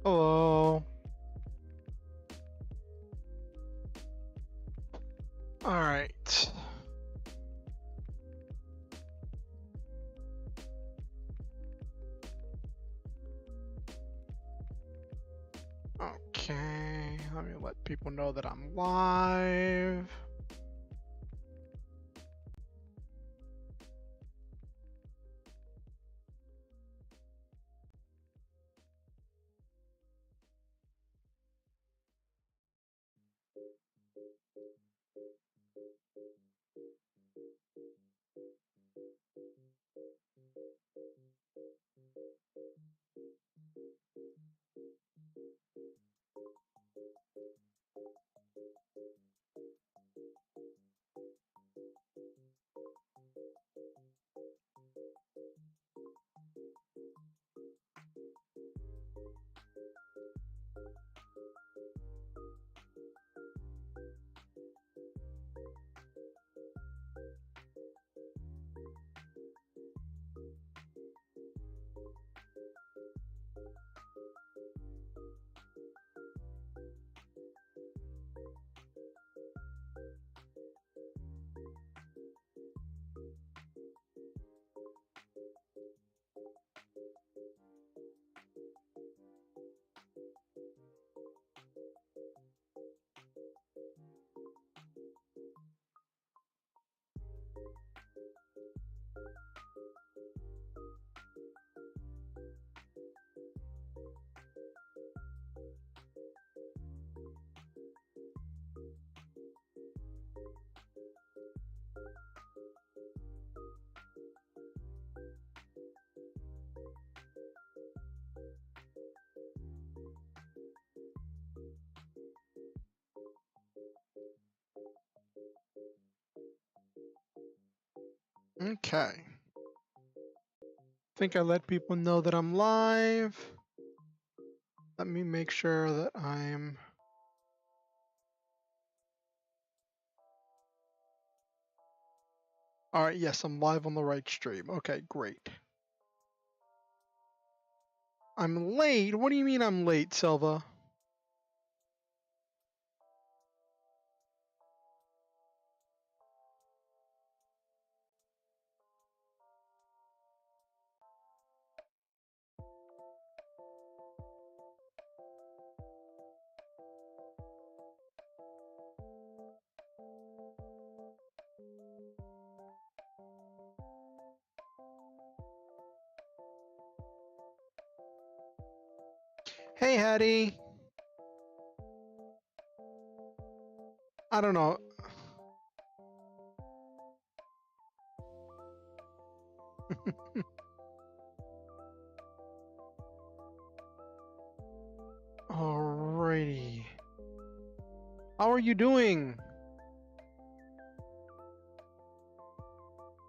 Hello. All right. Okay, let me let people know that I'm live. Okay. Think I let people know that I'm live. Let me make sure that I'm... All right, yes, I'm live on the right stream. Okay, great. I'm late? What do you mean I'm late, Silva? Hey, Hattie. I don't know. Alrighty. How are you doing?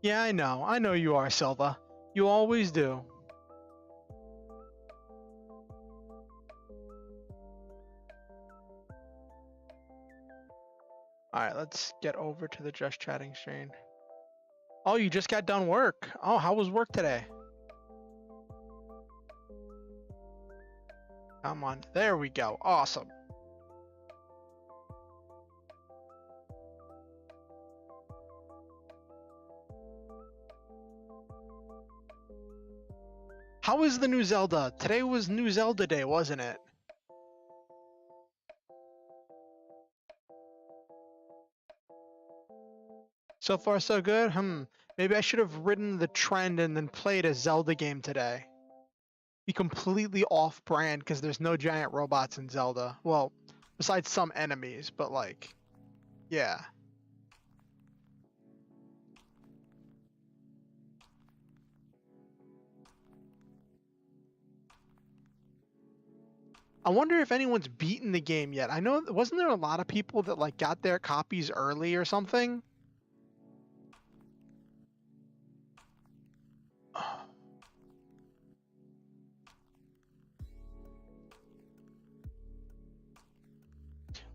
Yeah, I know. I know you are, Silva. You always do. Alright, let's get over to the Just Chatting screen. Oh, you just got done work. Oh, how was work today? Come on. There we go. Awesome. How was the new Zelda? Today was new Zelda day, wasn't it? So far, so good? Maybe I should have ridden the trend and then played a Zelda game today. Be completely off-brand because there's no giant robots in Zelda. Well, besides some enemies, but like, yeah. I wonder if anyone's beaten the game yet. I know, wasn't there a lot of people that like got their copies early or something?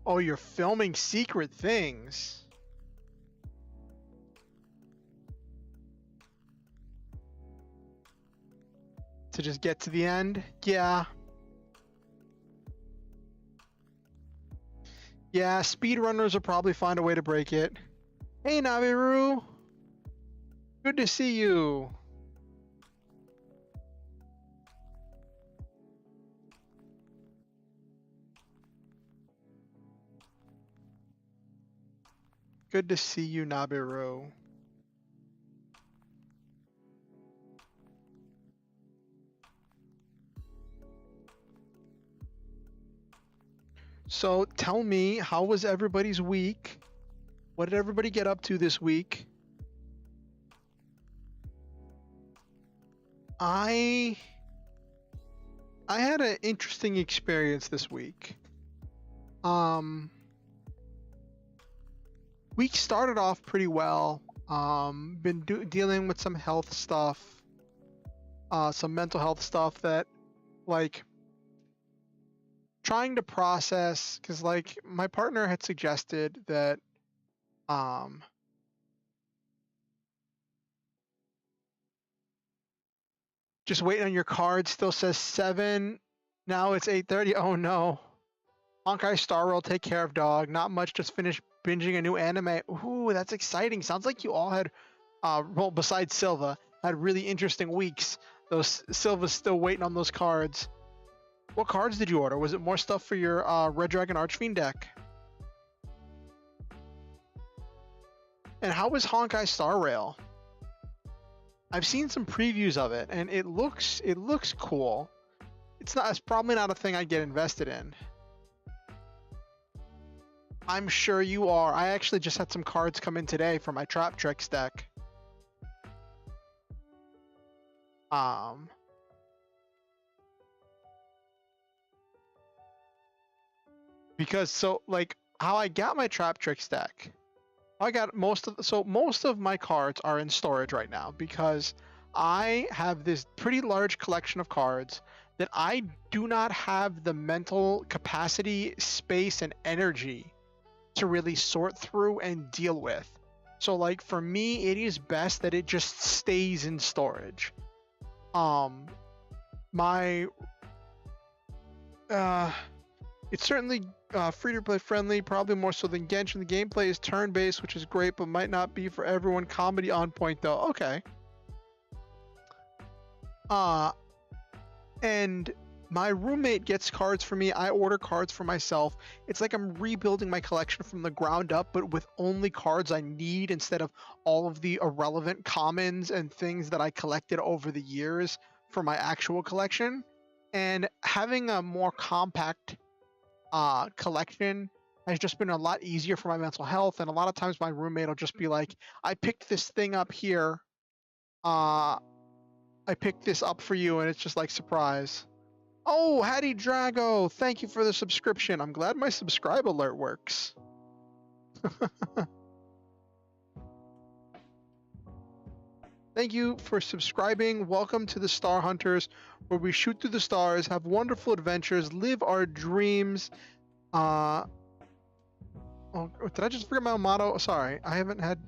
Oh, you're filming secret things. To just get to the end? Yeah. Yeah, speedrunners will probably find a way to break it. Hey, Naviru! Good to see you! Good to see you, Nabiru. So tell me, how was everybody's week? What did everybody get up to this week? I had an interesting experience this week. Week started off pretty well. Been dealing with some health stuff, some mental health stuff that, like, trying to process, because like my partner had suggested that just waiting on your card. Still says 7. Now it's 8:30. Oh no. Honkai Star Rail, take care of dog. Not much, just finished binging a new anime. Ooh, that's exciting. Sounds like you all had, well, besides Silva, had really interesting weeks. Those Silva's still waiting on those cards. What cards did you order? Was it more stuff for your Red Dragon Archfiend deck? And how was Honkai Star Rail? I've seen some previews of it, and it looks cool. It's probably not a thing I'd get invested in. I'm sure you are. I actually just had some cards come in today for my Trap Tricks deck. Because so like how I got my Trap Tricks deck, I got most of my cards are in storage right now because I have this pretty large collection of cards that I do not have the mental capacity, space, and energy to really sort through and deal with. So like for me, it is best that it just stays in storage. It's certainly free-to-play friendly, probably more so than Genshin. The gameplay is turn-based, which is great, but might not be for everyone. Comedy on point, though. Okay. And my roommate gets cards for me. I order cards for myself. It's like I'm rebuilding my collection from the ground up, but with only cards I need instead of all of the irrelevant commons and things that I collected over the years for my actual collection. And having a more compact collection has just been a lot easier for my mental health. And a lot of times my roommate will just be like, I picked this thing up here. I picked this up for you, and it's just like, surprise. Oh, Hattie Drago, thank you for the subscription. I'm glad my subscribe alert works. Thank you for subscribing. Welcome to the Star Hunters, where we shoot through the stars, have wonderful adventures, live our dreams. Oh, did I just forget my motto? Sorry, I haven't had...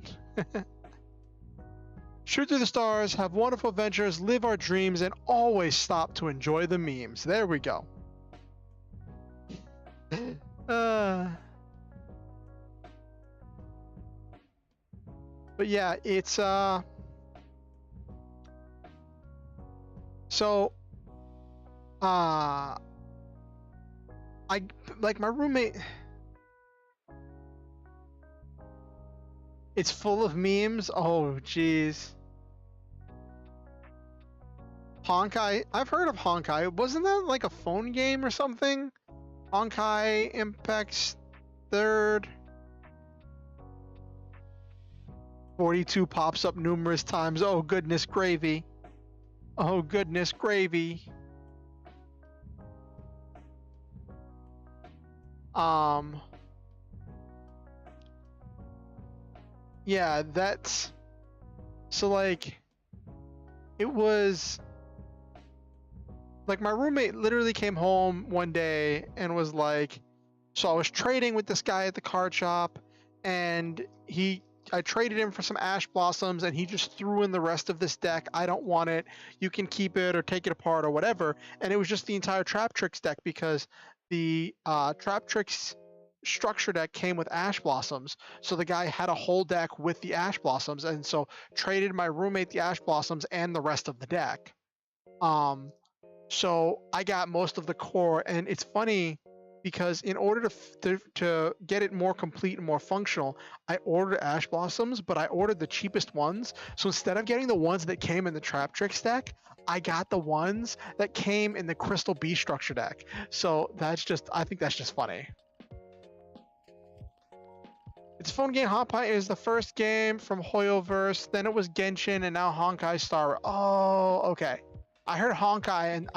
Shoot through the stars, have wonderful adventures, live our dreams, and always stop to enjoy the memes. There we go. But yeah, it's so I like my roommate. It's full of memes. Oh jeez. Honkai, I've heard of Honkai. Wasn't that like a phone game or something? Honkai Impact's third. 42 pops up numerous times. Oh goodness gravy. Oh goodness gravy. Yeah, that's so like it was like my roommate literally came home one day and was like, so I was trading with this guy at the card shop, and I traded him for some Ash Blossoms, and he just threw in the rest of this deck. I don't want it. You can keep it or take it apart or whatever. And it was just the entire Trap Tricks deck, because the Trap Tricks structure deck came with Ash Blossoms, so the guy had a whole deck with the Ash Blossoms, and so traded my roommate the Ash Blossoms and the rest of the deck. So I got most of the core, and it's funny because in order to get it more complete and more functional, I ordered Ash Blossoms, but I ordered the cheapest ones. So instead of getting the ones that came in the Trap Tricks deck, I got the ones that came in the Crystal B structure deck. So I think that's just funny. Its phone game Honkai is the first game from Hoyoverse, then it was Genshin, and now Honkai Star. Oh, okay. I heard Honkai, and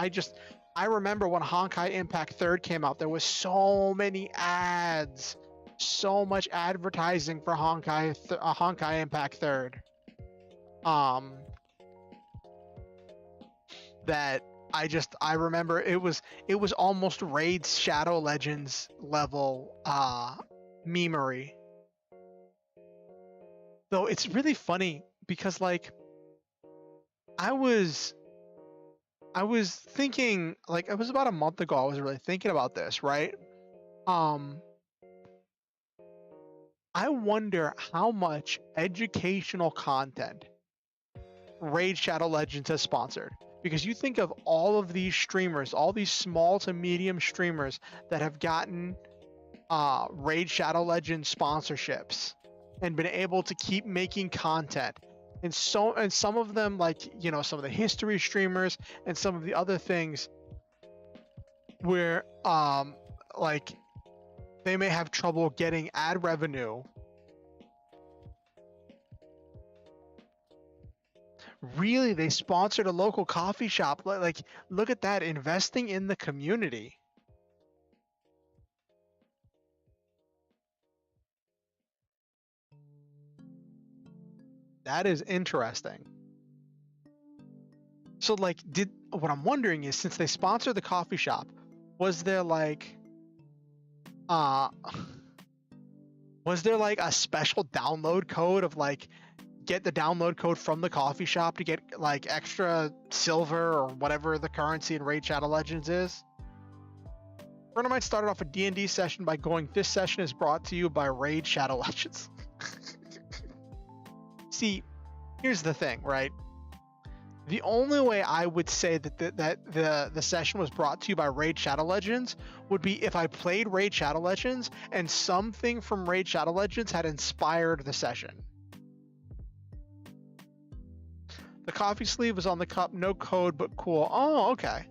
I remember when Honkai Impact 3rd came out, there was so many ads, so much advertising for Honkai Impact 3rd. That I remember it was almost Raid Shadow Legends level memery. Though it's really funny because like I was thinking, like, it was about a month ago I was really thinking about this, right? I wonder how much educational content Raid Shadow Legends has sponsored. Because you think of all of these streamers, all these small to medium streamers that have gotten Raid Shadow Legends sponsorships and been able to keep making content. And some of them, like, you know, some of the history streamers and some of the other things where like they may have trouble getting ad revenue. Really, they sponsored a local coffee shop. Like, look at that, investing in the community. That is interesting. So, like, what I'm wondering is, since they sponsored the coffee shop, was there like a special download code of like, get the download code from the coffee shop to get like extra silver or whatever the currency in Raid Shadow Legends is? A friend of mine started off a D&D session by going, "This session is brought to you by Raid Shadow Legends." See, here's the thing, right? The only way I would say that the session was brought to you by Raid Shadow Legends would be if I played Raid Shadow Legends and something from Raid Shadow Legends had inspired the session. The coffee sleeve was on the cup, no code, but cool. Oh, okay.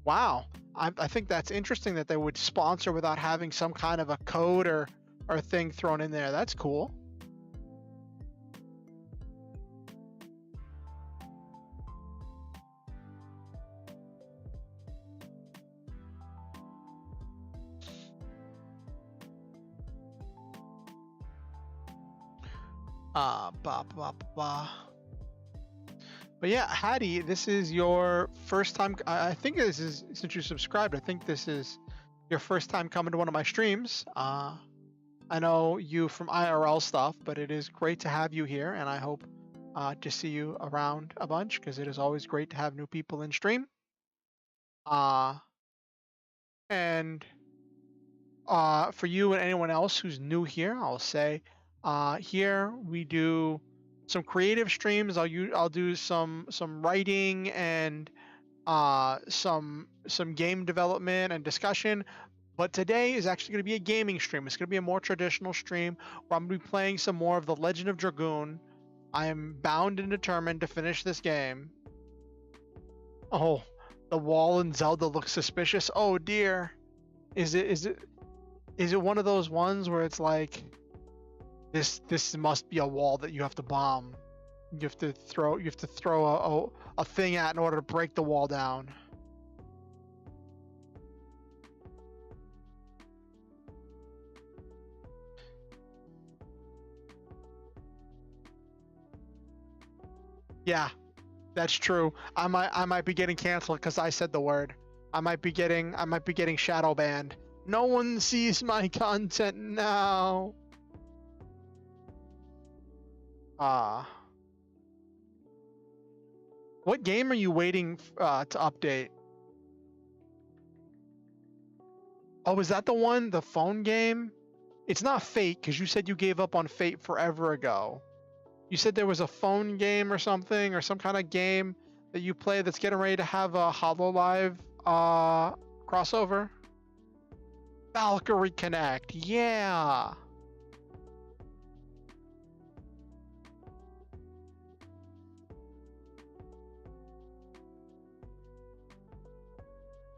Wow. I think that's interesting that they would sponsor without having some kind of a code or thing thrown in there. That's cool. But yeah, Hattie, this is your first time. I think this is, since you subscribed, I think this is your first time coming to one of my streams. I know you from IRL stuff, but it is great to have you here, and I hope to see you around a bunch, because it is always great to have new people in stream. And for you and anyone else who's new here, I'll say, here we do some creative streams. I'll do some writing and some game development and discussion. But today is actually going to be a gaming stream. It's going to be a more traditional stream where I'm going to be playing some more of The Legend of Dragoon. I am bound and determined to finish this game. Oh, the wall in Zelda looks suspicious. Oh dear. Is it one of those ones where it's like, this must be a wall that you have to bomb? You have to throw a thing at in order to break the wall down. Yeah, that's true. I might be getting canceled because I said the word. I might be getting shadow banned. No one sees my content now. What game are you waiting to update? Oh, is that the one, the phone game? It's not Fate, because you said you gave up on Fate forever ago. You said there was a phone game or something, or some kind of game that you play that's getting ready to have a HoloLive crossover. Valkyrie Connect, yeah.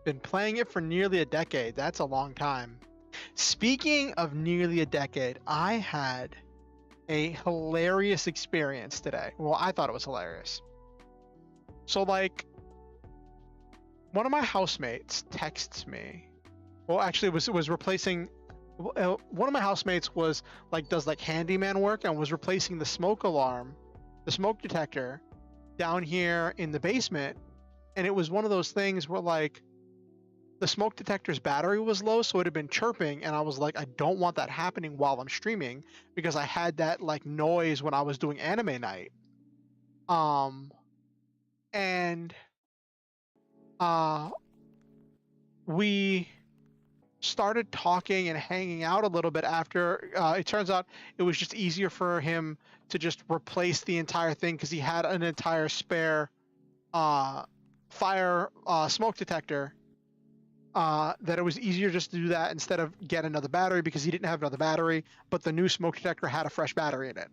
Been playing it for nearly a decade. That's a long time. Speaking of nearly a decade, I had a hilarious experience today. Well, I thought it was hilarious. So, like, one of my housemates texts me. Well, actually, it was replacing. One of my housemates was like does like handyman work and was replacing the smoke alarm, the smoke detector, down here in the basement. And it was one of those things where like the smoke detector's battery was low, so it had been chirping, and I was like, I don't want that happening while I'm streaming because I had that like noise when I was doing anime night. And we started talking and hanging out a little bit after. It turns out it was just easier for him to just replace the entire thing because he had an entire spare fire smoke detector. That it was easier just to do that instead of get another battery because he didn't have another battery, but the new smoke detector had a fresh battery in it.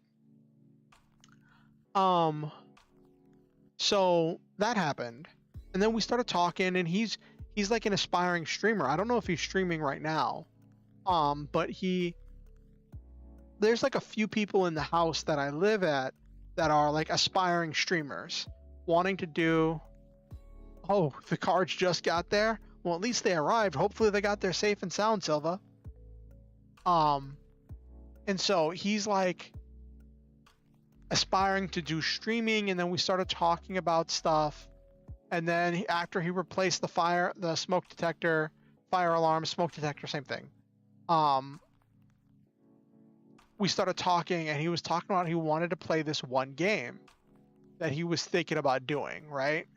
So that happened, and then we started talking, and he's like an aspiring streamer. I don't know if he's streaming right now, but there's like a few people in the house that I live at that are like aspiring streamers wanting to do. Oh, the cards just got there. Well, at least they arrived. Hopefully they got there safe and sound, Silva. And so he's like aspiring to do streaming, and then we started talking about stuff. And then after he replaced the smoke detector, fire alarm, smoke detector, same thing. We started talking, and he was talking about he wanted to play this one game that he was thinking about doing, right?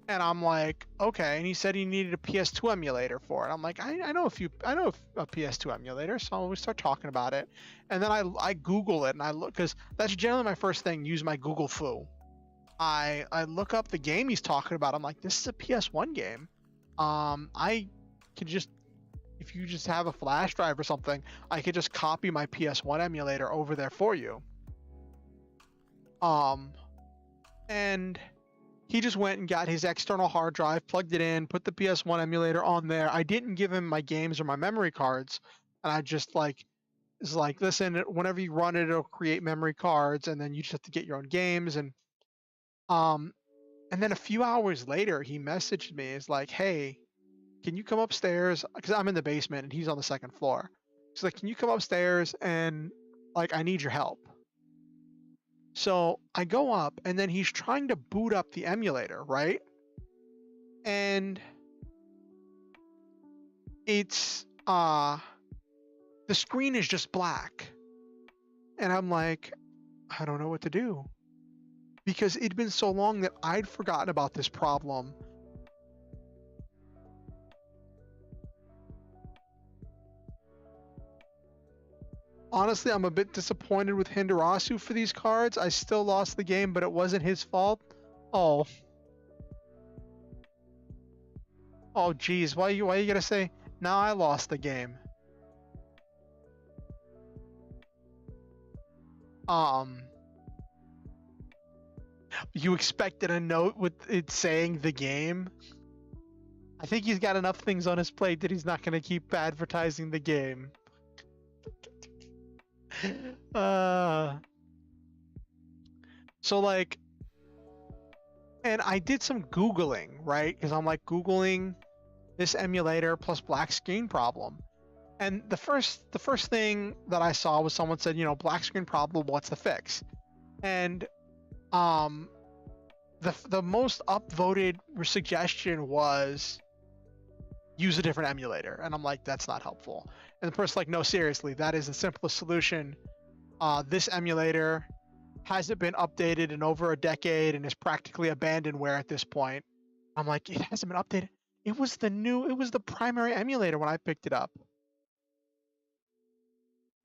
And I'm like, okay. And he said he needed a PS2 emulator for it. I'm like, I know a PS2 emulator, so we start talking about it. And then I Google it and I look, because that's generally my first thing. Use my Google foo. I look up the game he's talking about. I'm like, this is a PS1 game. I could just, if you just have a flash drive or something, I could just copy my PS1 emulator over there for you. And he just went and got his external hard drive, plugged it in, put the PS1 emulator on there. I didn't give him my games or my memory cards, and I just is like, listen, whenever you run it, it'll create memory cards, and then you just have to get your own games. And then a few hours later, he messaged me. It's like, hey, can you come upstairs? Because I'm in the basement and he's on the second floor. He's like, can you come upstairs and like I need your help. So I go up, and then he's trying to boot up the emulator, right? And it's the screen is just black. And I'm like, I don't know what to do. Because it'd been so long that I'd forgotten about this problem. Honestly, I'm a bit disappointed with Hinderasu for these cards. I still lost the game, but it wasn't his fault. Oh. Oh, geez. Why you gonna say, now I lost the game? You expected a note with it saying the game? I think he's got enough things on his plate that he's not gonna keep advertising the game. So like, and I did some Googling, right? Because I'm like Googling this emulator plus black screen problem. And the first thing that I saw was someone said, black screen problem, what's the fix? And the most upvoted suggestion was use a different emulator. And I'm like, that's not helpful. And the person's like, no, seriously, that is the simplest solution. This emulator hasn't been updated in over a decade and is practically abandonware at this point. I'm like, it hasn't been updated. It was the primary emulator when I picked it up.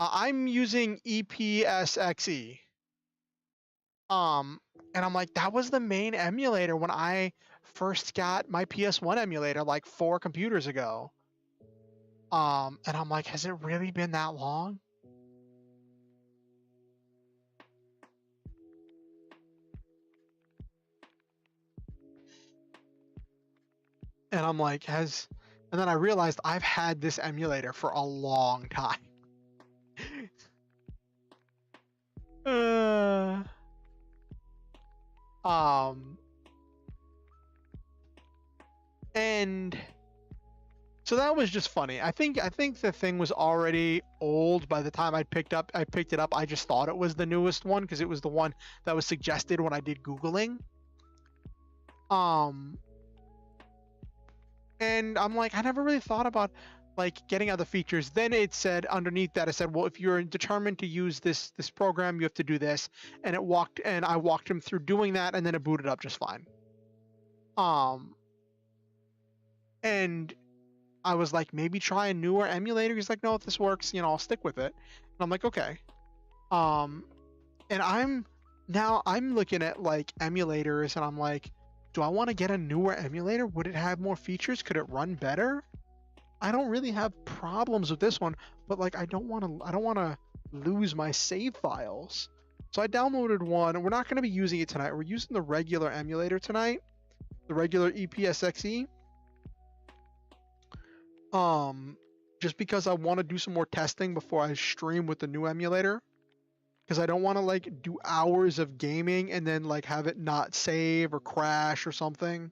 I'm using EPSXE. And I'm like, that was the main emulator when I first got my PS1 emulator like 4 computers ago. And I'm like, has it really been that long? And I'm like, and then I realized I've had this emulator for a long time. And so that was just funny. I think the thing was already old by the time I picked it up. I just thought it was the newest one because it was the one that was suggested when I did Googling. And I'm like, I never really thought about like getting other features. Then it said underneath that, it said, well, if you're determined to use this program, you have to do this. And I walked him through doing that, and then it booted up just fine. And I was like, maybe try a newer emulator. He's like, no, if this works, I'll stick with it. And I'm like, okay. And I'm looking at like emulators, and I'm like, do I want to get a newer emulator? Would it have more features? Could it run better? I don't really have problems with this one, but like I don't want to lose my save files. So I downloaded one, and we're not going to be using it tonight. We're using the regular emulator tonight, the regular EPSXE. Just because I want to do some more testing before I stream with the new emulator. Because I don't want to like do hours of gaming and then like have it not save or crash or something.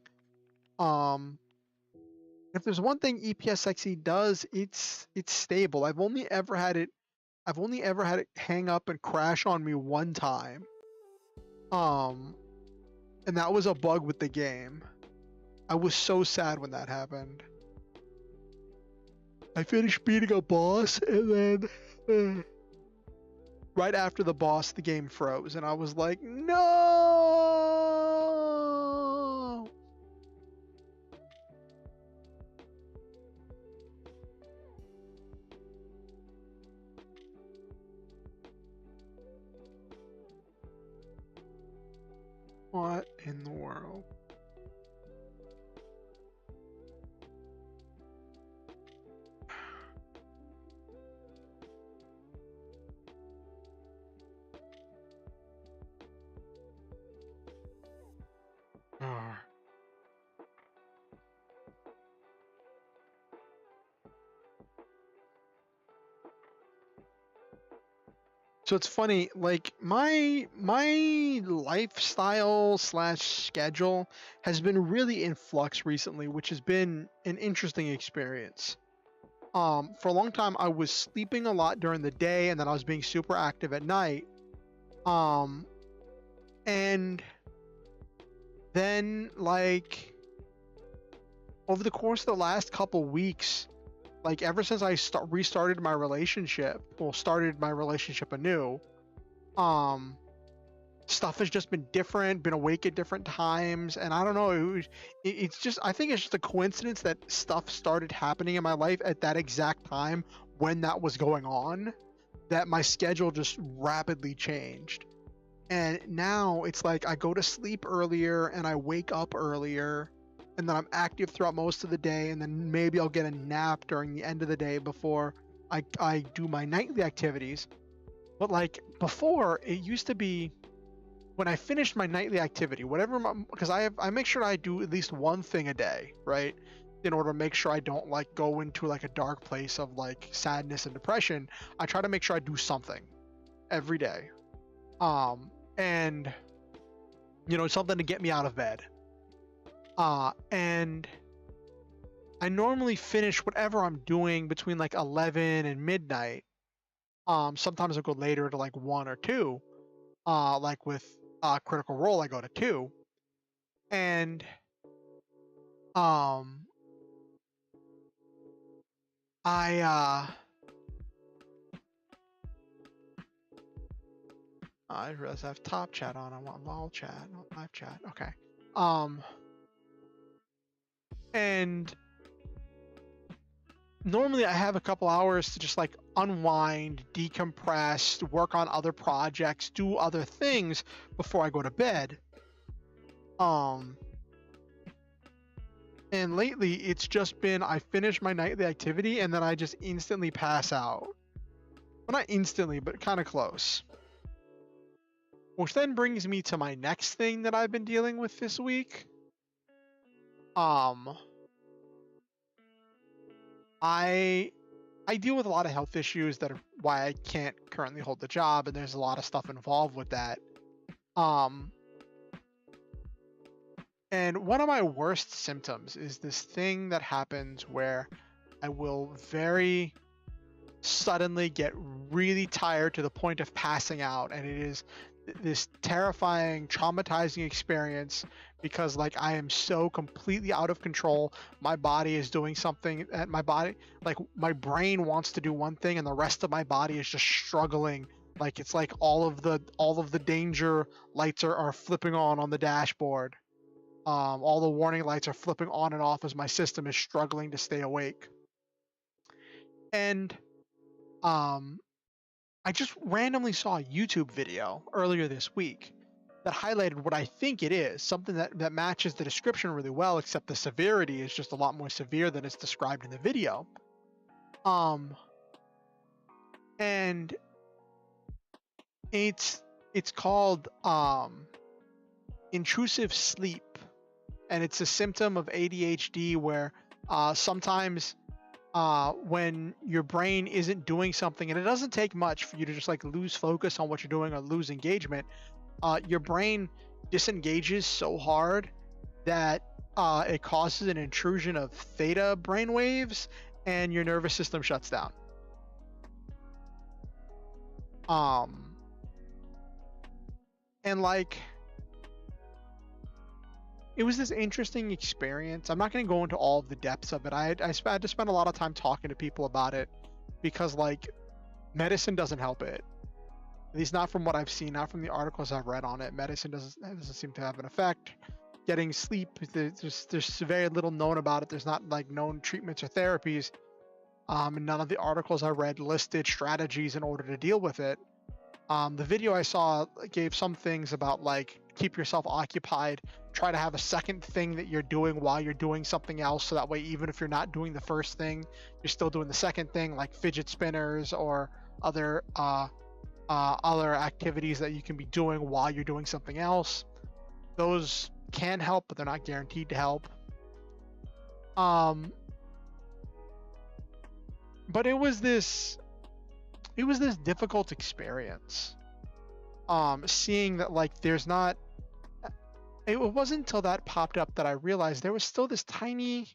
If there's one thing EPSXE does, it's stable. I've only ever had it hang up and crash on me one time. And that was a bug with the game. I was so sad when that happened. I finished beating a boss, and then right after the boss, the game froze, and I was like, no! What in the world? So it's funny, like my lifestyle / schedule has been really in flux recently, which has been an interesting experience. For a long time I was sleeping a lot during the day, and then I was being super active at night. And then like over the course of the last couple weeks, like ever since I restarted my relationship, started my relationship anew, stuff has just been different, been awake at different times, and I don't know, it's just, I think it's just a coincidence that stuff started happening in my life at that exact time when that was going on, that my schedule just rapidly changed. And now it's like I go to sleep earlier and I wake up earlier, and then I'm active throughout most of the day, and then maybe I'll get a nap during the end of the day before I do my nightly activities. But like before, it used to be when I finished my nightly activity, whatever, because I make sure I do at least one thing a day, right? In order to make sure I don't like go into like a dark place of like sadness and depression. I try to make sure I do something every day. And something to get me out of bed. And I normally finish whatever I'm doing between like 11 and midnight. Sometimes I'll go later to like 1 or 2. Like with Critical Role, I go to 2. And I realize I have top chat on. I want lol chat, not live chat. Okay. And normally I have a couple hours to just like unwind, decompress, work on other projects, do other things before I go to bed. And lately it's just been I finish my nightly activity and then I just instantly pass out. Well, not instantly, but kind of close. Which then brings me to my next thing that I've been dealing with this week. I deal with a lot of health issues that are why I can't currently hold the job, and there's a lot of stuff involved with that. And one of my worst symptoms is this thing that happens where I will very suddenly get really tired to the point of passing out, and it is this terrifying, traumatizing experience because like I am so completely out of control. My body is doing something, and my brain wants to do one thing and the rest of my body is just struggling. Like it's like all of the danger lights are flipping on the dashboard. All the warning lights are flipping on and off as my system is struggling to stay awake. And I just randomly saw a YouTube video earlier this week that highlighted what I think it is, something that matches the description really well, except the severity is just a lot more severe than it's described in the video. And it's called intrusive sleep, and it's a symptom of ADHD where sometimes when your brain isn't doing something, and it doesn't take much for you to just like lose focus on what you're doing or lose engagement, your brain disengages so hard that it causes an intrusion of theta brainwaves and your nervous system shuts down. And like, it was this interesting experience. I'm not going to go into all of the depths of it. I had to spend a lot of time talking to people about it because like medicine doesn't help it. At least not from what I've seen, not from the articles I've read on it. Medicine doesn't seem to have an effect. Getting sleep, there's very little known about it. There's not like known treatments or therapies. And none of the articles I read listed strategies in order to deal with it. The video I saw gave some things about like keep yourself occupied, try to have a second thing that you're doing while you're doing something else, so that way even if you're not doing the first thing, you're still doing the second thing, like fidget spinners or other activities that you can be doing while you're doing something else. Those can help, but they're not guaranteed to help. But it was this difficult experience. Seeing that like there's not, it wasn't until that popped up that I realized there was still this tiny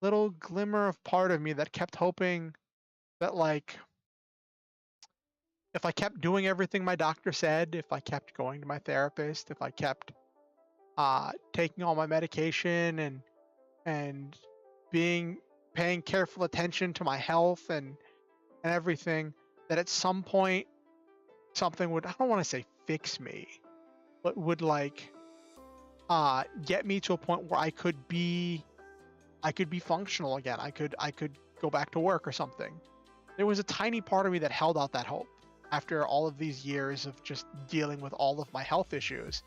little glimmer of part of me that kept hoping that like if I kept doing everything my doctor said, if I kept going to my therapist, if I kept taking all my medication and paying careful attention to my health and everything, that at some point something would, I don't want to say fix me, but would like get me to a point where I could be functional again. I could go back to work or something. There was a tiny part of me that held out that hope after all of these years of just dealing with all of my health issues,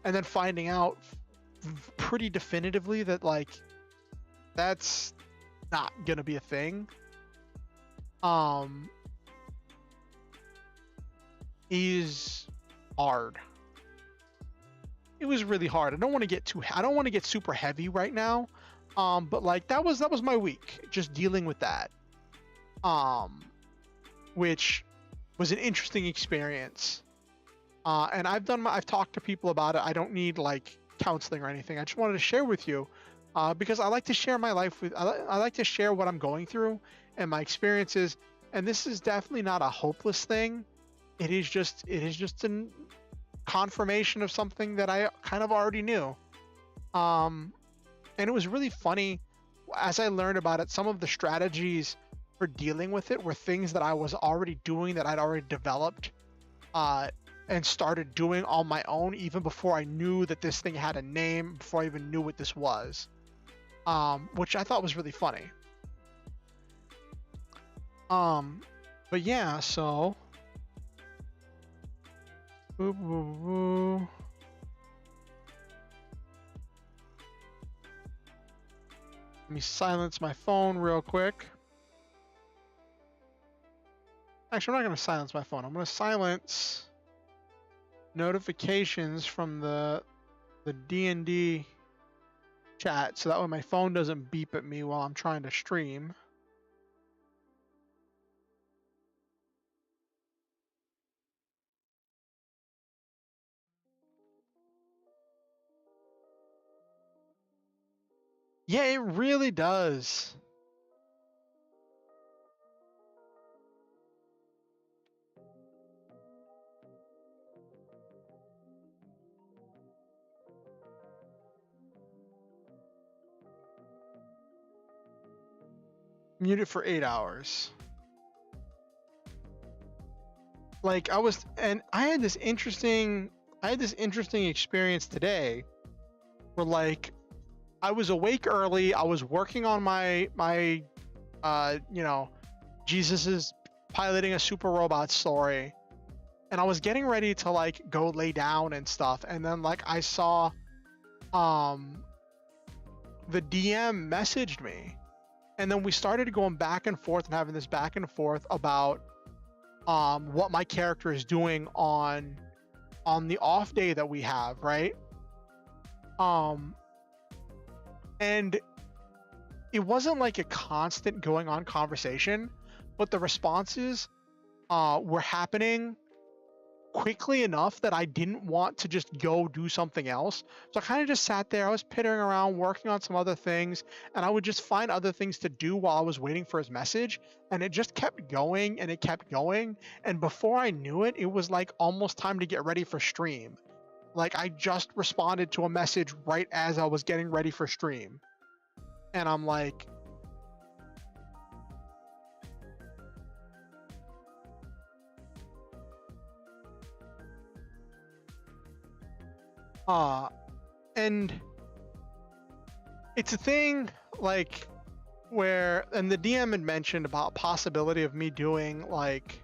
and then finding out pretty definitively that like that's not gonna be a thing. Is hard. It was really hard. I don't want to get super heavy right now. But like that was my week, just dealing with that. Which was an interesting experience. And I've talked to people about it. I don't need like counseling or anything. I just wanted to share with you, because I like to share my life I like to share what I'm going through and my experiences. And this is definitely not a hopeless thing. It is just a confirmation of something that I kind of already knew. And it was really funny as I learned about it. Some of the strategies for dealing with it were things that I was already doing, that I'd already developed and started doing on my own, even before I knew that this thing had a name, before I even knew what this was. which I thought was really funny. But yeah, so let me silence my phone real quick. Actually, I'm not going to silence my phone. I'm going to silence notifications from the D&D chat, so that way my phone doesn't beep at me while I'm trying to stream. Yeah, it really does. Muted for 8 hours. Like I had this interesting experience today where like I was awake early, I was working on my you know, Jesus is piloting a super robot story, and I was getting ready to like go lay down and stuff, and then like I saw the DM messaged me, and then we started going back and forth and having this back and forth about what my character is doing on the off day that we have, right? And it wasn't like a constant going on conversation, but the responses were happening quickly enough that I didn't want to just go do something else. So I kind of just sat there. I was pittering around, working on some other things, and I would just find other things to do while I was waiting for his message. And it just kept going and it kept going. And before I knew it, it was like almost time to get ready for stream. Like I just responded to a message right as I was getting ready for stream. And I'm like, and it's a thing like where, and the DM had mentioned about possibility of me doing like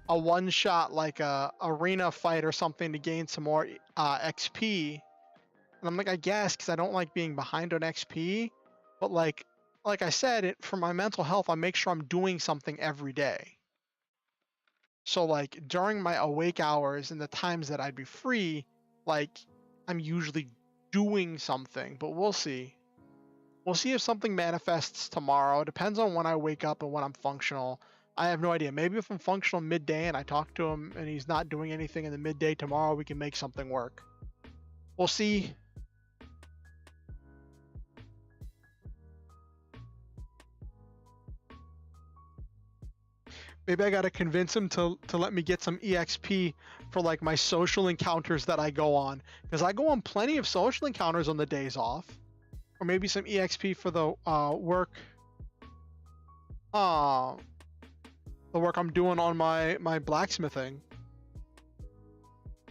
a one shot, like a arena fight or something to gain some more XP. And I'm like, I guess, because I don't like being behind on XP, but like I said, for my mental health, I make sure I'm doing something every day. So like during my awake hours and the times that I'd be free, like I'm usually doing something, but we'll see. We'll see if something manifests tomorrow. It depends on when I wake up and when I'm functional. I have no idea. Maybe if I'm functional midday and I talk to him and he's not doing anything in the midday tomorrow, we can make something work. We'll see. Maybe I gotta convince him to let me get some EXP for like my social encounters that I go on, because I go on plenty of social encounters on the days off, or maybe some EXP for the work I'm doing on my blacksmithing.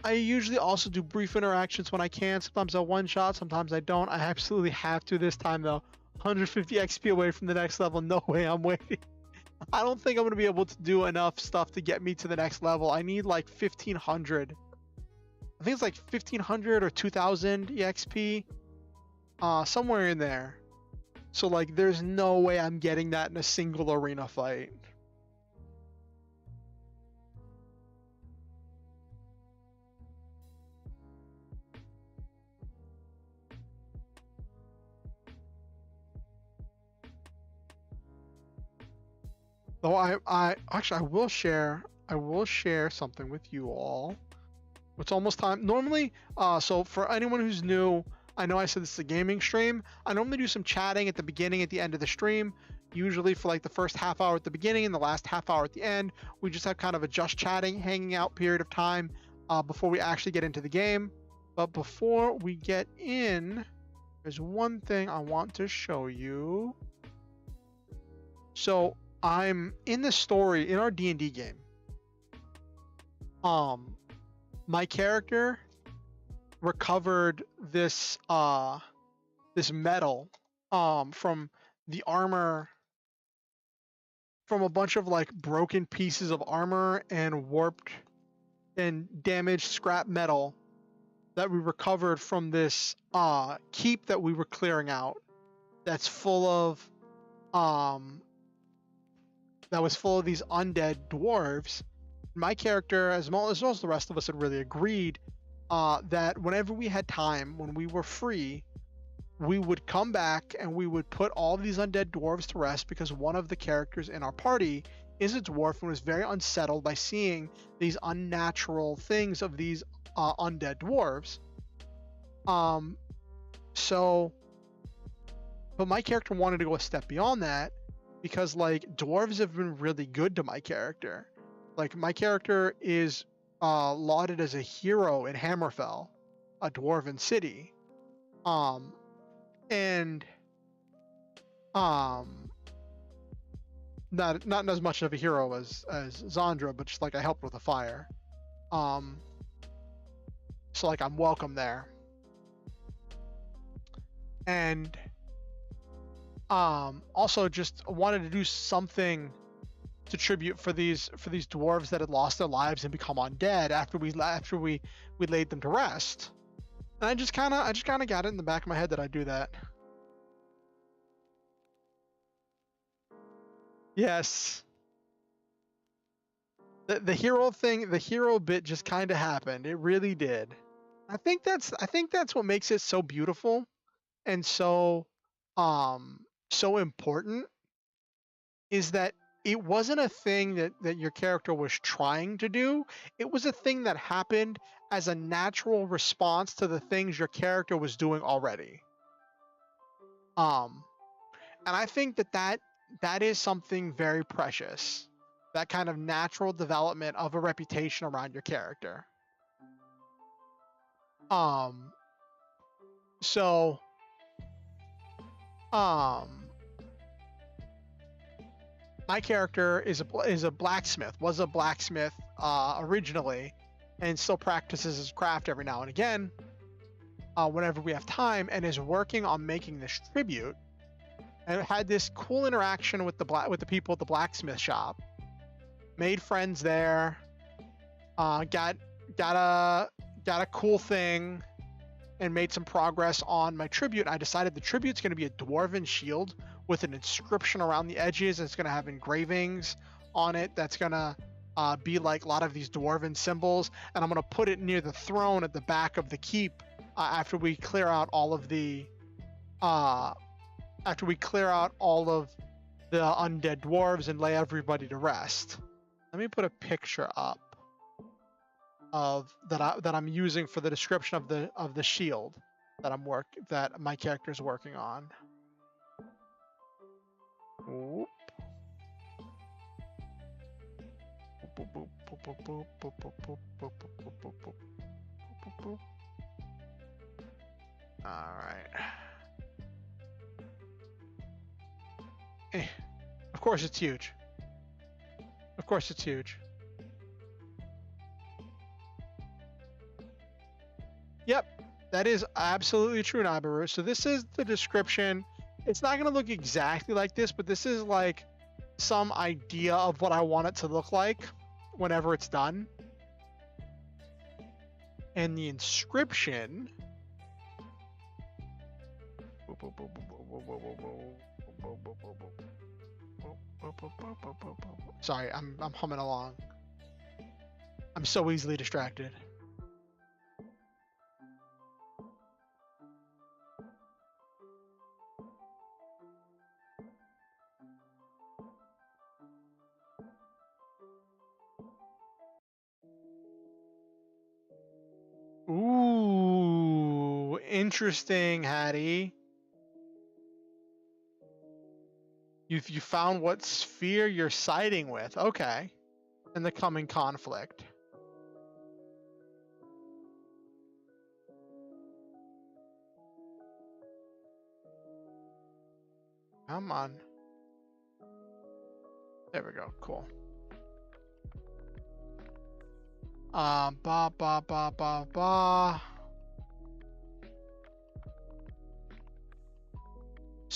I usually also do brief interactions when I can. Sometimes I one shot, sometimes I don't. I absolutely have to this time though. 150 XP away from the next level. No way I'm waiting. I don't think I'm going to be able to do enough stuff to get me to the next level. I need like 1500. I think it's like 1500 or 2000 EXP. Somewhere in there. So like there's no way I'm getting that in a single arena fight. Though I actually I will share something with you all. It's almost time. Normally, so for anyone who's new, I know I said this is a gaming stream. I normally do some chatting at the beginning, at the end of the stream. Usually for like the first half hour at the beginning and the last half hour at the end. We just have kind of a just chatting, hanging out period of time before we actually get into the game. But before we get in, there's one thing I want to show you. So I'm in the story in our D&D game. My character recovered this this medal from the armor, from a bunch of like broken pieces of armor and warped and damaged scrap metal that we recovered from this keep that we were clearing out. That's full of that was full of these undead dwarves. My character, as most of the rest of us, had really agreed that whenever we had time, when we were free, we would come back and we would put all these undead dwarves to rest, because one of the characters in our party is a dwarf and was very unsettled by seeing these unnatural things of these undead dwarves. But my character wanted to go a step beyond that, because like dwarves have been really good to my character. Like my character is lauded as a hero in Hammerfell, a dwarven city. And not as much of a hero as Zandra, but just like I helped with the fire. So like I'm welcome there. And also just wanted to do something to tribute for these dwarves that had lost their lives and become undead after we laid them to rest. And I just kind of got it in the back of my head that I'd do that. Yes. The hero thing, the hero bit just kind of happened. It really did. I think that's what makes it so beautiful and so important, is that it wasn't a thing that your character was trying to do. It was a thing that happened as a natural response to the things your character was doing already. And I think that is something very precious. That kind of natural development of a reputation around your character. So my character is a blacksmith, was a blacksmith originally, and still practices his craft every now and again whenever we have time, and is working on making this tribute. And had this cool interaction with the people at the blacksmith shop. Made friends there. Got a cool thing, and made some progress on my tribute. I decided the tribute's going to be a dwarven shield with an inscription around the edges. It's going to have engravings on it that's going to be like a lot of these dwarven symbols, and I'm going to put it near the throne at the back of the keep after we clear out all of the undead dwarves and lay everybody to rest. Let me put a picture up of that I'm using for the description of the shield that my character is working on. Whoop. All right. Of course it's huge. Of course it's huge. Yep, that is absolutely true, Nabaru. So this is the description. It's not going to look exactly like this, but this is like some idea of what I want it to look like whenever it's done. And the inscription... Sorry, I'm humming along. I'm so easily distracted. Ooh, interesting, Hattie. You found what sphere you're siding with. Okay. In the coming conflict. Come on. There we go. Cool.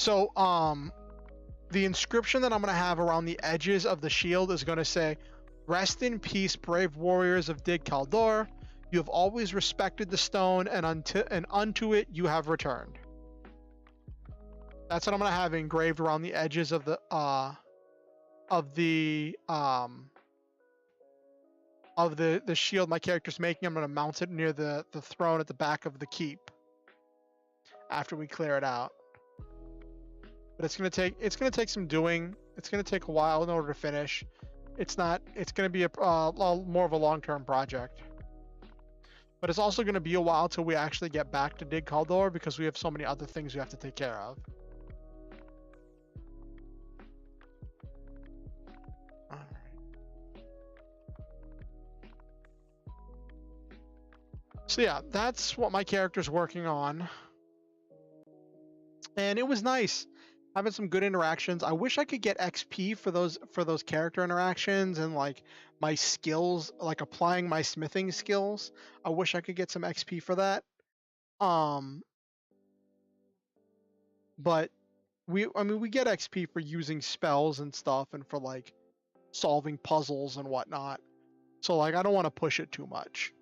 So, the inscription that I'm going to have around the edges of the shield is going to say, "Rest in peace, brave warriors of Dig Kaldor. You have always respected the stone, and unto it you have returned." That's what I'm going to have engraved around the edges of the shield my character's making. I'm going to mount it near the throne at the back of the keep after we clear it out. But it's gonna take some doing. It's gonna take a while in order to finish. It's gonna be a more of a long-term project. But it's also gonna be a while till we actually get back to Dig Kaldor because we have so many other things we have to take care of. So yeah, that's what my character's working on. And it was nice having some good interactions. I wish I could get XP for those character interactions and like my skills, like applying my smithing skills. I wish I could get some XP for that. But we get XP for using spells and stuff and for like solving puzzles and whatnot. So like I don't want to push it too much.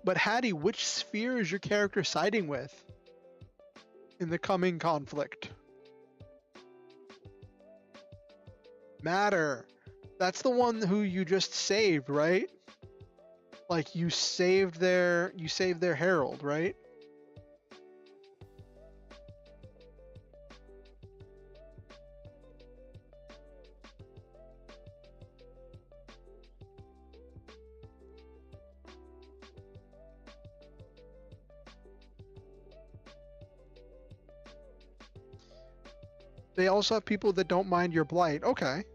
But Hattie, which sphere is your character siding with in the coming conflict? Matter. That's the one who you just saved, right? Like you saved their herald, right? They also have people that don't mind your blight. Okay.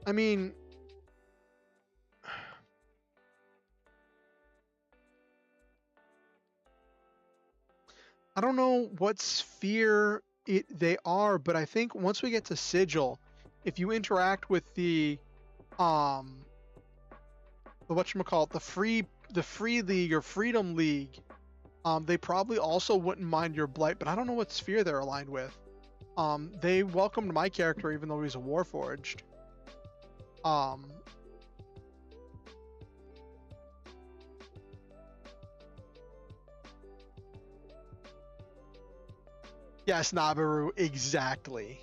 I mean, I don't know what sphere they are, but I think once we get to Sigil, if you interact with the whatchamacallit, the free league or freedom league, they probably also wouldn't mind your blight, but I don't know what sphere they're aligned with. They welcomed my character even though he's a Warforged. Yes, Nabaru, exactly.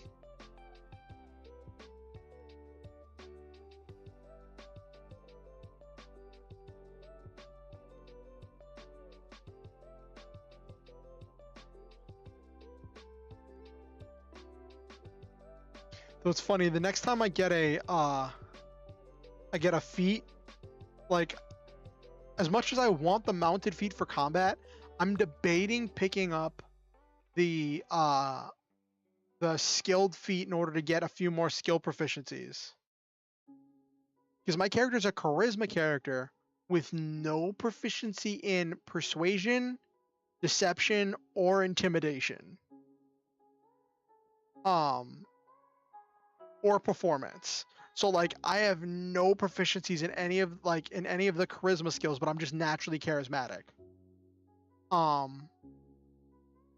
So it's funny, the next time I get a feat, like as much as I want the mounted feat for combat, I'm debating picking up the skilled feat in order to get a few more skill proficiencies. Because my character's a charisma character with no proficiency in persuasion, deception, or intimidation. Or performance. So like I have no proficiencies in any of the charisma skills, but I'm just naturally charismatic.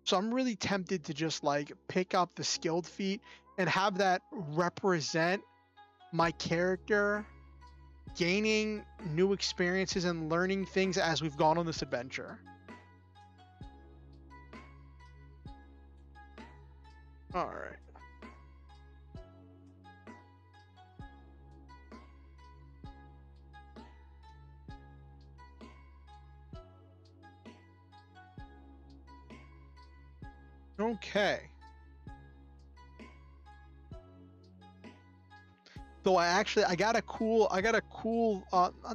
So I'm really tempted to just like pick up the skilled feat and have that represent my character gaining new experiences and learning things as we've gone on this adventure. All right. Okay. So I got a cool,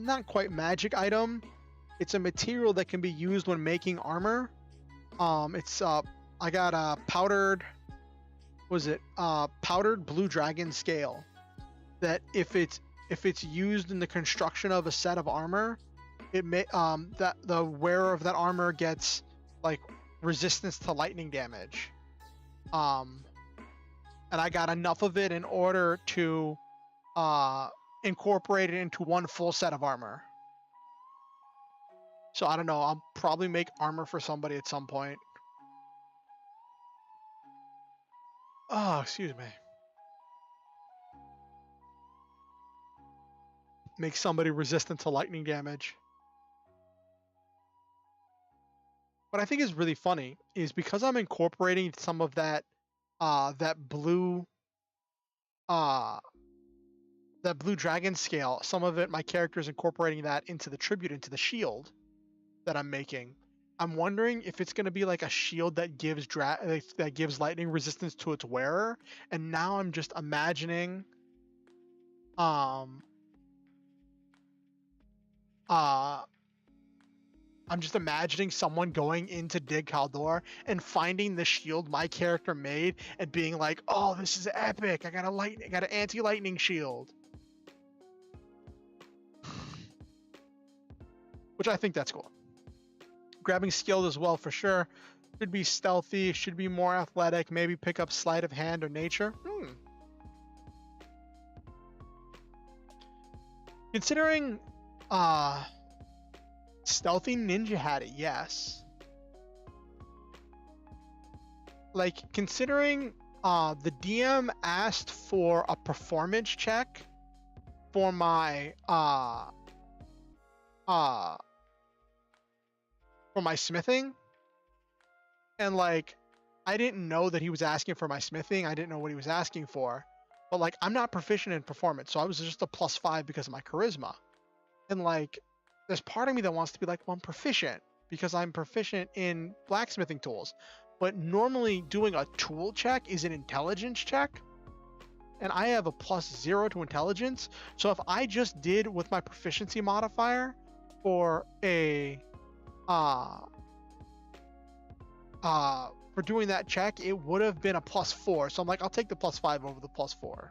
not quite magic item. It's a material that can be used when making armor. I got a powdered blue dragon scale that if it's used in the construction of a set of armor, it may that the wearer of that armor gets like resistance to lightning damage. and I got enough of it in order to incorporate it into one full set of armor. So I don't know, I'll probably make armor for somebody at some point. Oh, excuse me. Make somebody resistant to lightning damage. What I think is really funny is because I'm incorporating some of that that blue dragon scale, some of it my character is incorporating that into the tribute, into the shield that I'm making. I'm wondering if it's going to be like a shield that gives lightning resistance to its wearer, and now I'm just imagining someone going into Dig Kaldor and finding the shield my character made and being like, "Oh, this is epic! I got an anti-lightning shield," which I think that's cool. Grabbing skilled as well for sure. Should be stealthy. Should be more athletic. Maybe pick up sleight of hand or nature. Considering stealthy ninja hat it, yes. Like, considering the DM asked for a performance check for my smithing, and like I didn't know that he was asking for my smithing. I didn't know what he was asking for, but like I'm not proficient in performance, so I was just a +5 because of my charisma. And like there's part of me that wants to be like, well, I'm proficient because I'm proficient in blacksmithing tools, but normally doing a tool check is an intelligence check, and I have a +0 to intelligence. So if I just did with my proficiency modifier for a for doing that check, it would have been a +4. So I'm like, I'll take the +5 over the +4.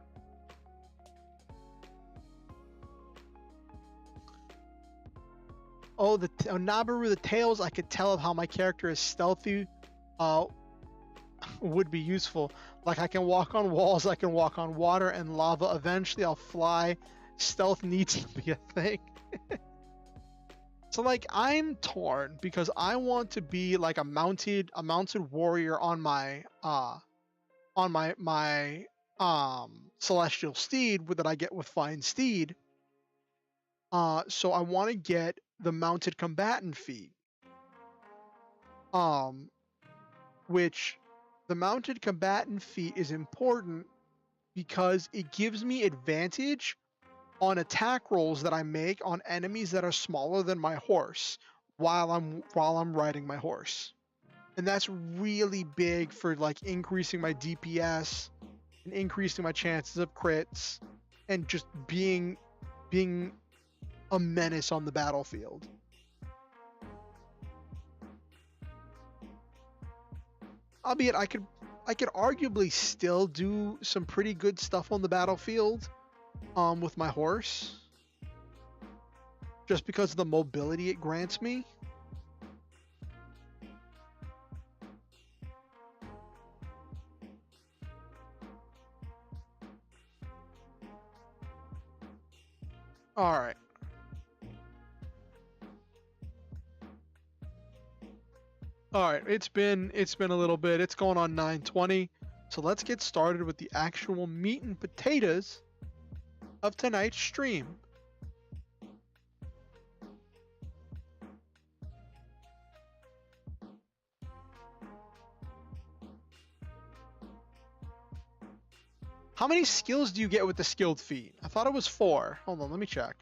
Oh, Nabaru, the tails, I could tell of how my character is stealthy would be useful. Like I can walk on walls, I can walk on water and lava. Eventually I'll fly. Stealth needs to be a thing. So like I'm torn because I want to be like a mounted warrior on my celestial steed that I get with Fine Steed. So I want to get the mounted combatant feat. Which the mounted combatant feat is important because it gives me advantage on attack rolls that I make on enemies that are smaller than my horse while I'm riding my horse. And that's really big for like increasing my DPS and increasing my chances of crits and just being a menace on the battlefield. Albeit I could arguably still do some pretty good stuff on the battlefield with my horse, just because of the mobility it grants me. All right. All right, it's been a little bit. It's going on 9:20. So let's get started with the actual meat and potatoes of tonight's stream. How many skills do you get with the skilled feat? I thought it was 4. Hold on, let me check.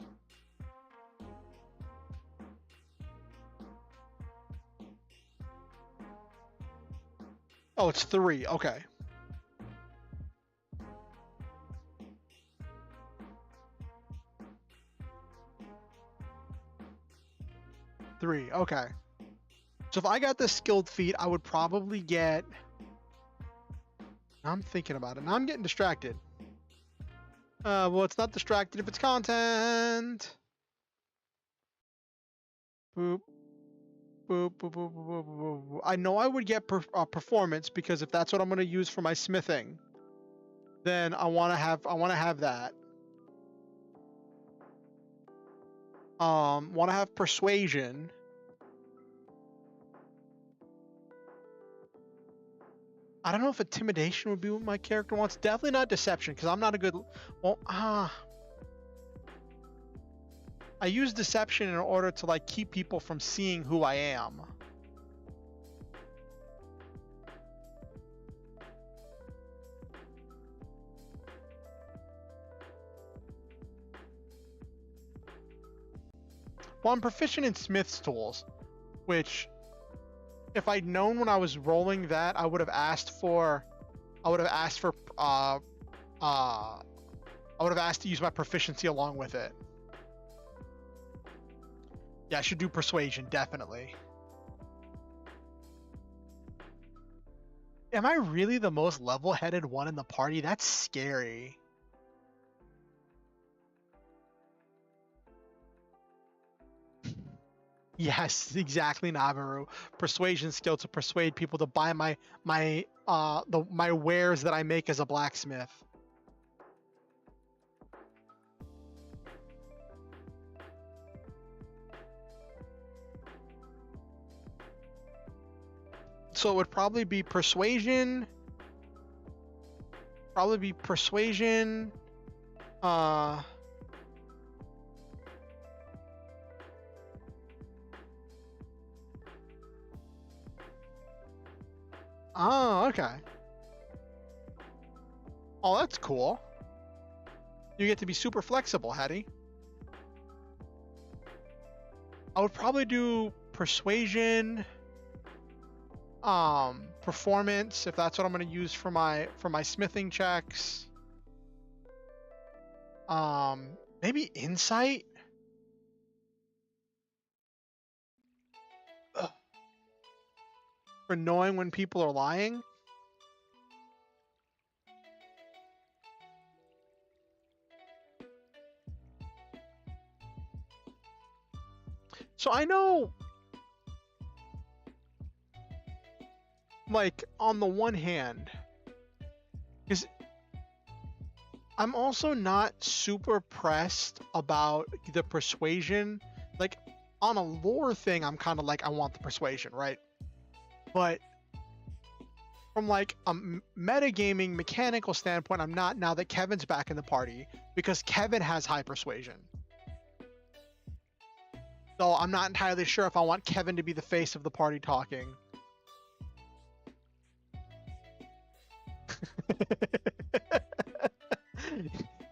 Oh, it's 3. Okay. Three. Okay. So if I got the skilled feat, I would probably get... I'm thinking about it. Now I'm getting distracted. Well, it's not distracted if it's content. Boop. Boop, boop, boop, boop, boop, boop. I know I would get performance because if that's what I'm going to use for my smithing. then I want to have that. Want to have persuasion. I don't know if intimidation would be what my character wants. Definitely not deception, because I'm not a good. Well, I use deception in order to like keep people from seeing who I am. Well, I'm proficient in Smith's tools, which, if I'd known when I was rolling that, I would have asked to use my proficiency along with it. Yeah, I should do persuasion, definitely. Am I really the most level-headed one in the party? That's scary. Yes, exactly, Nabaru. Persuasion skill to persuade people to buy my wares that I make as a blacksmith. So it would probably be persuasion. Oh, okay. Oh, that's cool. You get to be super flexible, Hattie. I would probably do persuasion, performance, if that's what I'm going to use for my smithing checks. Maybe insight. For knowing when people are lying. So I know, like, on the one hand, because I'm also not super pressed about the persuasion. Like, on a lore thing, I'm kind of like, I want the persuasion, right? But from like a metagaming mechanical standpoint, I'm not, now that Kevin's back in the party, because Kevin has high persuasion. So I'm not entirely sure if I want Kevin to be the face of the party talking.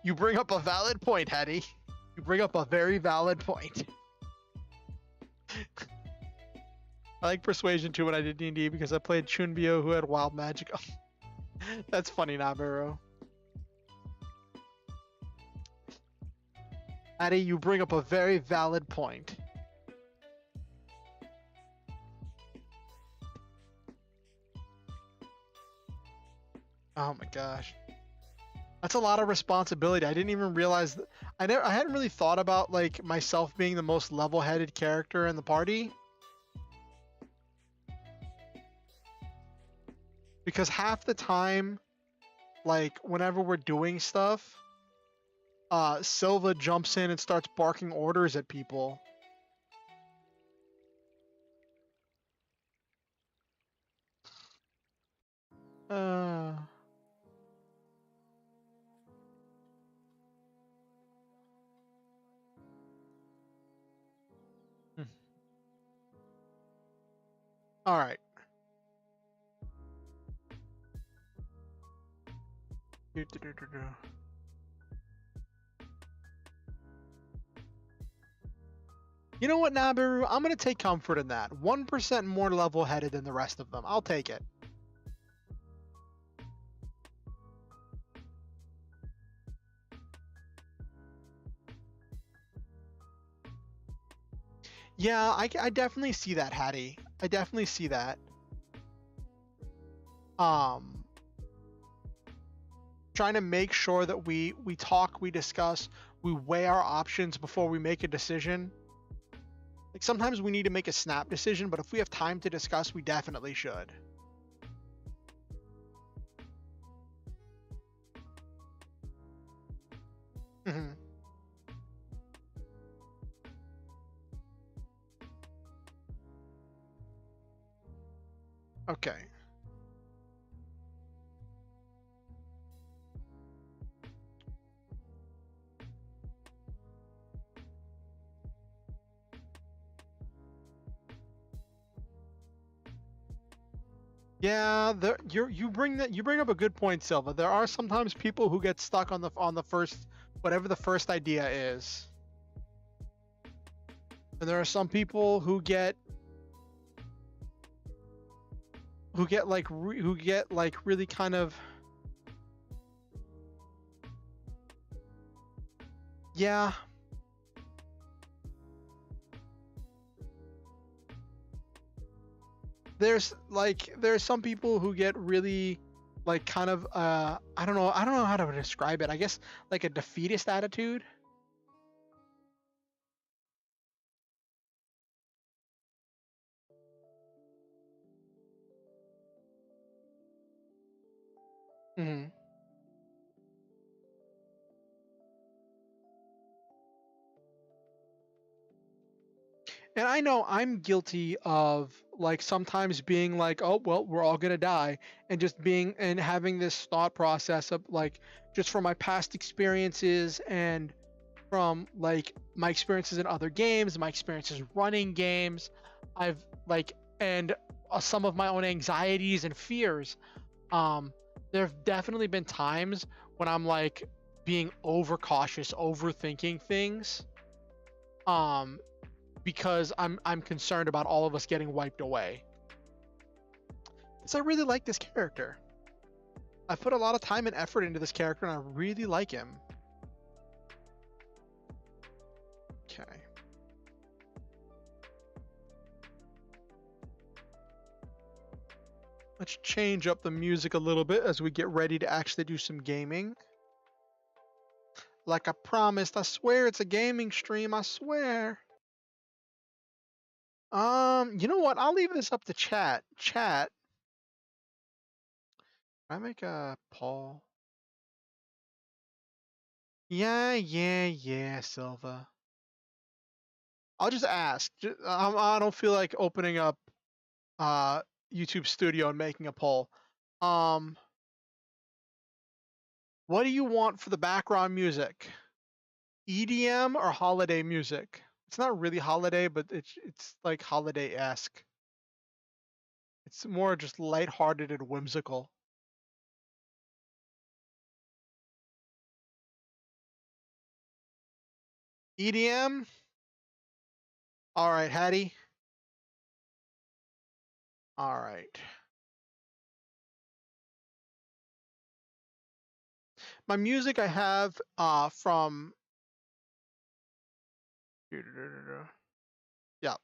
You bring up a valid point, Hattie. You bring up a very valid point. I like persuasion too when I did D&D because I played Chunbyo who had wild magic. That's funny, Nabaru. Hattie, you bring up a very valid point. Oh my gosh. That's a lot of responsibility. I didn't even realize that. I hadn't really thought about like myself being the most level-headed character in the party. Because half the time, like whenever we're doing stuff, Silva jumps in and starts barking orders at people. All right. You know what, Nabaru? I'm going to take comfort in that. 1% more level-headed than the rest of them. I'll take it. Yeah, I definitely see that, Hattie. I definitely see that. Trying to make sure that we talk, we discuss, we weigh our options before we make a decision. Like sometimes we need to make a snap decision, but if we have time to discuss, we definitely should. Okay. Yeah, you bring up a good point, Silva. There are sometimes people who get stuck on the first, whatever the first idea is, and there are some people who get like really kind of, yeah. There's some people who get really like kind of I don't know how to describe it. I guess like a defeatist attitude. Hmm. And I know I'm guilty of like sometimes being like, oh well, we're all gonna die, and just being and having this thought process of like just from my past experiences and from like my experiences in other games, my experiences running games, I've like and some of my own anxieties and fears. There have definitely been times when I'm like being overcautious, overthinking things. Um, because I'm concerned about all of us getting wiped away. So I really like this character. I've put a lot of time and effort into this character, and I really like him. Okay. Let's change up the music a little bit as we get ready to actually do some gaming. Like I promised, I swear it's a gaming stream, I swear. You know what? I'll leave this up to chat. Chat. Can I make a poll? Yeah, Silva. I'll just ask. I don't feel like opening up uh YouTube Studio and making a poll. Um, what do you want for the background music? EDM or holiday music? It's not really holiday, but it's like holiday-esque. It's more just lighthearted and whimsical. EDM? All right, Hattie. All right. My music I have from yeah.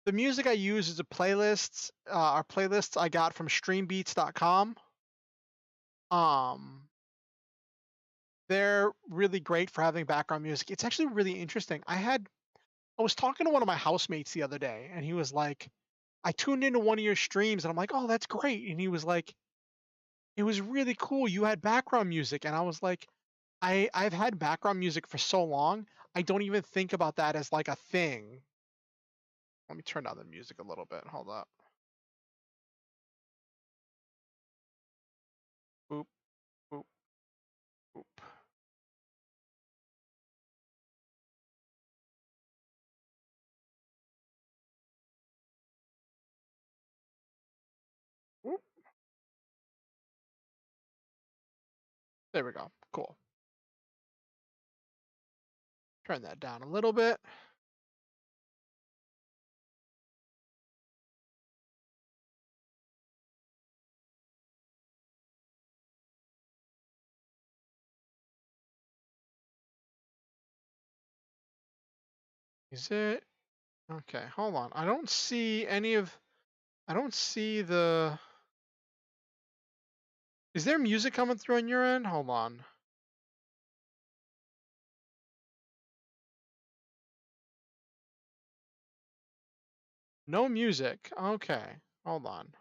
The music I use is a playlist. Our playlists I got from streambeats.com. Um, they're really great for having background music. It's actually really interesting. I was talking to one of my housemates the other day, and he was like, I tuned into one of your streams, and I'm like, oh, that's great. And he was like, it was really cool. You had background music. And I was like, I've had background music for so long, I don't even think about that as like a thing. Let me turn down the music a little bit. Hold up. Boop, boop, boop. Boop. There we go. Cool. Turn that down a little bit. Is it? Okay, hold on. I don't see any of. I don't see the. Is there music coming through on your end? Hold on. No music. Okay, hold on.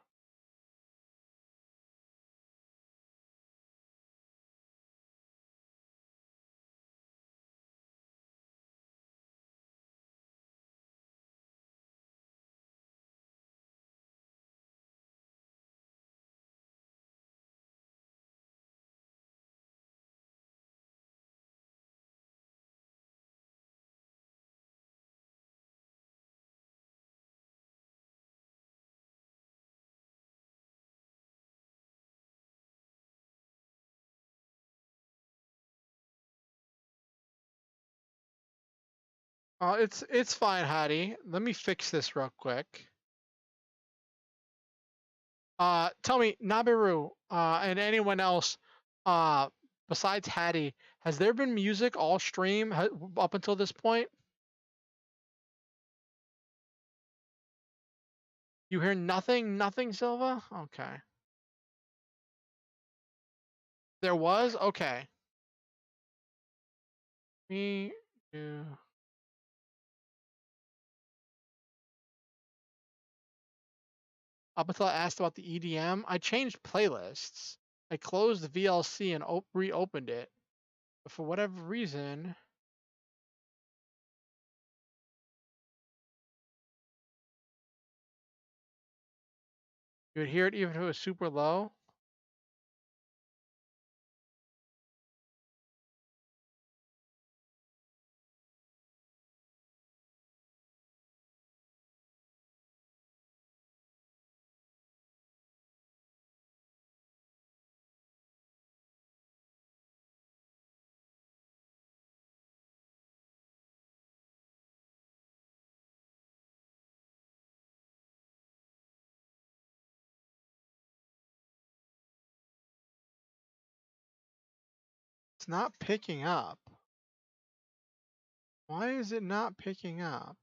It's fine, Hattie. Let me fix this real quick. Tell me, Nabiru, and anyone else, besides Hattie, has there been music all stream up until this point? You hear nothing? Nothing, Silva? Okay. There was? Okay. Me do. Up until I asked about the EDM, I changed playlists. I closed the VLC and reopened it. But for whatever reason, you would hear it even if it was super low. It's not picking up. Why is it not picking up?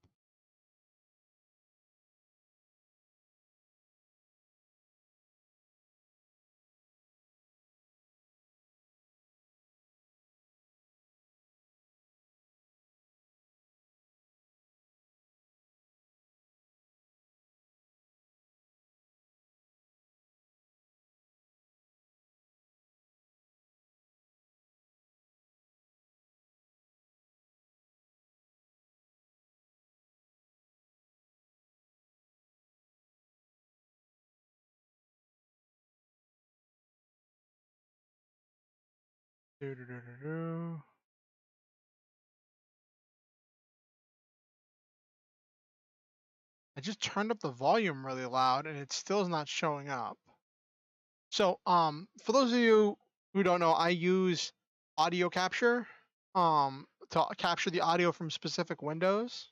Do-do-do-do-do. I just turned up the volume really loud and it still is not showing up. So, for those of you who don't know, I use audio capture, to capture the audio from specific windows.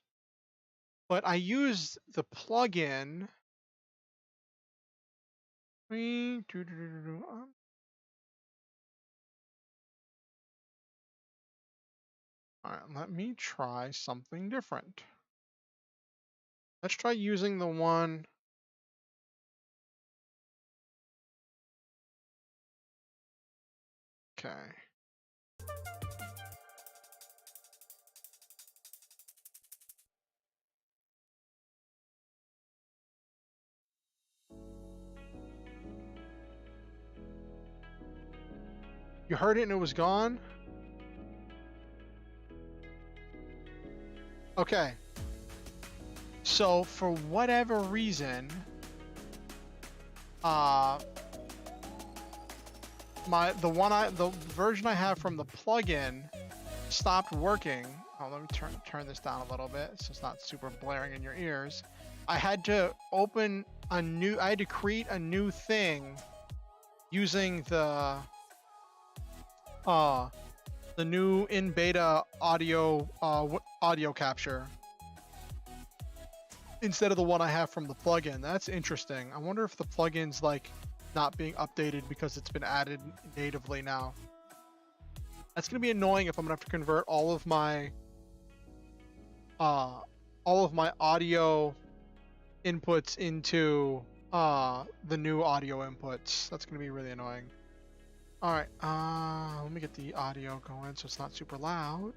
But I use the plugin. All right, let me try something different. Let's try using the one. Okay. You heard it and it was gone? Okay. So for whatever reason, the version I have from the plugin stopped working. Oh, let me turn this down a little bit so it's not super blaring in your ears. I had to create a new thing using the new in beta audio capture instead of the one I have from the plugin. That's interesting. I wonder if the plugin's like not being updated because it's been added natively now. That's gonna be annoying if I'm gonna have to convert all of my audio inputs into the new audio inputs. That's gonna be really annoying. All right, let me get the audio going so it's not super loud.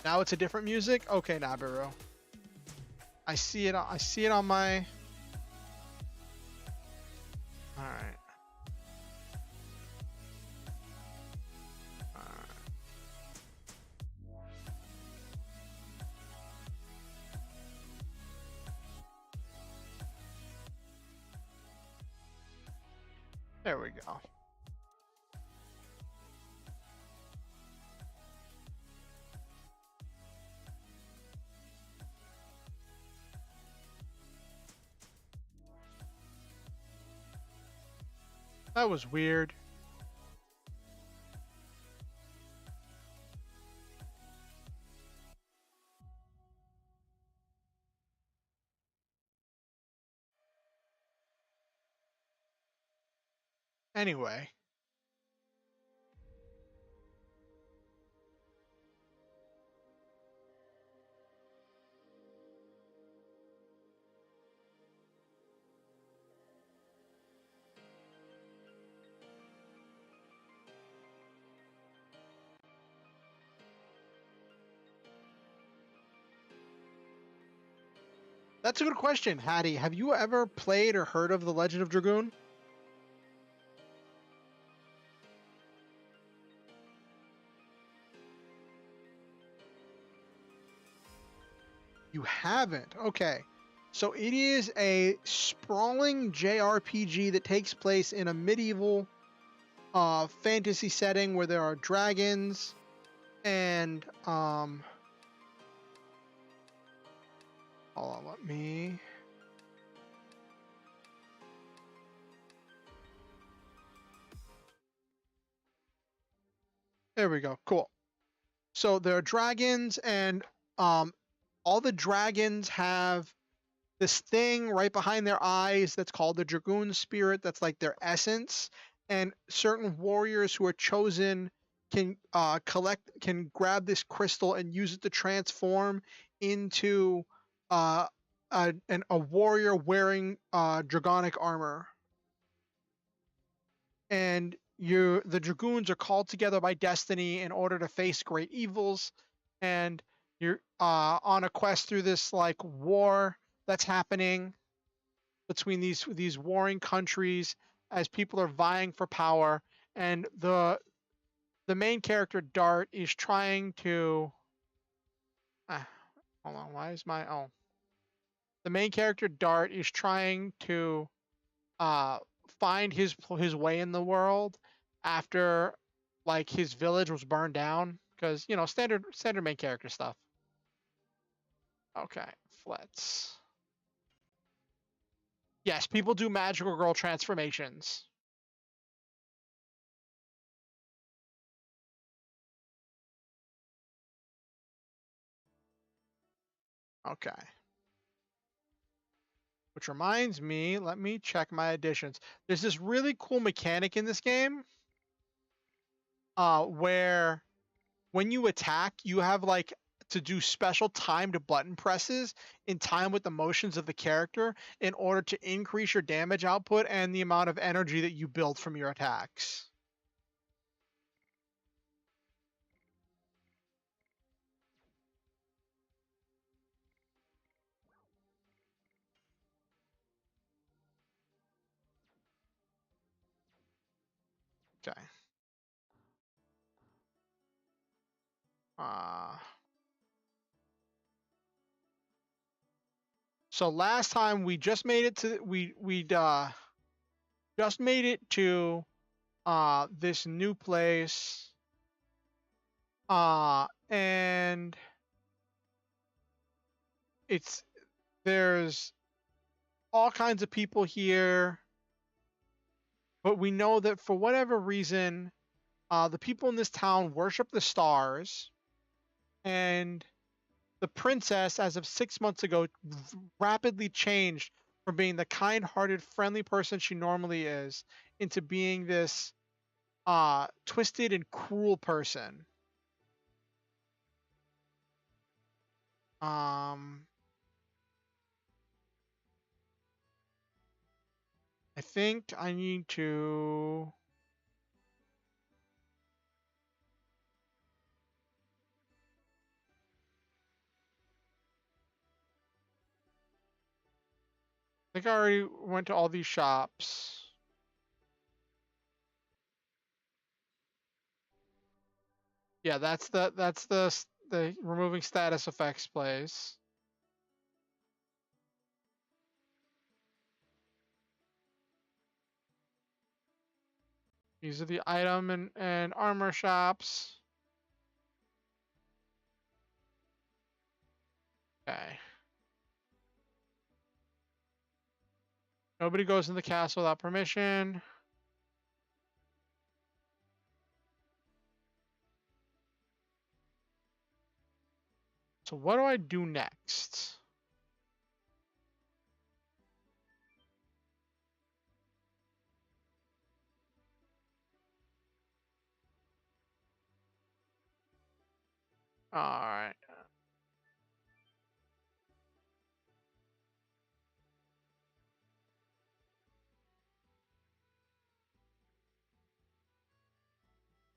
Now it's a different music. Okay, Nabiru. I see it on my. All right. There we go. That was weird. Anyway. That's a good question, Hattie. Have you ever played or heard of The Legend of Dragoon? You haven't? Okay. So it is a sprawling JRPG that takes place in a medieval fantasy setting where there are dragons and hold on, let me. There we go. Cool. So there are dragons, and all the dragons have this thing right behind their eyes that's called the Dragoon spirit. That's like their essence. And certain warriors who are chosen can can grab this crystal and use it to transform into a warrior wearing dragonic armor. And the dragoons are called together by destiny in order to face great evils, and you're on a quest through this like war that's happening between these warring countries as people are vying for power. And the main character Dart is trying to hold on, why is my the main character Dart is trying to uh find his way in the world after like his village was burned down, because standard main character stuff. Okay, let's. Yes, people do magical girl transformations. Okay. Which reminds me, let me check my additions. There's this really cool mechanic in this game where when you attack, you have like to do special timed button presses in time with the motions of the character in order to increase your damage output and the amount of energy that you build from your attacks. Okay. Uh, so last time we just made it to we just made it to this new place, and it's there's all kinds of people here, but we know that for whatever reason, the people in this town worship the stars, and the princess, as of 6 months ago, rapidly changed from being the kind-hearted, friendly person she normally is into being this twisted and cruel person. I think I need to. I think I already went to all these shops. Yeah, that's the removing status effects place. These are the item and armor shops. Okay. Nobody goes in the castle without permission. So what do I do next? Alright.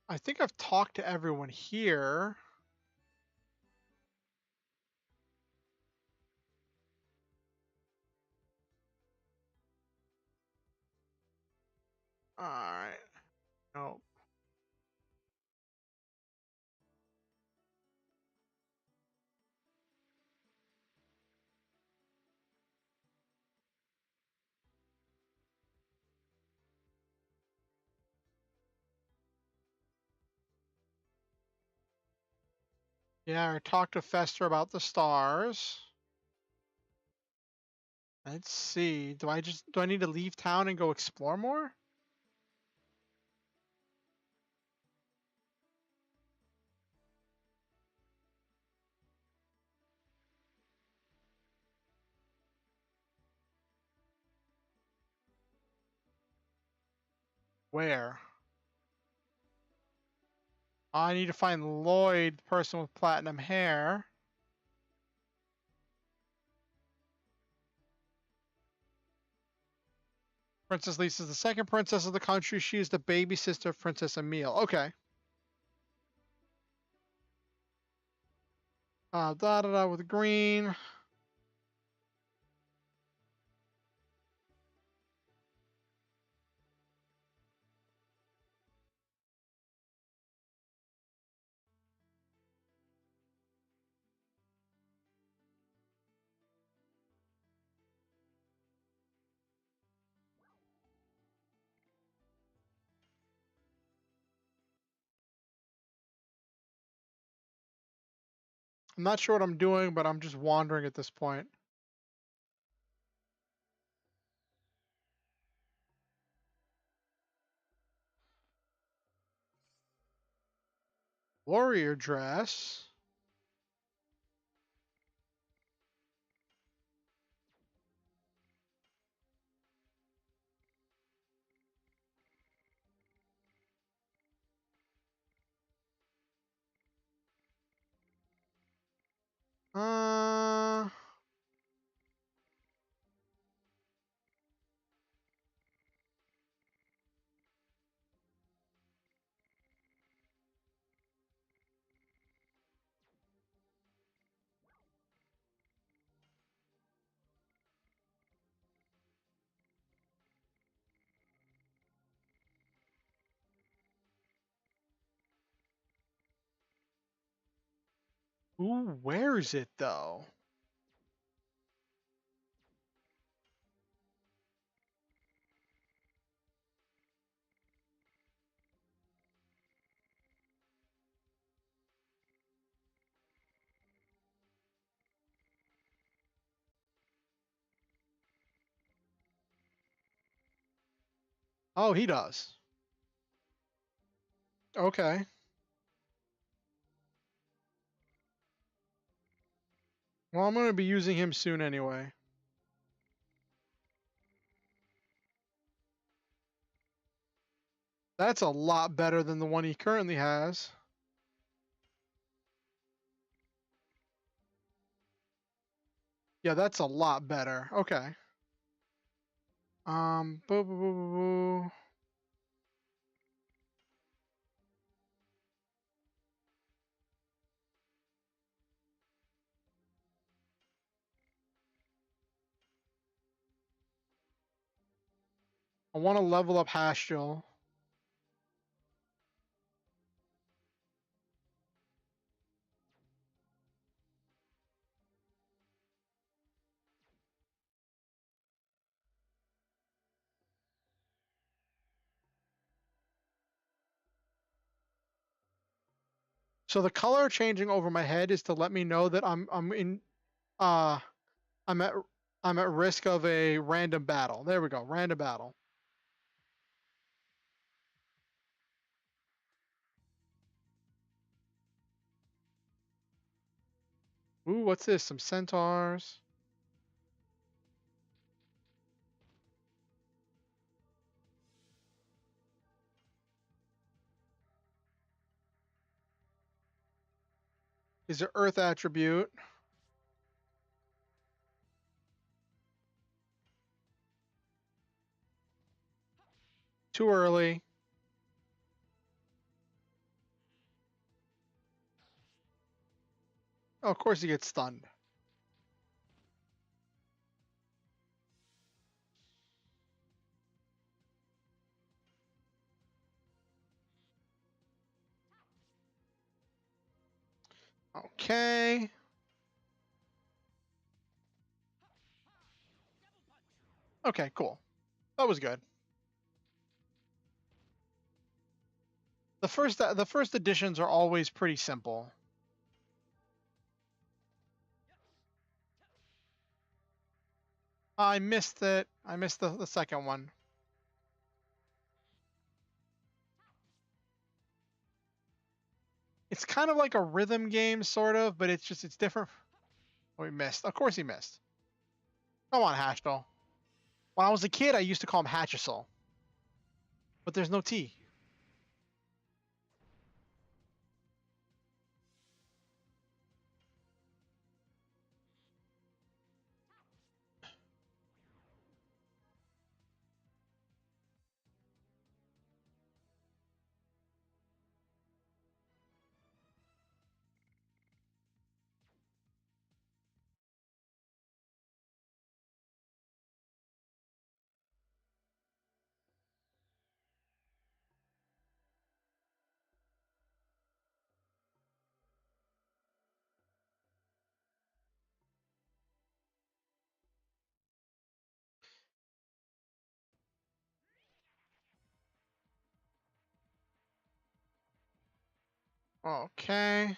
I think I've talked to everyone here. Alright. Nope. Yeah, I talked to Fester about the stars. Let's see. Do I need to leave town and go explore more? Where? I need to find Lloyd, the person with platinum hair. Princess Lisa's the second princess of the country. She is the baby sister of Princess Emile. Okay. Da da da with green. I'm not sure what I'm doing, but I'm just wandering at this point. Warrior dress. Uh, Who wears it though? Oh, he does. Okay. Well, I'm going to be using him soon anyway. That's a lot better than the one he currently has. Yeah, that's a lot better. Okay. Boo, boo, boo, boo, boo. I want to level up Hastiel. So the color changing over my head is to let me know that I'm in uh I'm at I'm at risk of a random battle. There we go, random battle. Ooh, what's this? Some centaurs. Is an earth attribute. Too early. Oh, of course he gets stunned. Okay. Okay, cool. That was good. The first editions are always pretty simple. I missed it. I missed the second one. It's kind of like a rhythm game, sort of, but it's different. Oh, he missed. Of course he missed. Come on, Hashtel. When I was a kid, I used to call him Hatchisel. But there's no T. Okay.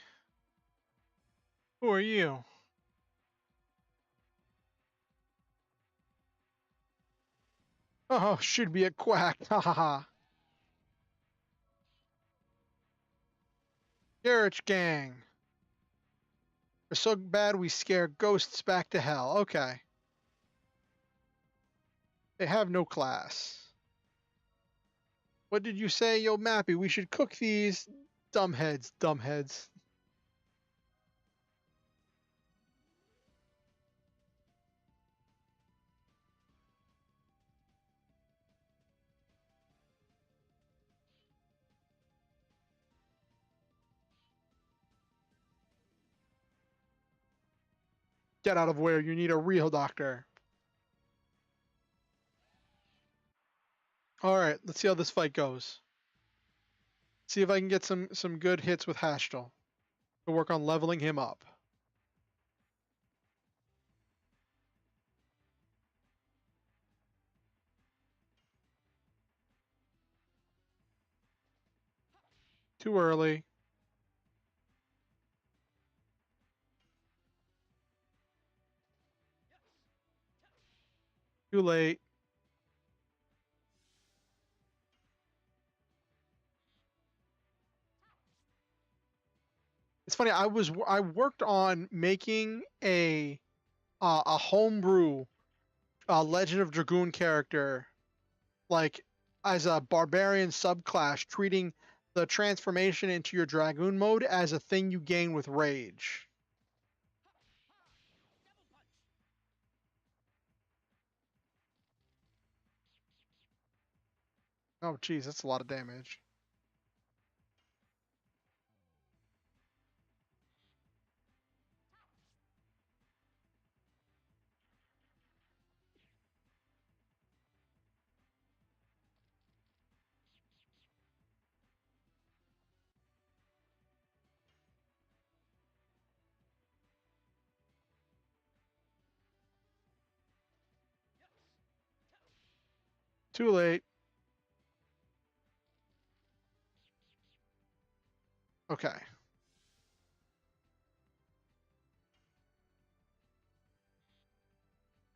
Who are you? Oh, should be a quack. Ha ha ha. Garage Gang. They're so bad we scare ghosts back to hell. Okay. They have no class. What did you say, yo, Mappy? We should cook these dumbheads. Dumbheads. Get out of where you need a real doctor. All right, let's see how this fight goes. See if I can get some good hits with Hashtel to work on leveling him up. Too early. Too late. It's funny. I worked on making a homebrew Legend of Dragoon character, like as a barbarian subclass, treating the transformation into your Dragoon mode as a thing you gain with rage. Oh, geez, that's a lot of damage. Too late. Okay.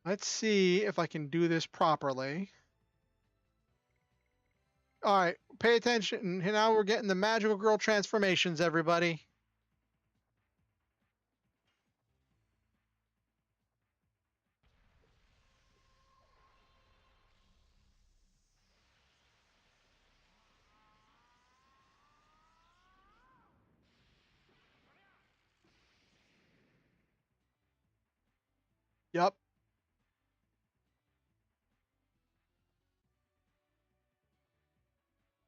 Let's see if I can do this properly. All right, pay attention. Now we're getting the magical girl transformations, everybody. Yep.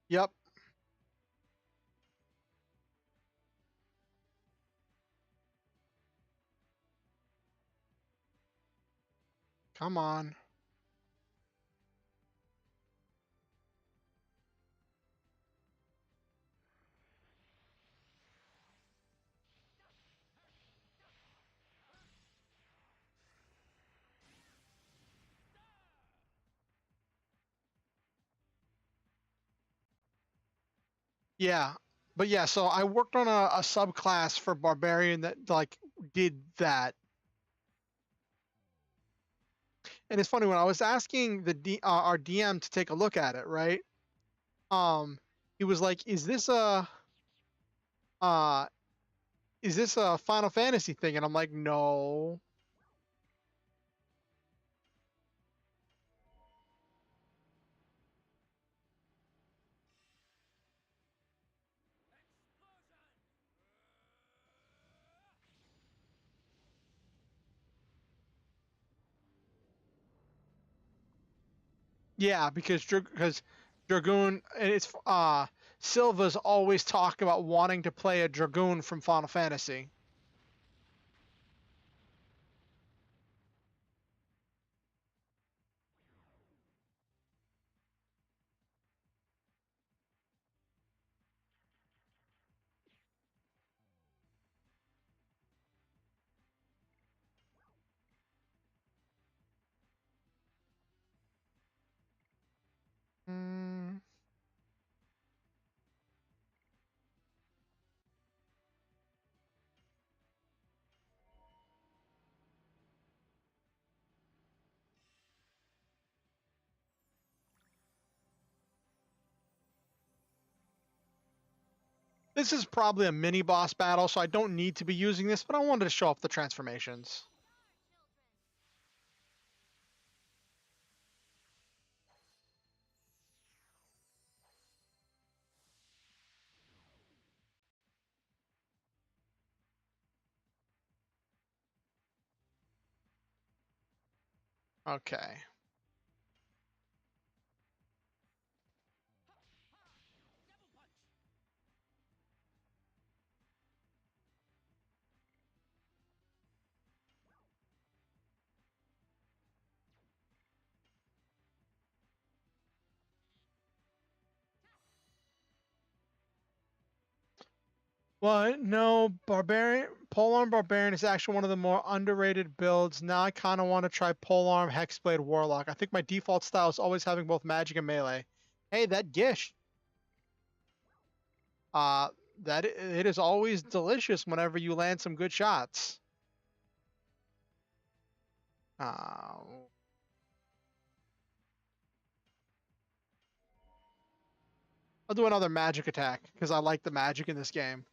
Yep. Come on. Yeah. But yeah, so I worked on a subclass for Barbarian that like did that. And it's funny when I was asking our DM to take a look at it, right? Um, he was like, uh is this a Final Fantasy thing?" And I'm like, "No." Yeah, because Dragoon and it's Silva's always talking about wanting to play a Dragoon from Final Fantasy. Mm, this is probably a mini boss battle, so I don't need to be using this, but I wanted to show off the transformations. Okay. Well, no, Polearm Barbarian is actually one of the more underrated builds. Now I kind of want to try Polearm Hexblade Warlock. I think my default style is always having both magic and melee. Hey, that Gish. Uh, it is always delicious whenever you land some good shots. Uh, I'll do another magic attack because I like the magic in this game.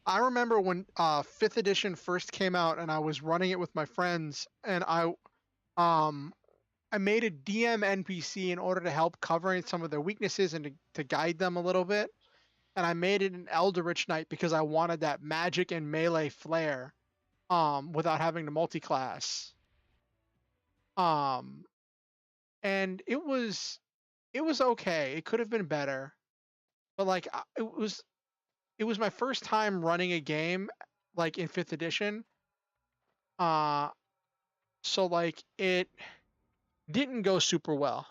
I remember when 5th edition first came out and I was running it with my friends and um I made a DM NPC in order to help covering some of their weaknesses and to guide them a little bit. And I made it an Eldritch Knight because I wanted that magic and melee flair without having to multi-class. Um and it was okay. It could have been better. But like it was my first time running a game like in 5th edition. Uh so like it didn't go super well.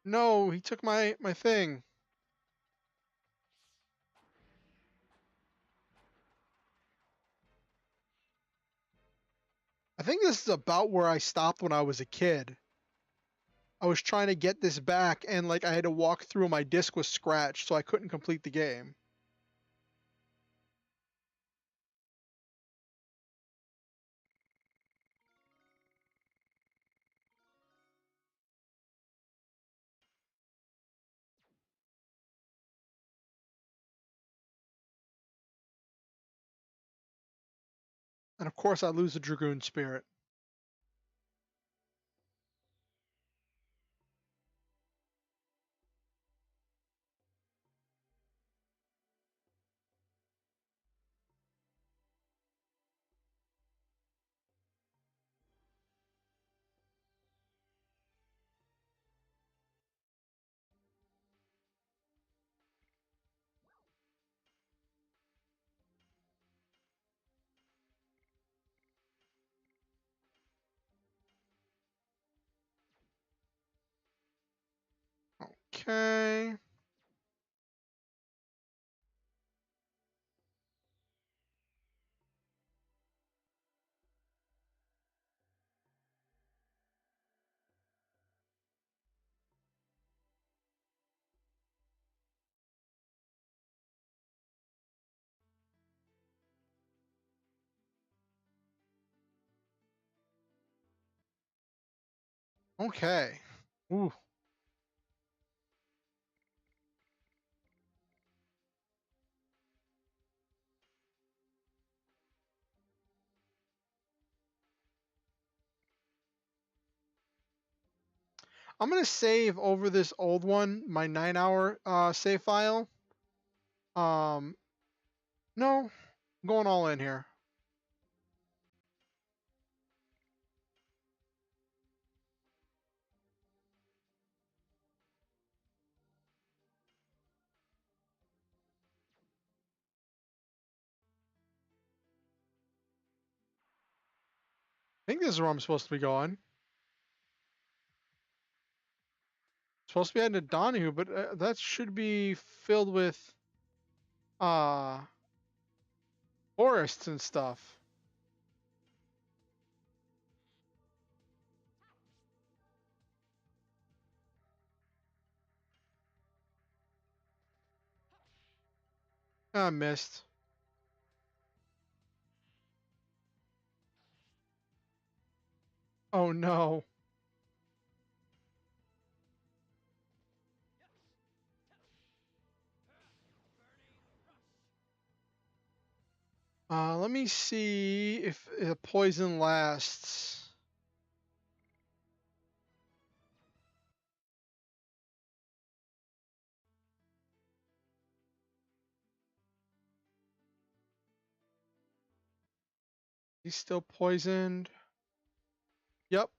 No, he took my thing. I think this is about where I stopped when I was a kid. I was trying to get this back and like I had to walk through my disc was scratched so I couldn't complete the game. And of course I lose the Dragoon spirit. Okay. Okay. Ooh. I'm gonna save over this old one, my 9-hour save file. No, I'm going all in here. I think this is where I'm supposed to be going. Supposed to be heading to Donahue, but that should be filled with uh forests and stuff. I missed. Oh no. Let me see if the poison lasts. He's still poisoned. Yep.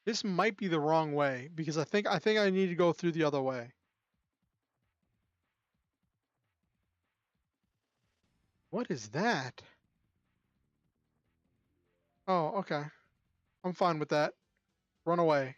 This might be the wrong way because I think I need to go through the other way. What is that? Oh, okay. I'm fine with that. Run away.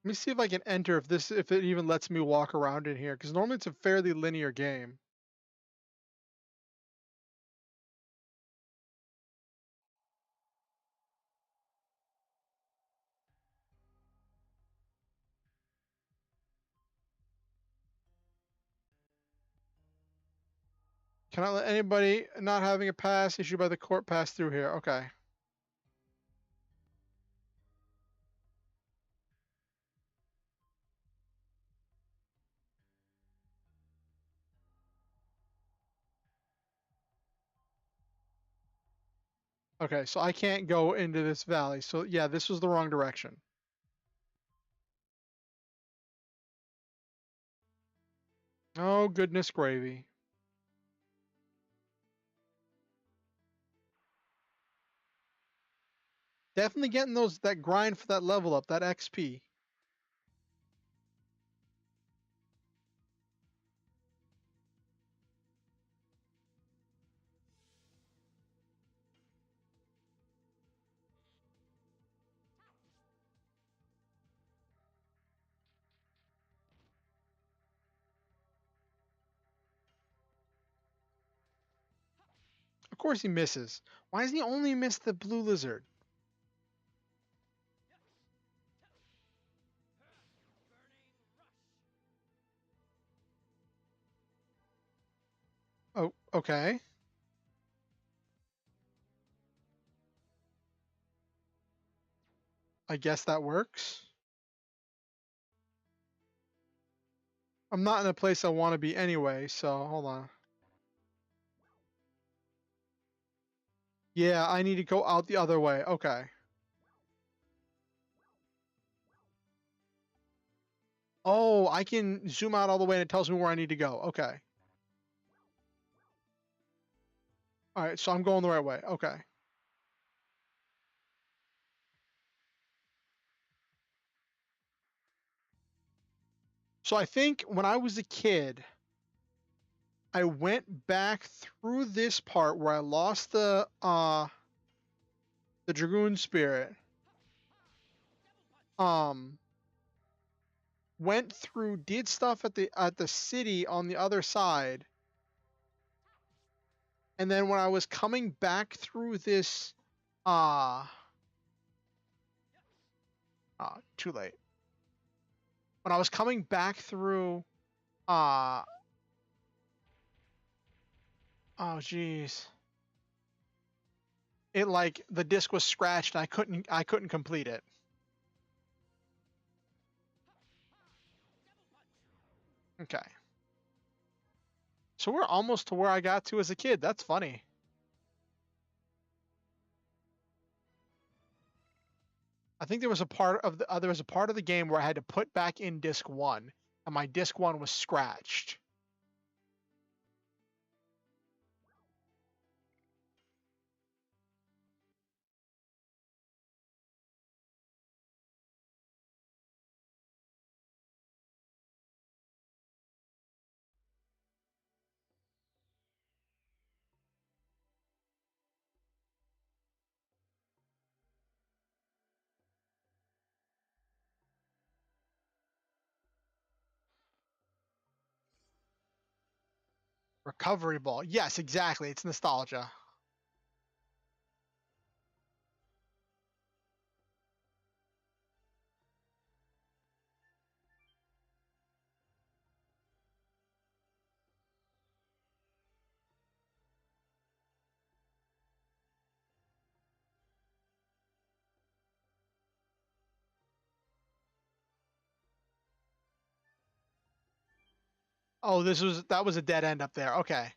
Let me see if I can enter if it even lets me walk around in here because normally it's a fairly linear game. Can I let anybody not having a pass issued by the court pass through here? Okay. Okay, so I can't go into this valley. So yeah, this was the wrong direction. Oh, goodness gravy. Definitely getting that grind for that level up, that XP. Of course he misses. Why does he only miss the blue lizard? Oh, okay. I guess that works. I'm not in a place I want to be anyway, so hold on. Yeah, I need to go out the other way. Okay. Oh, I can zoom out all the way and it tells me where I need to go. Okay. All right, so I'm going the right way. Okay. So I think when I was a kid, I went back through this part where I lost the Dragoon spirit. Um Went through, did stuff at the city on the other side. And then when I was coming back through this uh too late. When I was coming back through uh oh geez. It like the disc was scratched and I couldn't complete it. Okay. So we're almost to where I got to as a kid. That's funny. I think there was a part of the game where I had to put back in disc 1 and my disc 1 was scratched. Recovery ball. Yes, exactly. It's nostalgia. Oh, that was a dead end up there. Okay.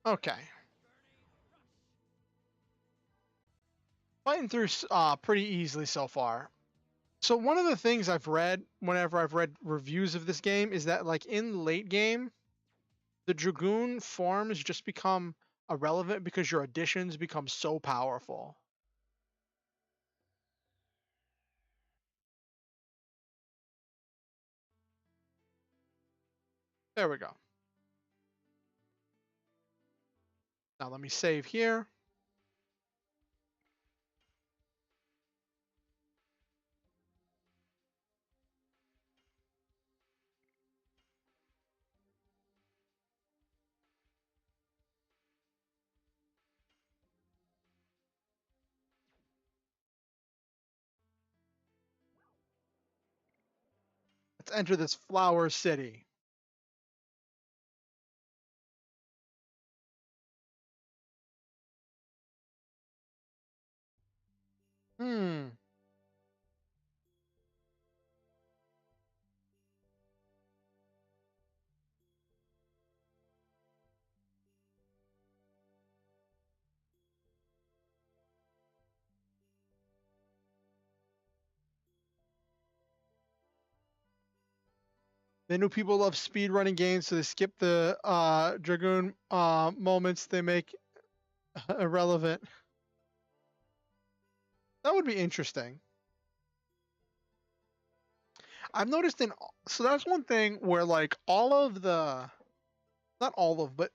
Okay. Fighting through pretty easily so far. So one of the things I've read whenever I've read reviews of this game is that like in the late game, the Dragoon forms just become irrelevant because your additions become so powerful. There we go. Now let me save here. Let's enter this flower city. Hmm. They knew people love speed running games, so they skip the Dragoon moments they make irrelevant. That would be interesting. I've noticed so that's one thing where like all of the not all of but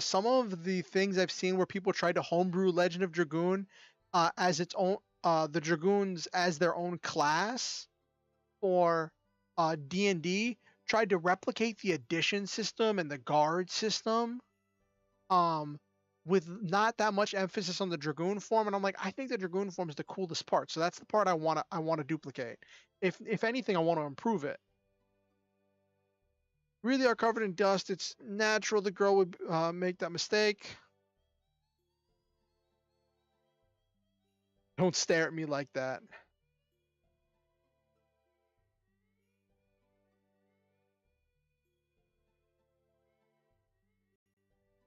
some of the things I've seen where people tried to homebrew Legend of Dragoon as its own the Dragoons as their own class for D&D tried to replicate the addition system and the guard system um with not that much emphasis on the Dragoon form, and I'm like, I think the Dragoon form is the coolest part, so that's the part I want to duplicate. If anything, I want to improve it. Really are covered in dust. It's natural the girl would make that mistake. Don't stare at me like that.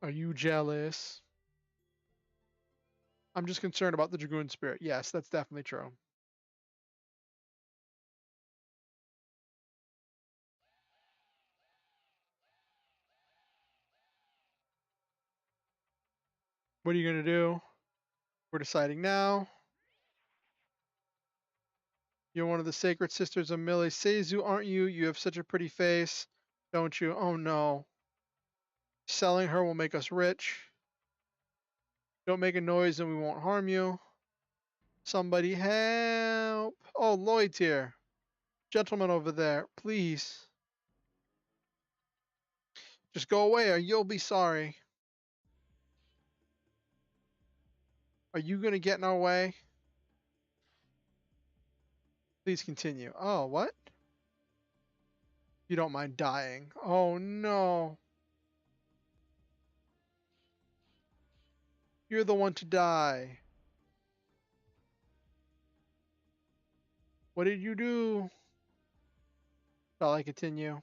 Are you jealous? I'm just concerned about the Dragoon spirit. Yes, that's definitely true. What are you going to do? We're deciding now. You're one of the sacred sisters of Millie Seizu, aren't you? You have such a pretty face, don't you? Oh no. Selling her will make us rich. Don't make a noise and we won't harm you. Somebody help. Oh, Lloyd's here. Gentleman over there, please. Just go away or you'll be sorry. Are you going to get in our way? Please continue. Oh, what? You don't mind dying. Oh no. You're the one to die. What did you do? Shall I continue?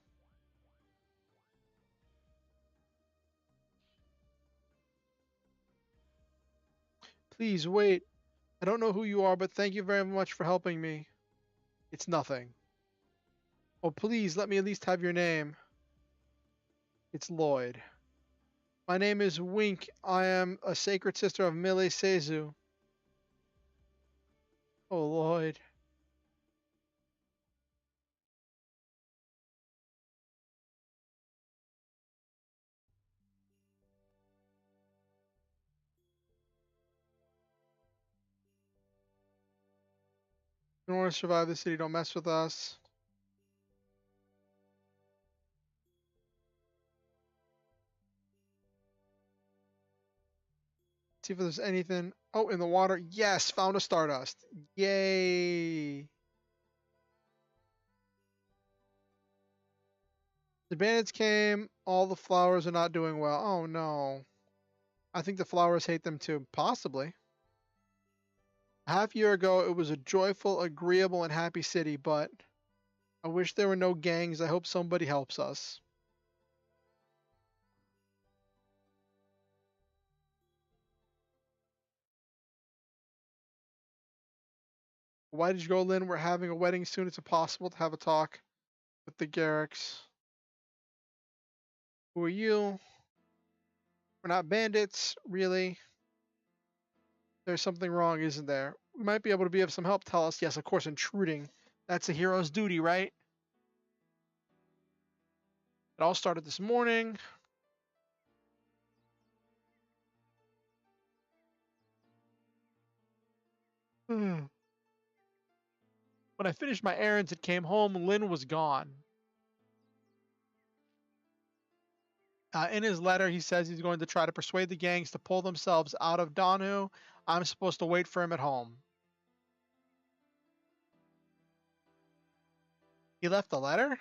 Please wait. I don't know who you are, but thank you very much for helping me. It's nothing. Oh, please let me at least have your name. It's Lloyd. My name is Wink. I am a sacred sister of Mile Seizu. Oh, Lloyd. In order to survive the city, don't mess with us. See if there's anything. Oh, in the water. Yes, found a Stardust. Yay. The bandits came. All the flowers are not doing well. Oh, no. I think the flowers hate them too. Possibly. A half year ago, it was a joyful, agreeable, and happy city, but I wish there were no gangs. I hope somebody helps us. Why did you go, Lynn? We're having a wedding soon. It's impossible to have a talk with the Garricks. Who are you? We're not bandits, really. There's something wrong, isn't there? We might be able to be of some help. Tell us. Yes, of course, intruding. That's a hero's duty, right? It all started this morning. When I finished my errands and came home, Lynn was gone. In his letter, he says he's going to try to persuade the gangs to pull themselves out of Donu. I'm supposed to wait for him at home. He left the letter?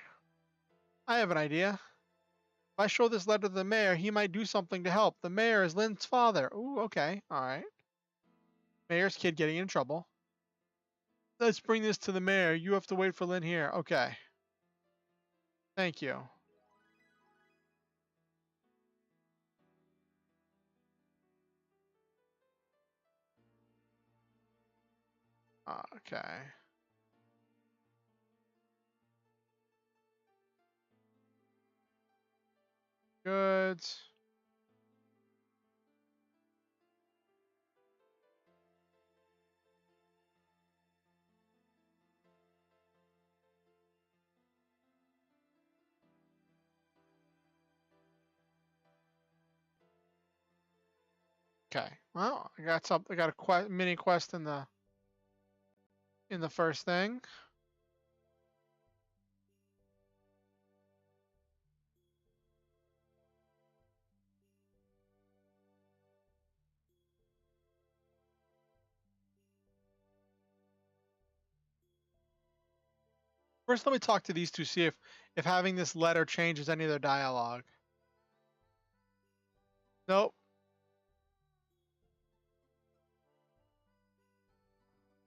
I have an idea. If I show this letter to the mayor, he might do something to help. The mayor is Lynn's father. Ooh, okay. All right. Mayor's kid getting in trouble. Let's bring this to the mayor. You have to wait for Lynn here. Okay. Thank you. Okay. Goods. Okay. Well, I got some. I got a mini quest in the first thing. First, let me talk to these two, see if having this letter changes any of their dialogue. Nope.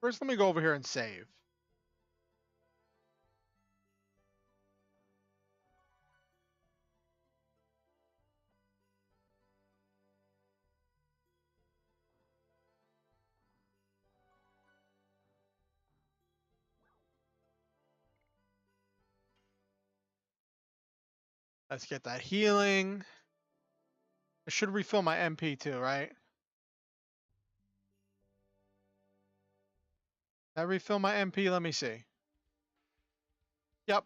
First, let me go over here and save. Let's get that healing. I should refill my MP too, right? Did I refill my MP? Let me see. Yep.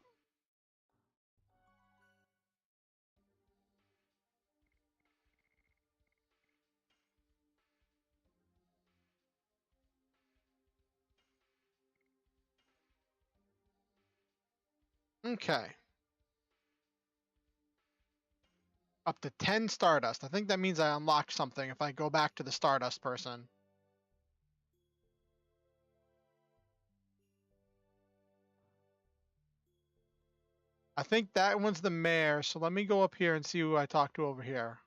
Okay. Up to 10 Stardust. I think that means I unlocked something if I go back to the Stardust person. I think that one's the mayor, so let me go up here and see who I talked to over here.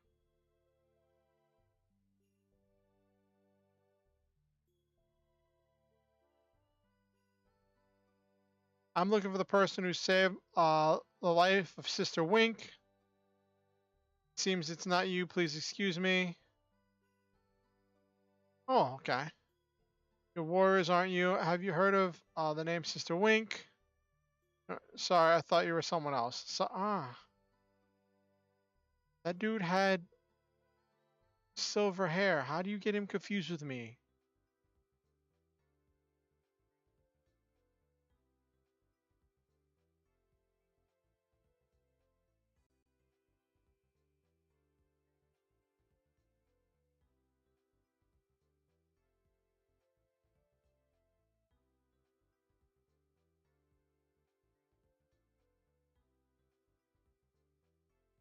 I'm looking for the person who saved the life of Sister Wink. Seems it's not you. Please excuse me. Oh, okay. Your warriors aren't you? Have you heard of the name Sister Wink? Sorry, I thought you were someone else. That dude had silver hair. How do you get him confused with me?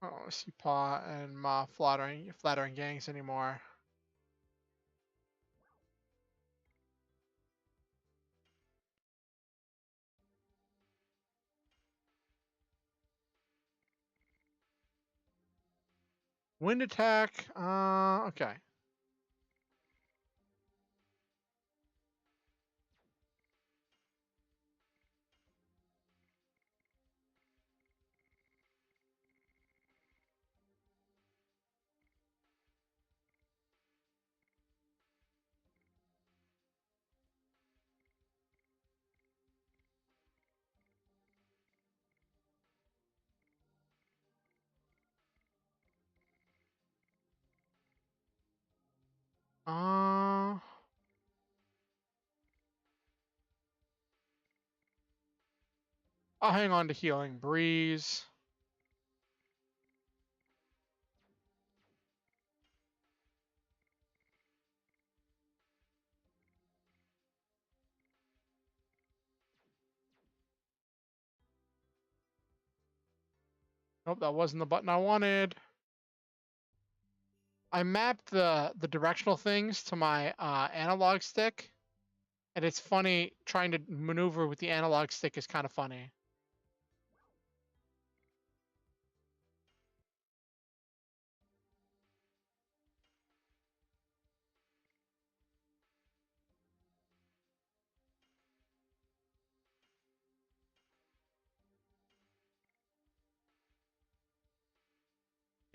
I don't see Pa and Ma flattering gangs anymore. Wind attack. Okay. Uh, I'll hang on to healing breeze. Nope, that wasn't the button I wanted. I mapped the directional things to my analog stick, and it's funny trying to maneuver with the analog stick is kind of funny.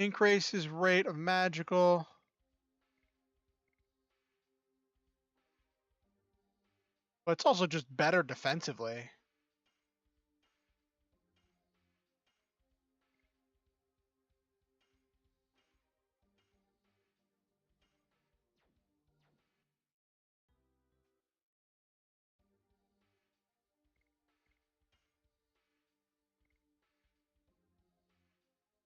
Increases rate of magical. But it's also just better defensively.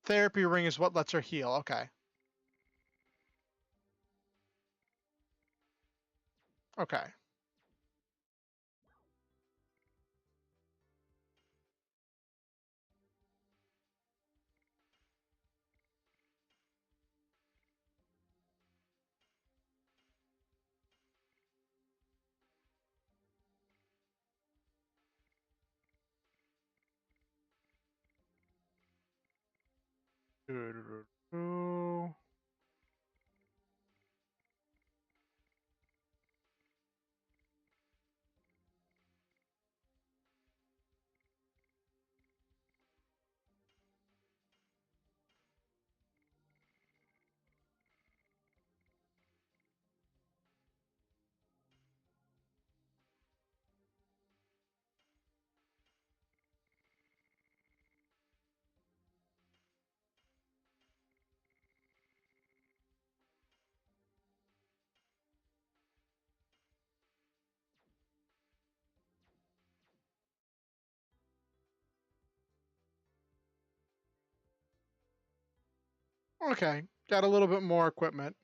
Therapy ring is what lets her heal. Okay. Okay. Doo-doo-doo-doo. Okay. Got a little bit more equipment.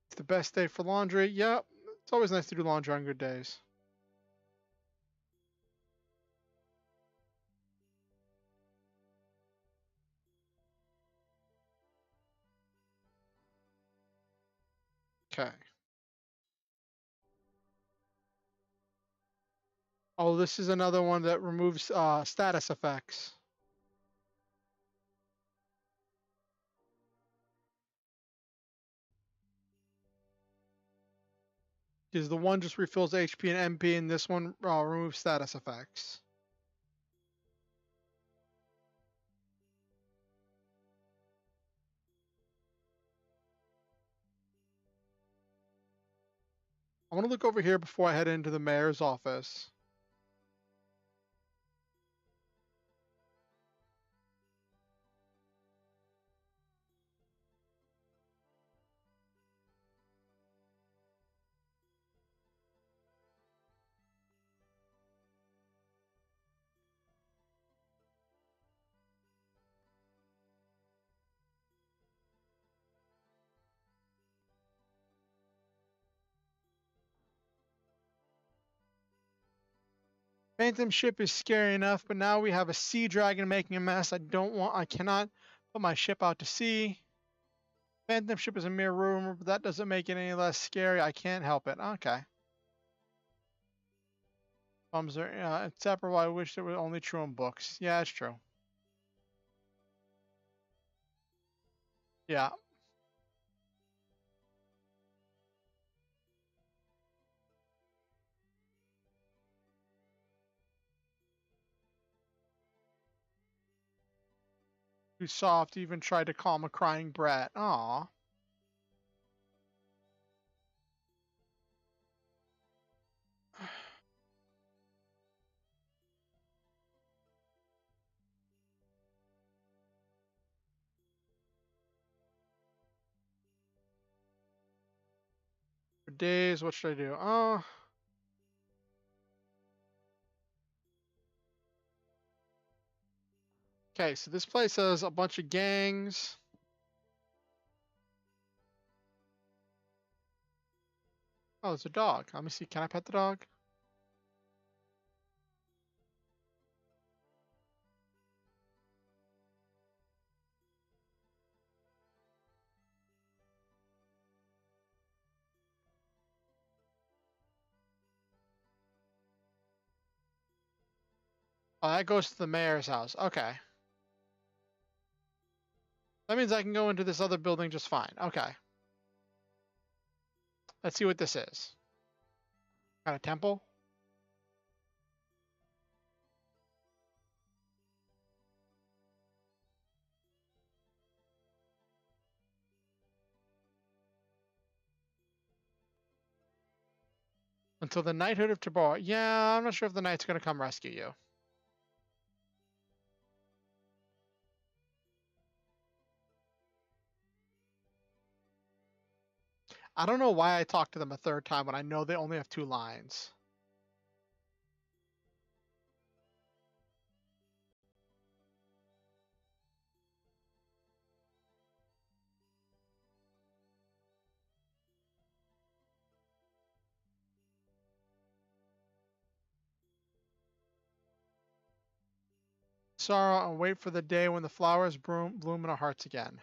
It's the best day for laundry. Yep. It's always nice to do laundry on good days. Okay. Oh, this is another one that removes status effects. Because the one just refills HP and MP, and this one removes status effects. I want to look over here before I head into the mayor's office. Phantom ship is scary enough, but now we have a sea dragon making a mess. I cannot put my ship out to sea. Phantom ship is a mere rumor, but that doesn't make it any less scary. I can't help it. Okay. Bums are inseparable. I wish it were only true in books. Yeah, it's true. Yeah. Too soft, even tried to calm a crying brat. Aw. For days, what should I do? Oh. Okay, so this place has a bunch of gangs. Oh, it's a dog. Let me see. Can I pet the dog? Oh, that goes to the mayor's house. Okay. That means I can go into this other building just fine. Okay. Let's see what this is. Got a temple? Until the knighthood of Tabor. Yeah, I'm not sure if the knight's gonna come rescue you. I don't know why I talked to them a third time when I know they only have 2 lines. Sorrow and wait for the day when the flowers bloom in our hearts again.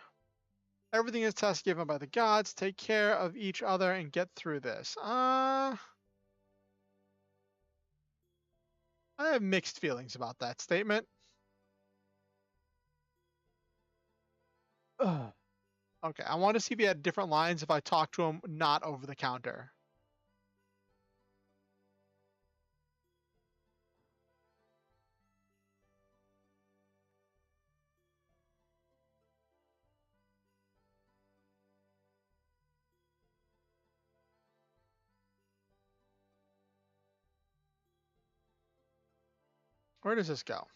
Everything is test given by the gods. Take care of each other and get through this. I have mixed feelings about that statement. Ugh. Okay, I want to see if he had different lines if I talked to him not over the counter. Where does this go?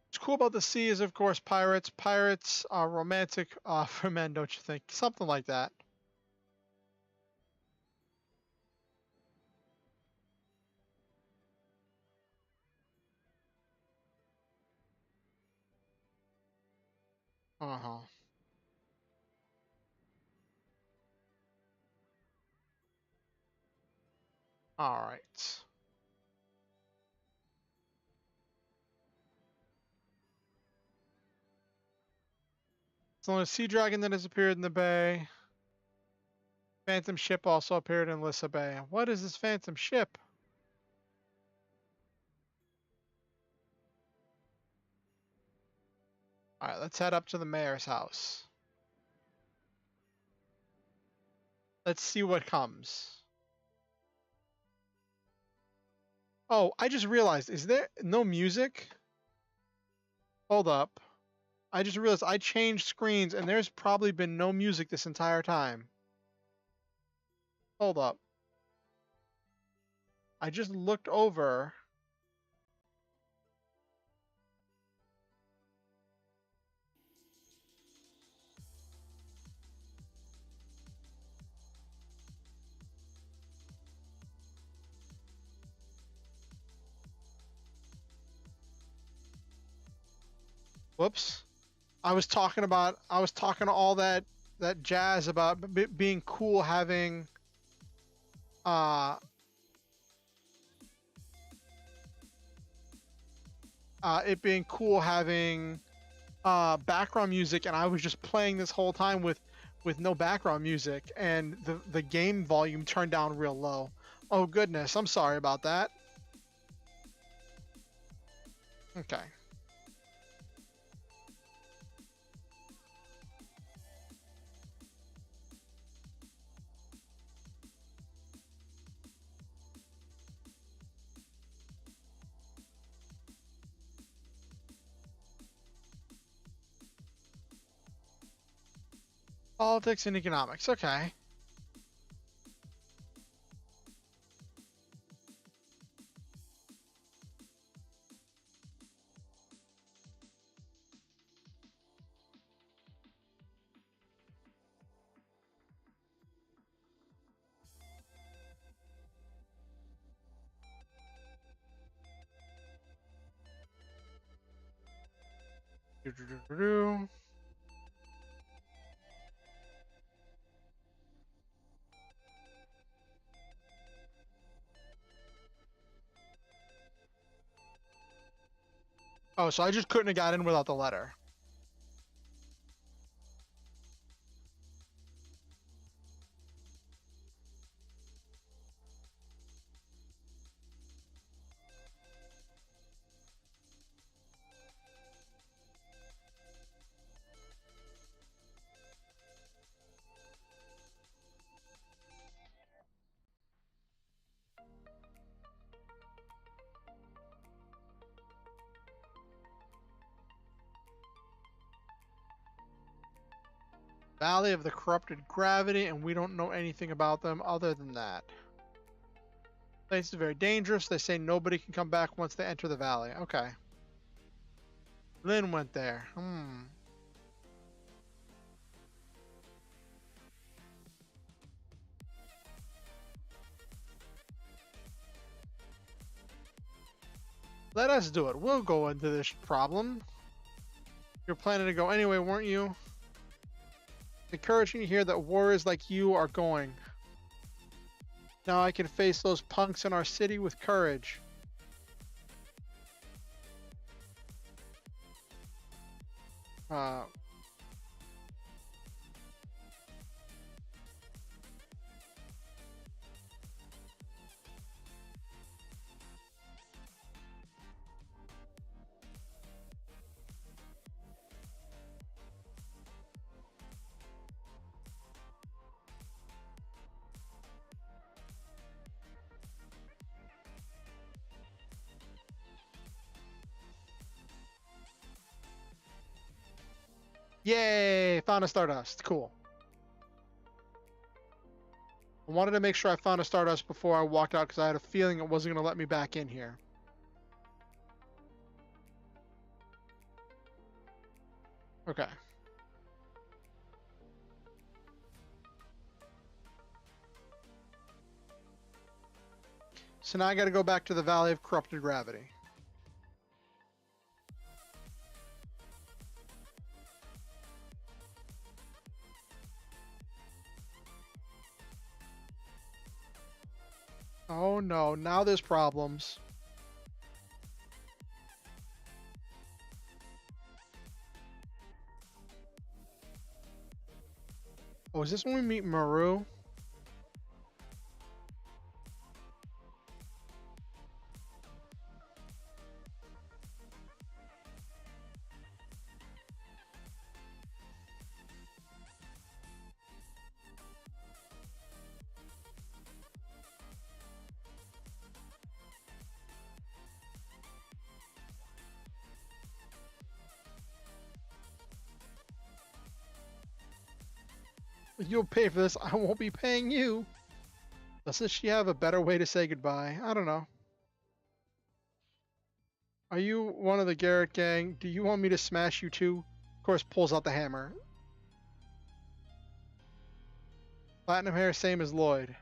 What's cool about the sea is, of course, pirates. Pirates are romantic for men, don't you think? Something like that. Uh-huh. All right. So a sea dragon that has appeared in the bay. Phantom ship also appeared in Lissa Bay. What is this phantom ship? All right, let's head up to the mayor's house. Let's see what comes. Oh, I just realized, is there no music? Hold up. I just realized I changed screens and there's probably been no music this entire time. Hold up. I just looked over. Whoops. I was talking all that jazz about being cool having uh it being cool having background music, and I was just playing this whole time with no background music and the game volume turned down real low. Oh goodness, I'm sorry about that. Okay. Politics and economics. Okay. Oh, so I just couldn't have got in without the letter. Valley of the Corrupted Gravity, and we don't know anything about them other than that. Place is very dangerous. They say nobody can come back once they enter the valley. Okay. Lynn went there. Let us do it. We'll go into this problem. You're planning to go anyway, weren't you? Encouraging to hear that warriors like you are going. Now I can face those punks in our city with courage. Yay! Found a Stardust. Cool. I wanted to make sure I found a Stardust before I walked out because I had a feeling it wasn't going to let me back in here. Okay. So now I got to go back to the Valley of Corrupted Gravity. Oh no, now there's problems. Oh, is this when we meet Maru? You'll pay for this. I won't be paying you. Doesn't she have a better way to say goodbye? I don't know. Are you one of the Garrett gang? Do you want me to smash you too? Of course, pulls out the hammer. Platinum hair, same as Lloyd.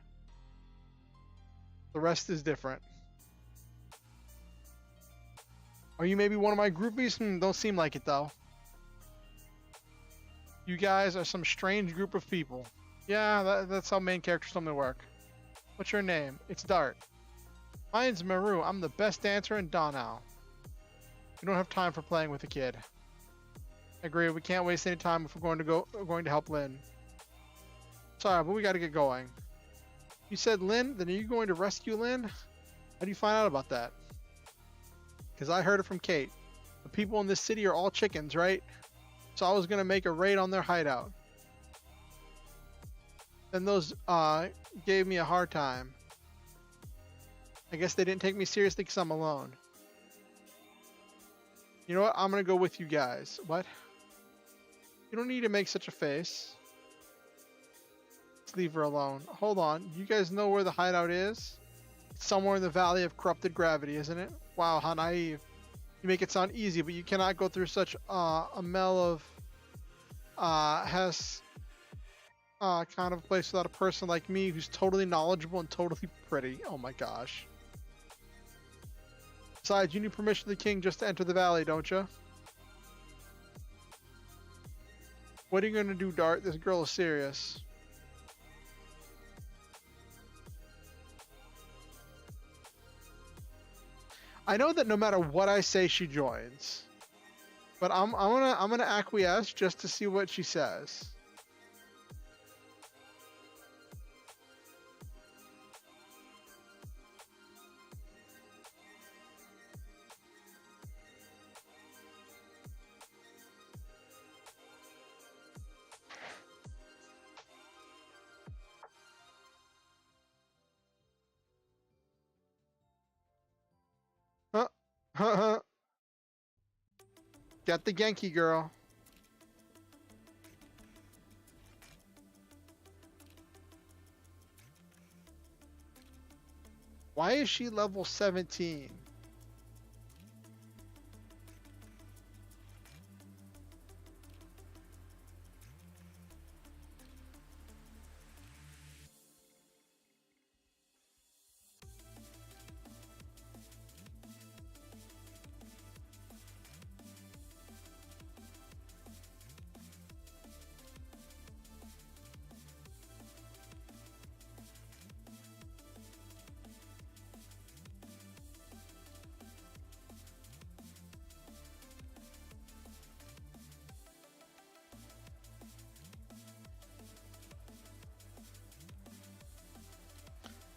The rest is different. Are you maybe one of my groupies? Don't seem like it though. You guys are some strange group of people. Yeah, that's how main characters normally work. What's your name? It's Dart. Mine's Maru. I'm the best dancer in Donau. We don't have time for playing with a kid. I agree. We can't waste any time if we're going to help Lynn. Sorry, but we got to get going. You said Lynn? Then are you going to rescue Lynn? How do you find out about that? Because I heard it from Kate. The people in this city are all chickens, right? So I was going to make a raid on their hideout. Then those gave me a hard time. I guess they didn't take me seriously because I'm alone. You know what? I'm going to go with you guys. What? You don't need to make such a face. Let's leave her alone. Hold on. You guys know where the hideout is? It's somewhere in the Valley of Corrupted Gravity, isn't it? Wow, how naive. You make it sound easy, but you cannot go through such a mell of kind of place without a person like me who's totally knowledgeable and totally pretty. Oh my gosh. Besides, you need permission of the king just to enter the valley, don't you? What are you going to do, Dart? This girl is serious. I know that no matter what I say, she joins. But I'm gonna acquiesce just to see what she says. Get the Genki girl. Why is she level 17?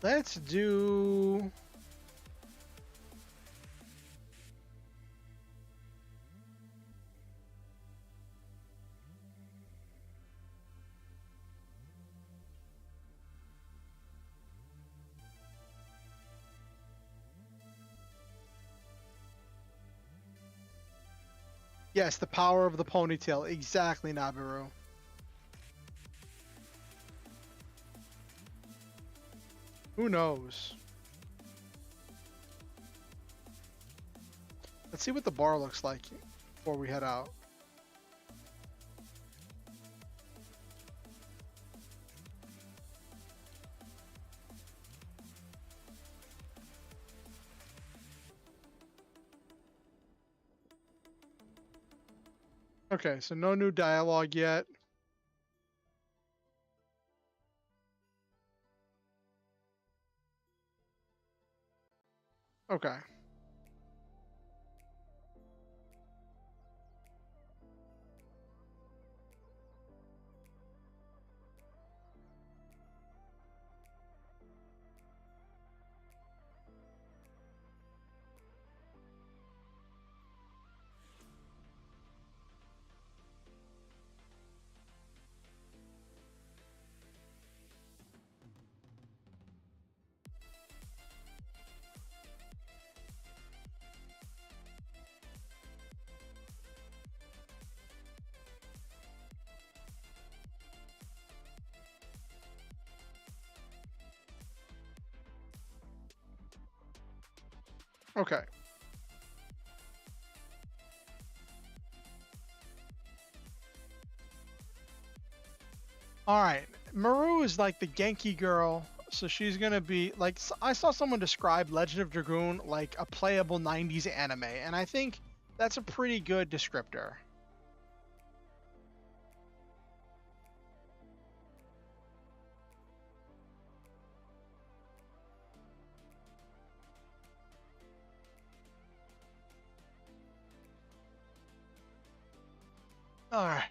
Let's do... Yes, the power of the ponytail. Exactly, Nabiru. Who knows? Let's see what the bar looks like before we head out. Okay, so no new dialogue yet. Okay. Okay. All right. Maru is like the Genki girl, so she's gonna be like. I saw someone describe Legend of Dragoon like a playable '90s anime, and I think that's a pretty good descriptor. All right.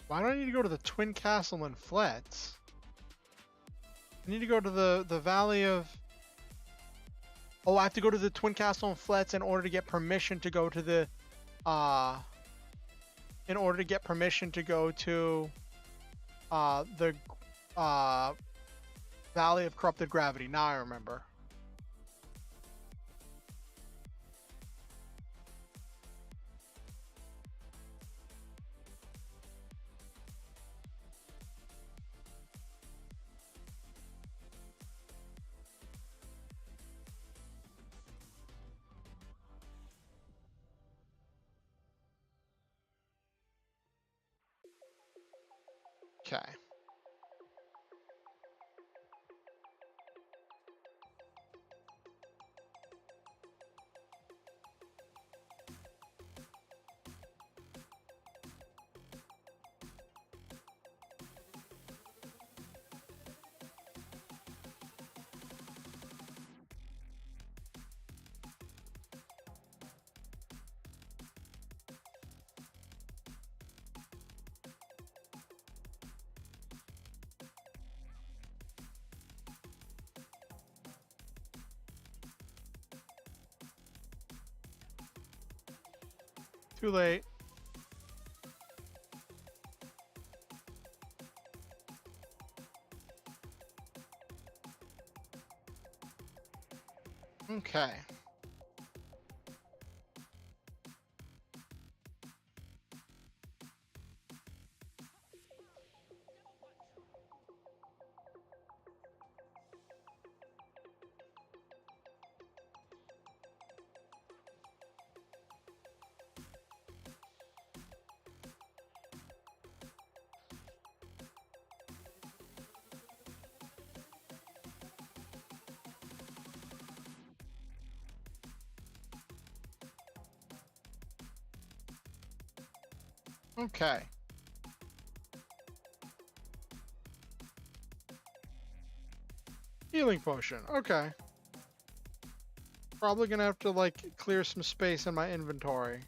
Why do I need to go to the Twin Castle in Flats? I need to go to the Valley of... Oh, I have to go to the Twin Castle in Flats in order to get permission to go to the... in order to get permission to go to... the... Valley of Corrupted Gravity. Now I remember. Okay. Too late. Okay. Okay. Healing potion. Okay. Probably gonna have to like clear some space in my inventory.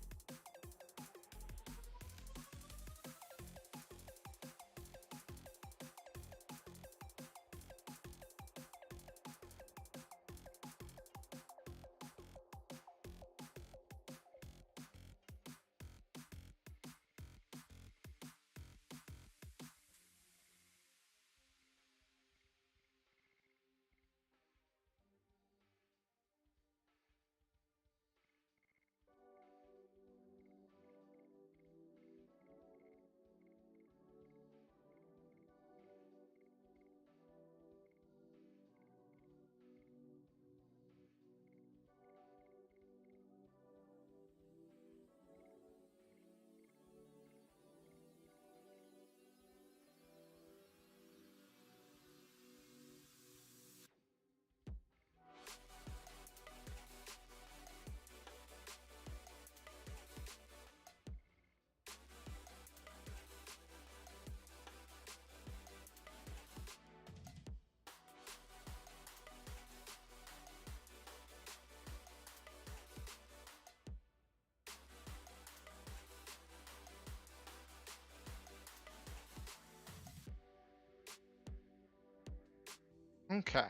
Okay.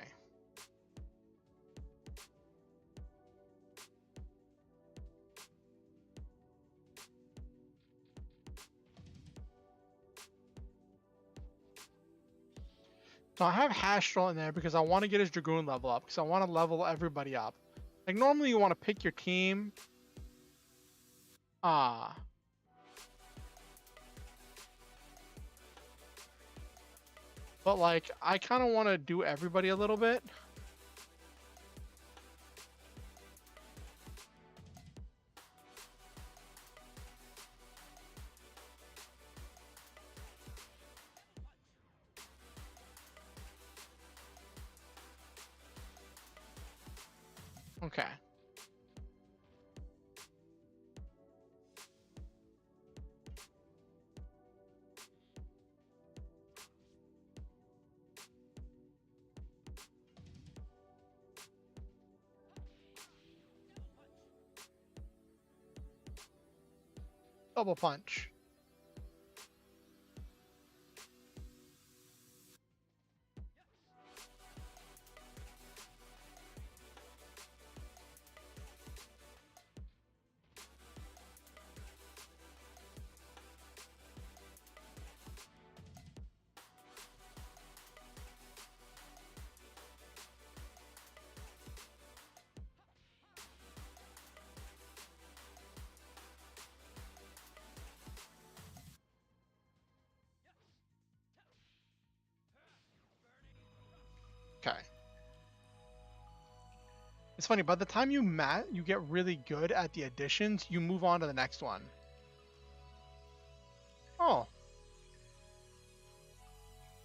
So I have Hastral in there because I want to get his Dragoon level up, because I want to level everybody up. Like normally you want to pick your team. Ah. But like I kind of want to do everybody a little bit. Okay. Double punch. Okay. It's funny, by the time you get really good at the additions, you move on to the next one. Oh.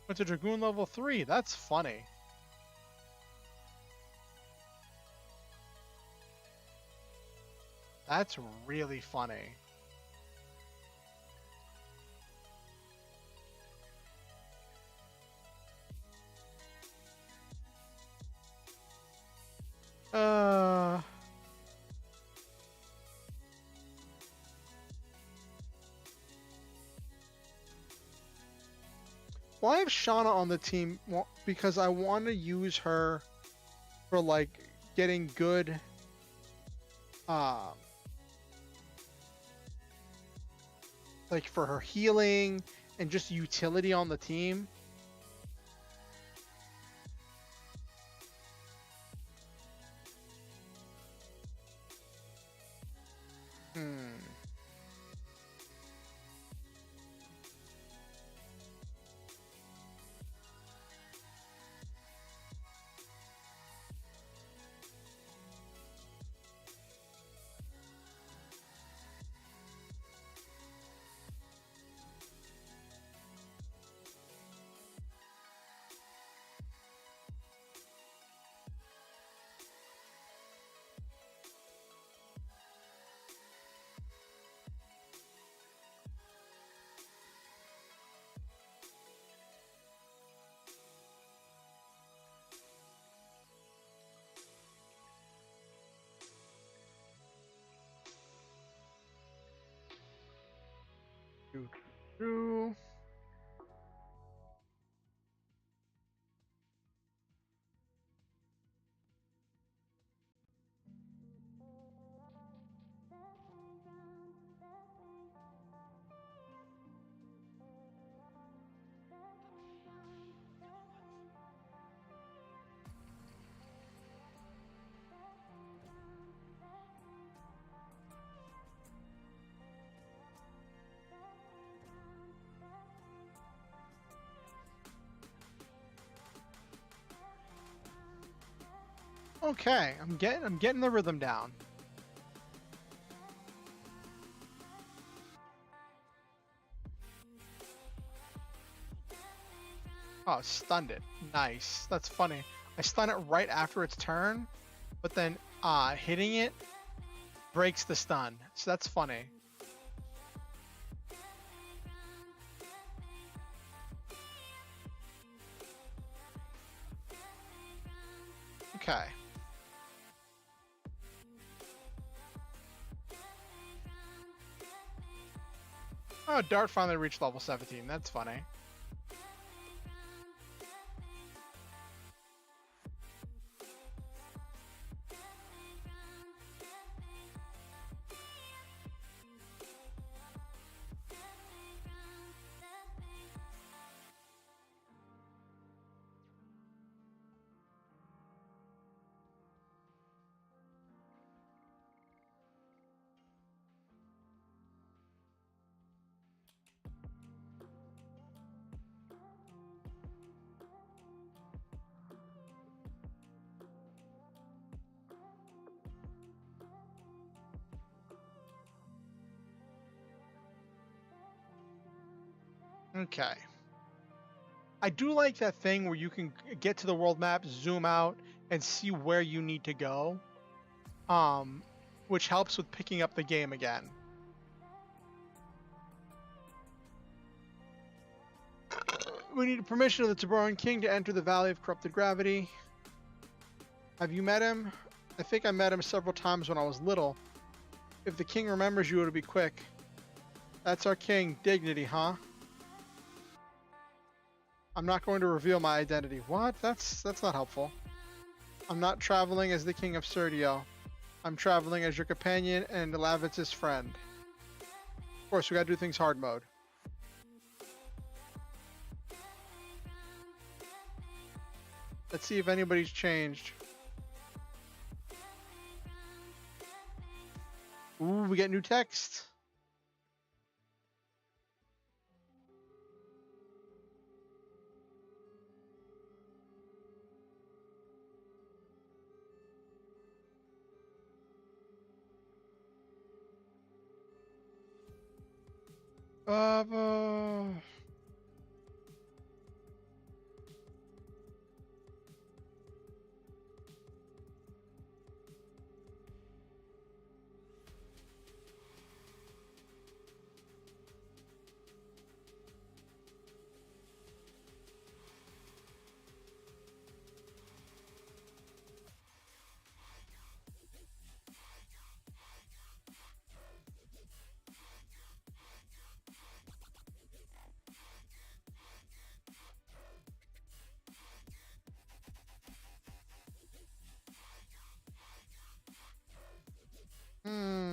It's a Dragoon level 3. That's funny. That's really funny. Uh Well, I have Shauna on the team because I want to use her for like getting good like for her healing and just utility on the team. do. Okay, I'm getting the rhythm down. Oh, stunned it. Nice. That's funny. I stun it right after its turn, but then hitting it breaks the stun. So that's funny. Okay. Oh, Dart finally reached level 17. That's funny. Okay. I do like that thing where you can get to the world map, zoom out, and see where you need to go. Which helps with picking up the game again. We need permission of the Tiburon King to enter the Valley of Corrupted Gravity. Have you met him? I think I met him several times when I was little. If the king remembers you, it'll be quick. That's our king, Dignity, huh? I'm not going to reveal my identity. What? That's not helpful. I'm not traveling as the king of Serdio. I'm traveling as your companion and Lavitz's friend. Of course, we gotta do things hard mode. Let's see if anybody's changed. Ooh, we get new text. Hmm.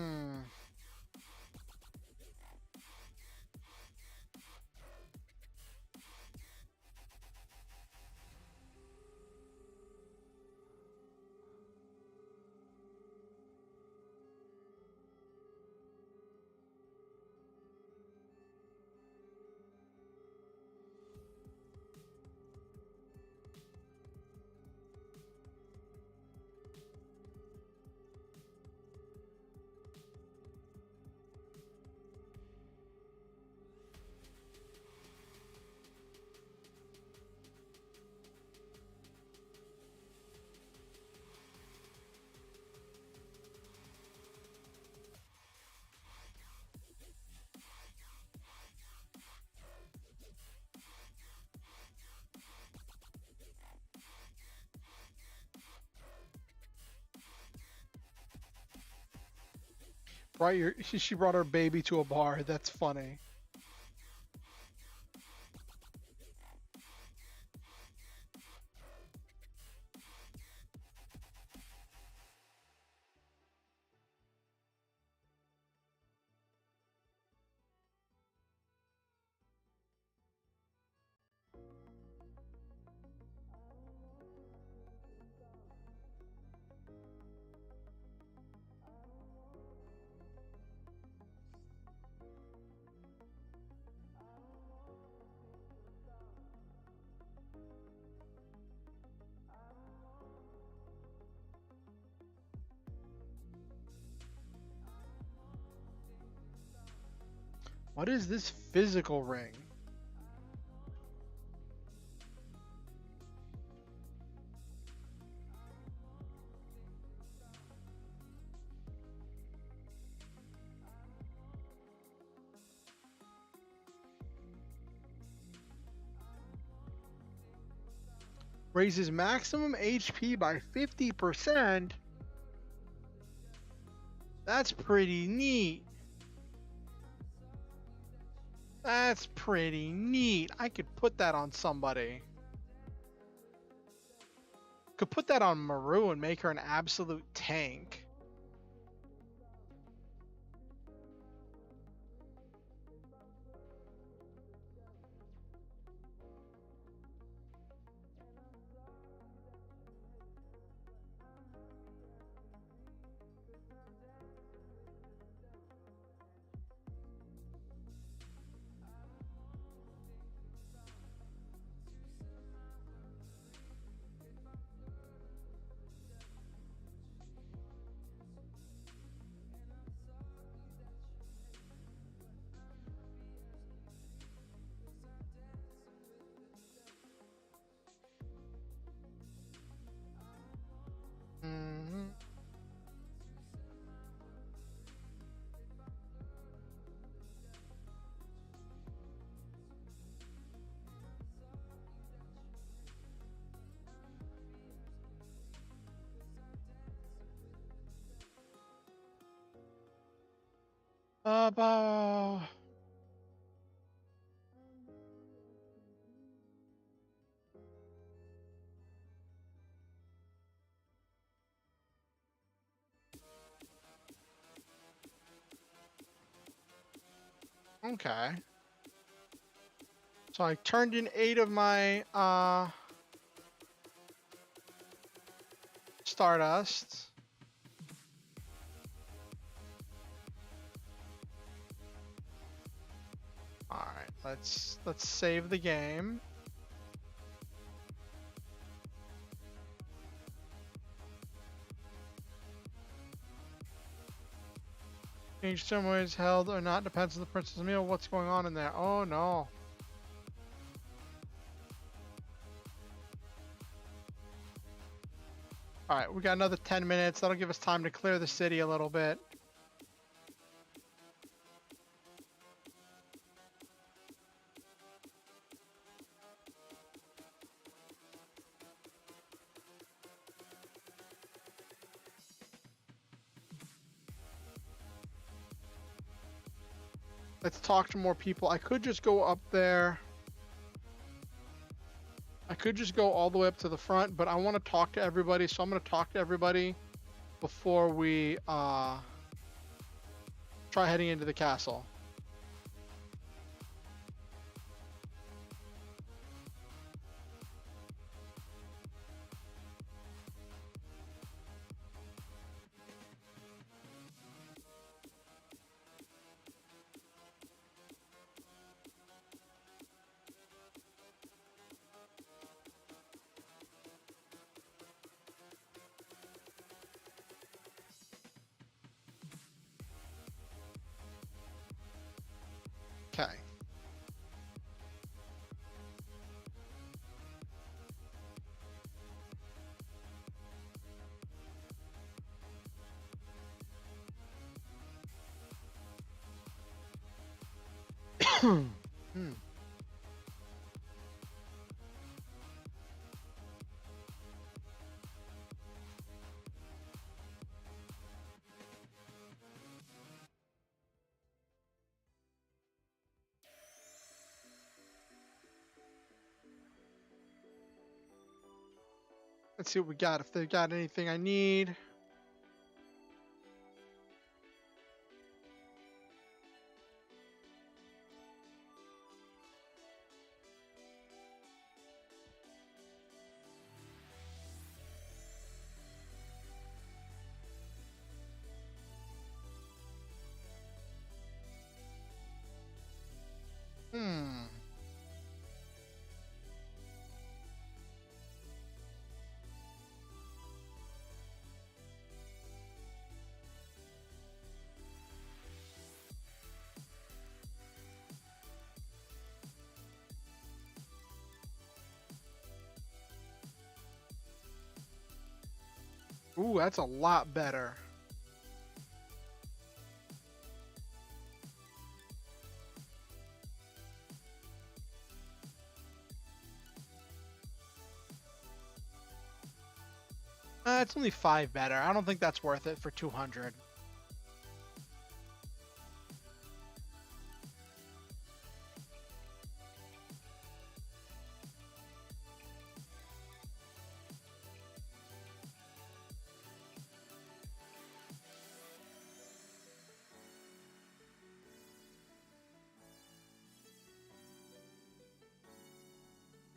Right, she brought her baby to a bar. That's funny. What is this physical ring? Raises maximum HP by 50%. That's pretty neat. That's pretty neat. I could put that on somebody. Could put that on Maru and make her an absolute tank. Mm-hmm. Bah. Okay. So I turned in 8 of my Stardust. All right, let's save the game. Each ceremony is held or not depends on the princess meal. What's going on in there? Oh no. All right, we got another 10 minutes. That'll give us time to clear the city a little bit. Let's talk to more people. I could just go up there. I could just go all the way up to the front, but I want to talk to everybody, so I'm going to talk to everybody before we try heading into the castle. Okay. Let's see what we got. If they've got anything I need. Ooh, that's a lot better. It's only 5 better. I don't think that's worth it for 200.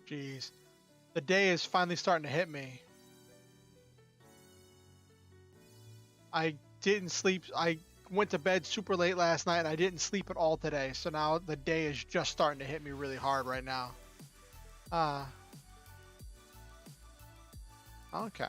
Jeez. The day is finally starting to hit me. I didn't sleep. I went to bed super late last night and I didn't sleep at all today. So now the day is just starting to hit me really hard right now. Okay.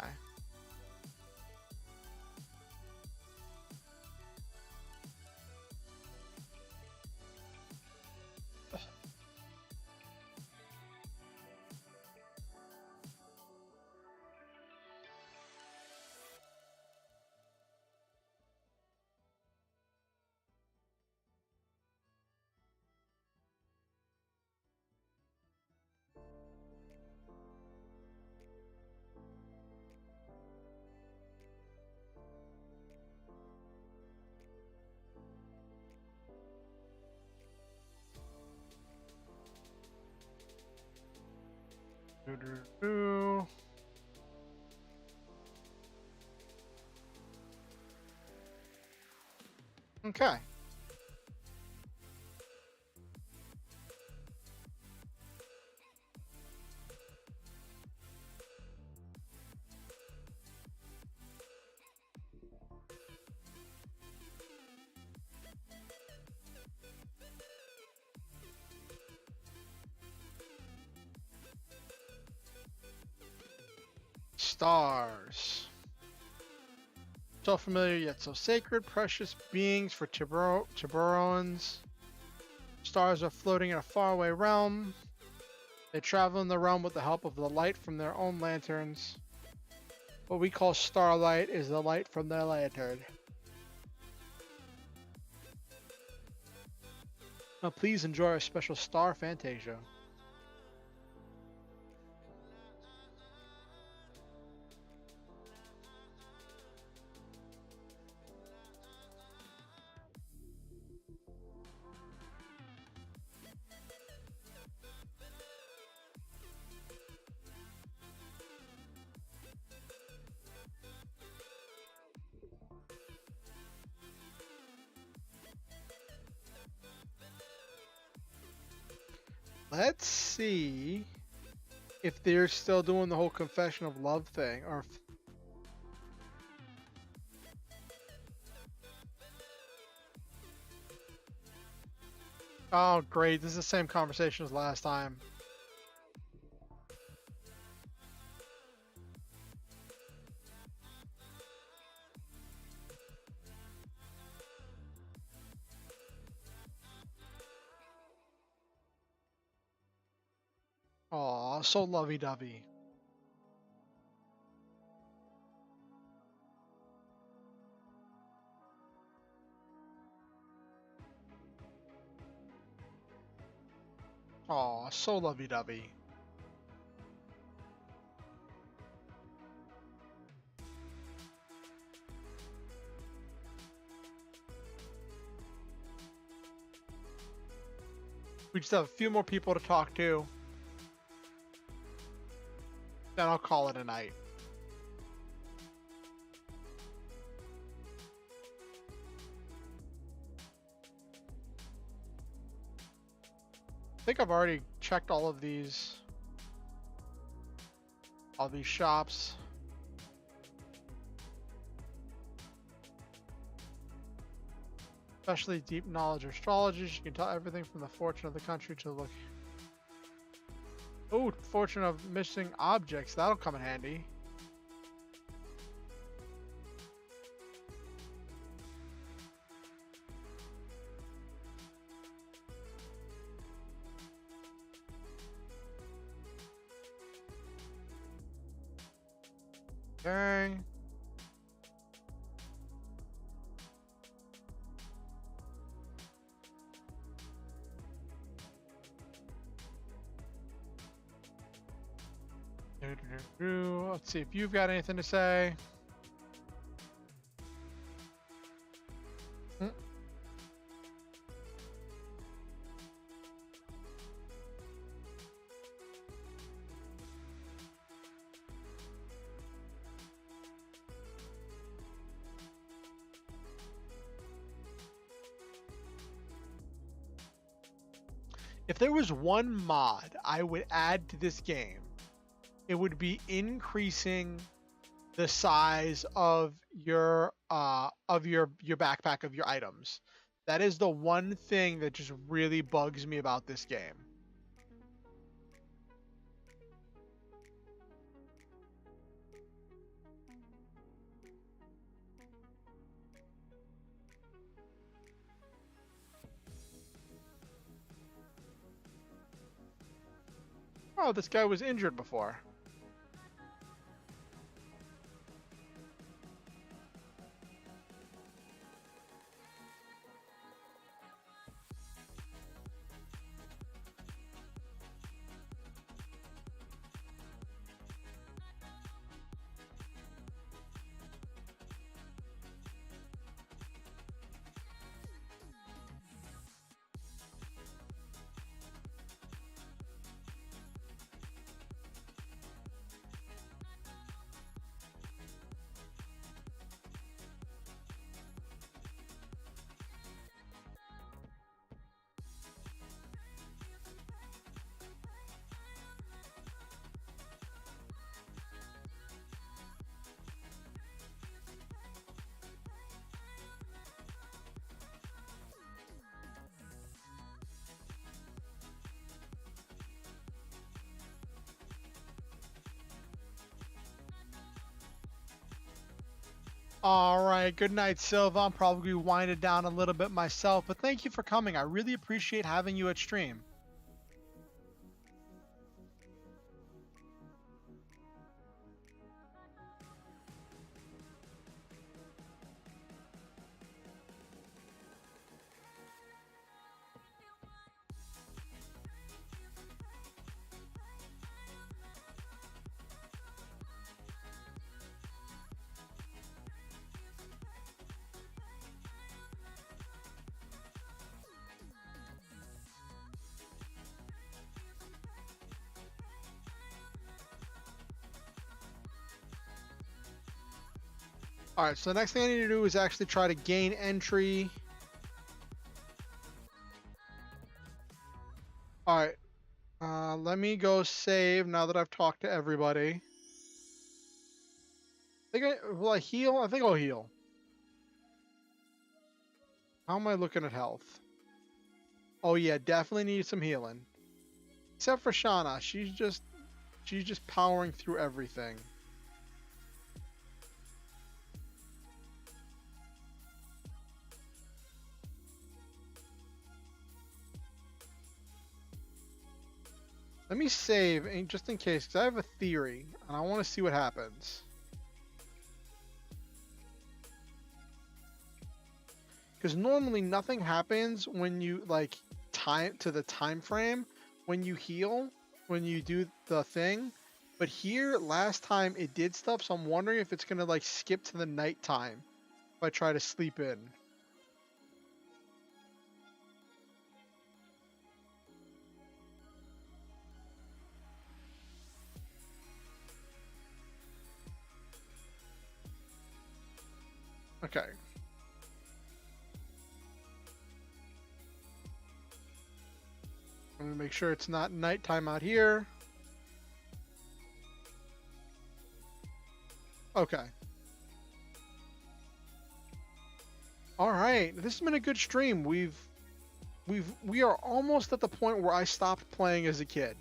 Okay. Stars. So familiar yet so sacred, precious beings for Tiburoans. Stars are floating in a faraway realm. They travel in the realm with the help of the light from their own lanterns. What we call starlight is the light from their lantern. Now please enjoy our special star Fantasia. Let's see if they're still doing the whole confession of love thing, or if... Oh, great. This is the same conversation as last time. Aw, so lovey-dovey. Aw, so lovey-dovey. We just have a few more people to talk to. Then I'll call it a night. I think I've already checked all these shops. Especially deep knowledge astrologers. You can tell everything from the fortune of the country to the look. Oh, fortune of missing objects. That'll come in handy. Okay. Let's see if you've got anything to say. If there was one mod I would add to this game, it would be increasing the size of your backpack, of your items. That is the one thing that just really bugs me about this game. Oh, this guy was injured before. All right, good night, Silva. I'm probably winding down a little bit myself, but thank you for coming. I really appreciate having you at stream. All right, so the next thing I need to do is actually try to gain entry. All right, let me go save now that I've talked to everybody. Will I heal? I think I'll heal. How am I looking at health? Oh yeah, definitely need some healing. Except for Shauna, she's just powering through everything. Let me save, just in case, because I have a theory, and I want to see what happens. Because normally nothing happens when you, like, time to the time frame, when you heal, when you do the thing. But here, last time, it did stuff, so I'm wondering if it's going to, like, skip to the nighttime if I try to sleep in. Okay. I'm gonna make sure it's not nighttime out here. Okay. All right. This has been a good stream. We are almost at the point where I stopped playing as a kid.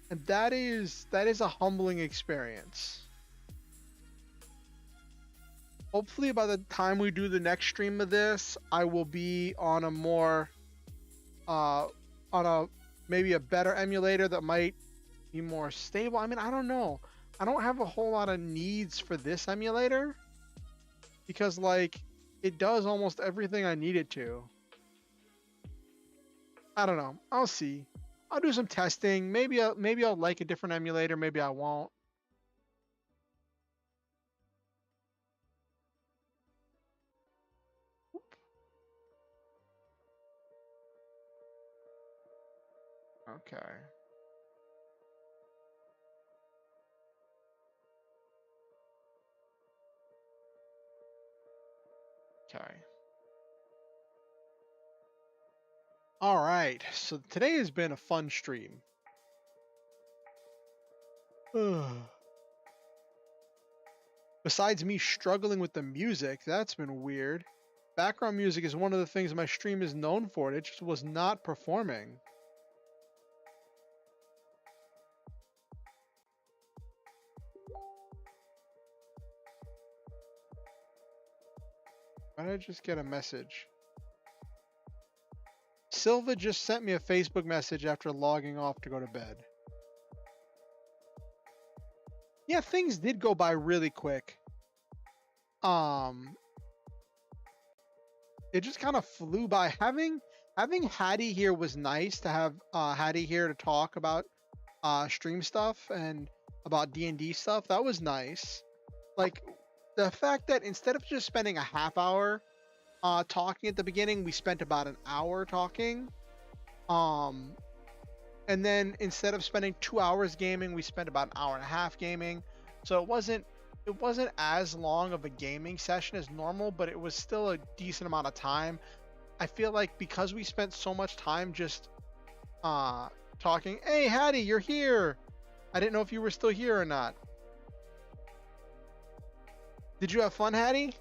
And that is a humbling experience. Hopefully by the time we do the next stream of this, I will be on a more maybe a better emulator that might be more stable. I mean, I don't know. I don't have a whole lot of needs for this emulator because, like, it does almost everything I need it to. I don't know. I'll see. I'll do some testing. Maybe I'll like a different emulator. Maybe I won't. Okay. Okay. All right. So today has been a fun stream. Besides me struggling with the music, that's been weird. Background music is one of the things my stream is known for. It just was not performing. Why did I just get a message? Silva just sent me a Facebook message after logging off to go to bed. Yeah, things did go by really quick. It just kind of flew by. Having Hattie here was nice to have Hattie here to talk about stream stuff and about D&D stuff. That was nice. Like the fact that instead of just spending a half hour talking at the beginning, we spent about an hour talking. And then instead of spending 2 hours gaming, we spent about an hour and a half gaming. So it wasn't as long of a gaming session as normal, but it was still a decent amount of time. I feel like because we spent so much time just talking, hey Hattie, you're here. I didn't know if you were still here or not. Did you have fun, Hattie?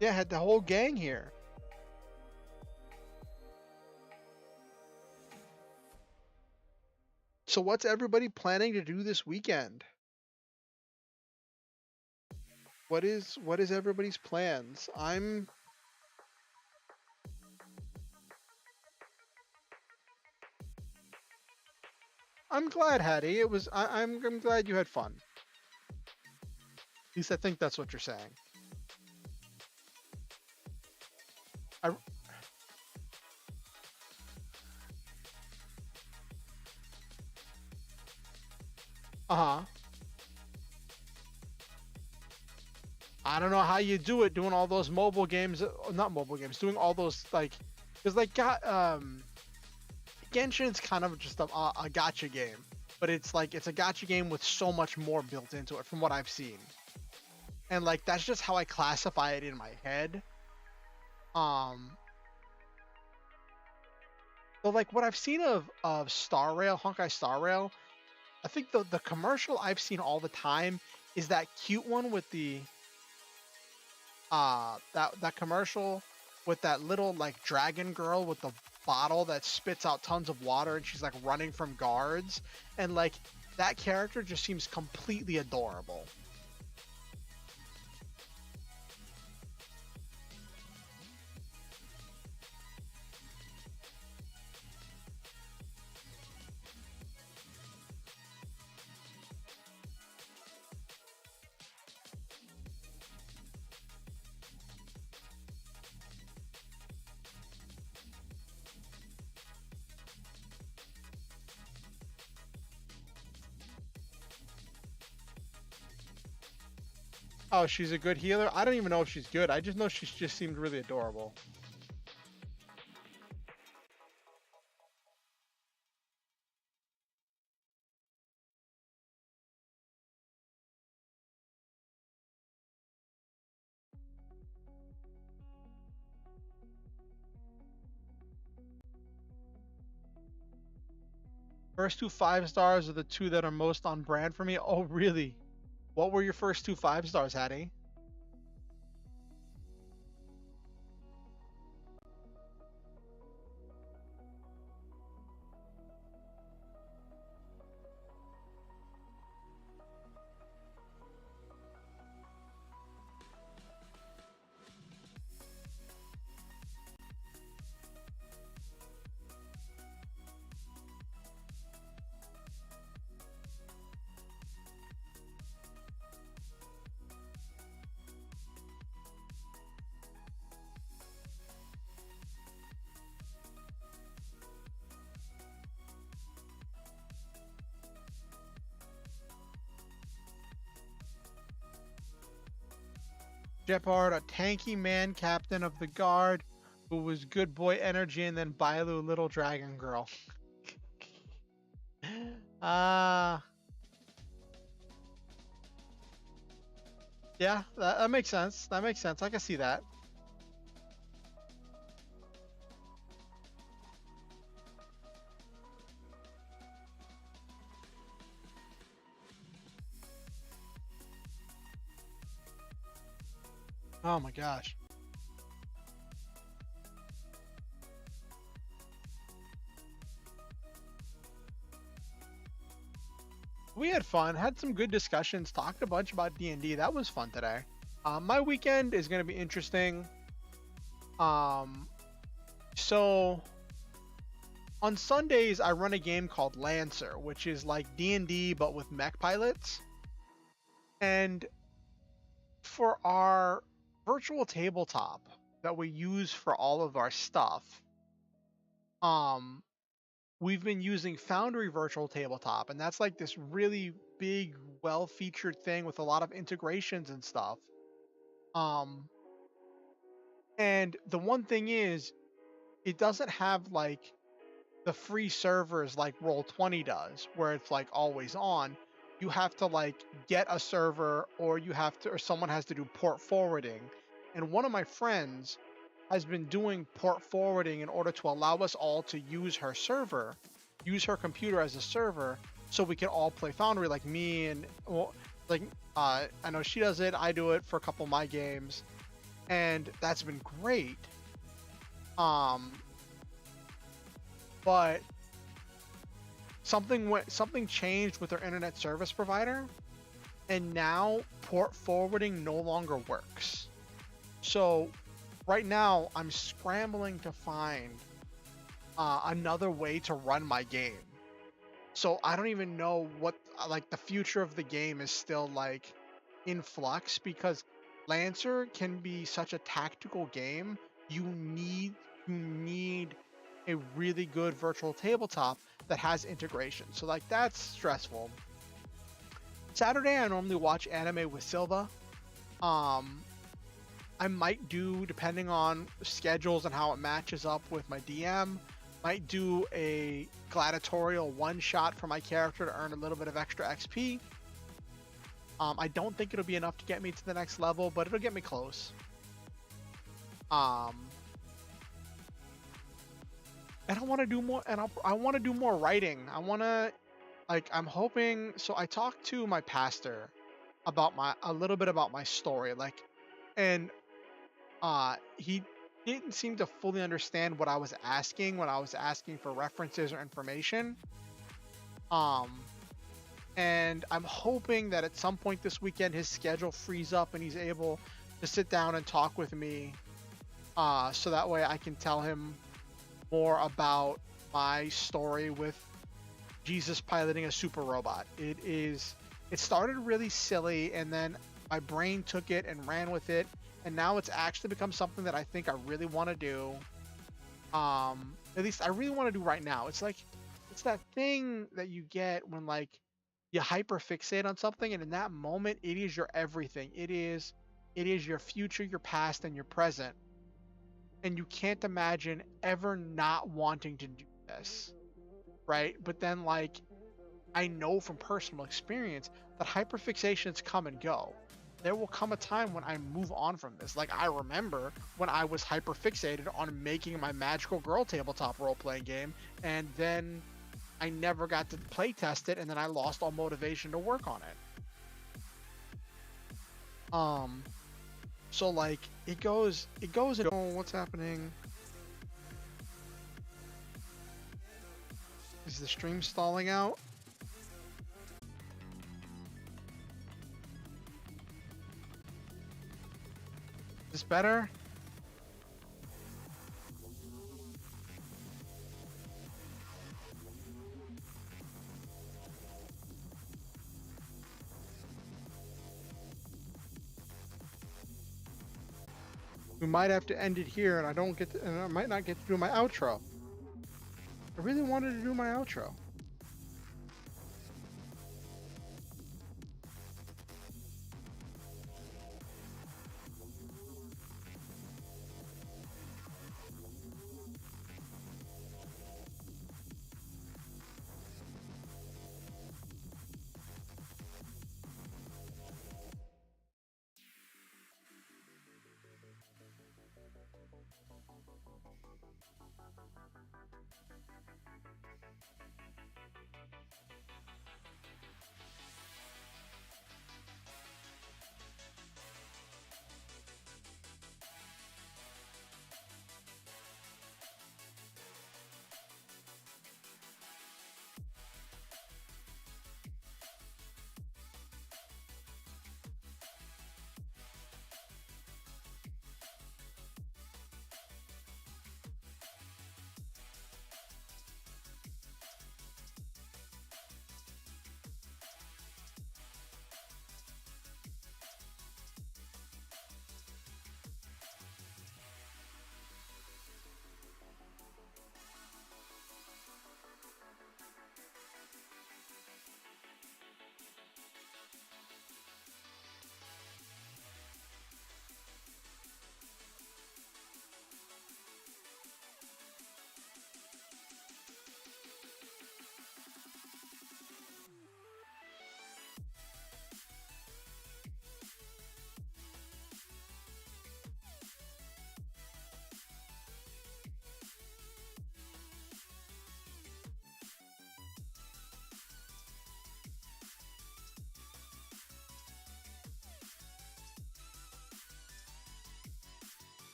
Yeah, I had the whole gang here. So what's everybody planning to do this weekend? What is everybody's plans? I'm glad, Hattie. I'm glad you had fun. At least I think that's what you're saying. Uh-huh. I don't know how you do it doing all those mobile games, not mobile games, doing all those like, because like Genshin's kind of just a gacha game, but it's like it's a gacha game with so much more built into it from what I've seen, and like that's just how I classify it in my head. So like what I've seen of Star Rail, Honkai Star Rail, I think the commercial I've seen all the time is that cute one with the that commercial with that little like dragon girl with the bottle that spits out tons of water and she's like running from guards, and like that character just seems completely adorable. Oh, she's a good healer? I don't even know if she's good. I just know she just seemed really adorable. First two 5 stars are the two that are most on brand for me. Oh, really? What were your first two 5 stars, Hattie? Shepard, a tanky man captain of the guard who was good boy energy, and then Bailu, little dragon girl. Ah, yeah, that makes sense. That makes sense. I can see that. Oh my gosh. We had fun, had some good discussions, talked a bunch about D&D. That was fun today. My weekend is going to be interesting. So on Sundays I run a game called Lancer, which is like D&D but with mech pilots. And for our virtual tabletop that we use for all of our stuff, we've been using Foundry Virtual Tabletop, and that's like this really big, well-featured thing with a lot of integrations and stuff. And the one thing is, it doesn't have like the free servers like Roll20 does, where it's like always on. You have to like get a server, or someone has to do port forwarding. And one of my friends has been doing port forwarding in order to allow us all to use her server, use her computer as a server, so we can all play Foundry, like me and I know she does it, I do it for a couple of my games, and that's been great. But something changed with our internet service provider, and now port forwarding no longer works. So right now I'm scrambling to find another way to run my game. So I don't even know what, like, the future of the game is still like in flux, because Lancer can be such a tactical game. You need a really good virtual tabletop that has integration. So like that's stressful. Saturday I normally watch anime with Silva. I might do, depending on schedules and how it matches up with my DM, might do a gladiatorial one shot for my character to earn a little bit of extra XP. I don't think it'll be enough to get me to the next level, but it'll get me close. And I want to do more, and I want to do more writing. I want to, like, I'm hoping. So I talked to my pastor about a little bit about my story, like, and he didn't seem to fully understand what I was asking when I was asking for references or information. And I'm hoping that at some point this weekend his schedule frees up and he's able to sit down and talk with me, so that way I can tell him more about my story with Jesus piloting a super robot. It started really silly, and then my brain took it and ran with it, and now it's actually become something that I think I really want to do. At least I really want to do right now. It's like, it's that thing that you get when like you hyper fixate on something, and in that moment it is your everything. It is your future, your past, and your present. And you can't imagine ever not wanting to do this, right? But then, like, I know from personal experience that hyperfixations come and go. There will come a time when I move on from this. Like, I remember when I was hyperfixated on making my magical girl tabletop role-playing game, and then I never got to play test it, and then I lost all motivation to work on it. So like it goes and, oh, what's happening? Is the stream stalling out? Is this better? We might have to end it here, and I might not get to do my outro. I really wanted to do my outro.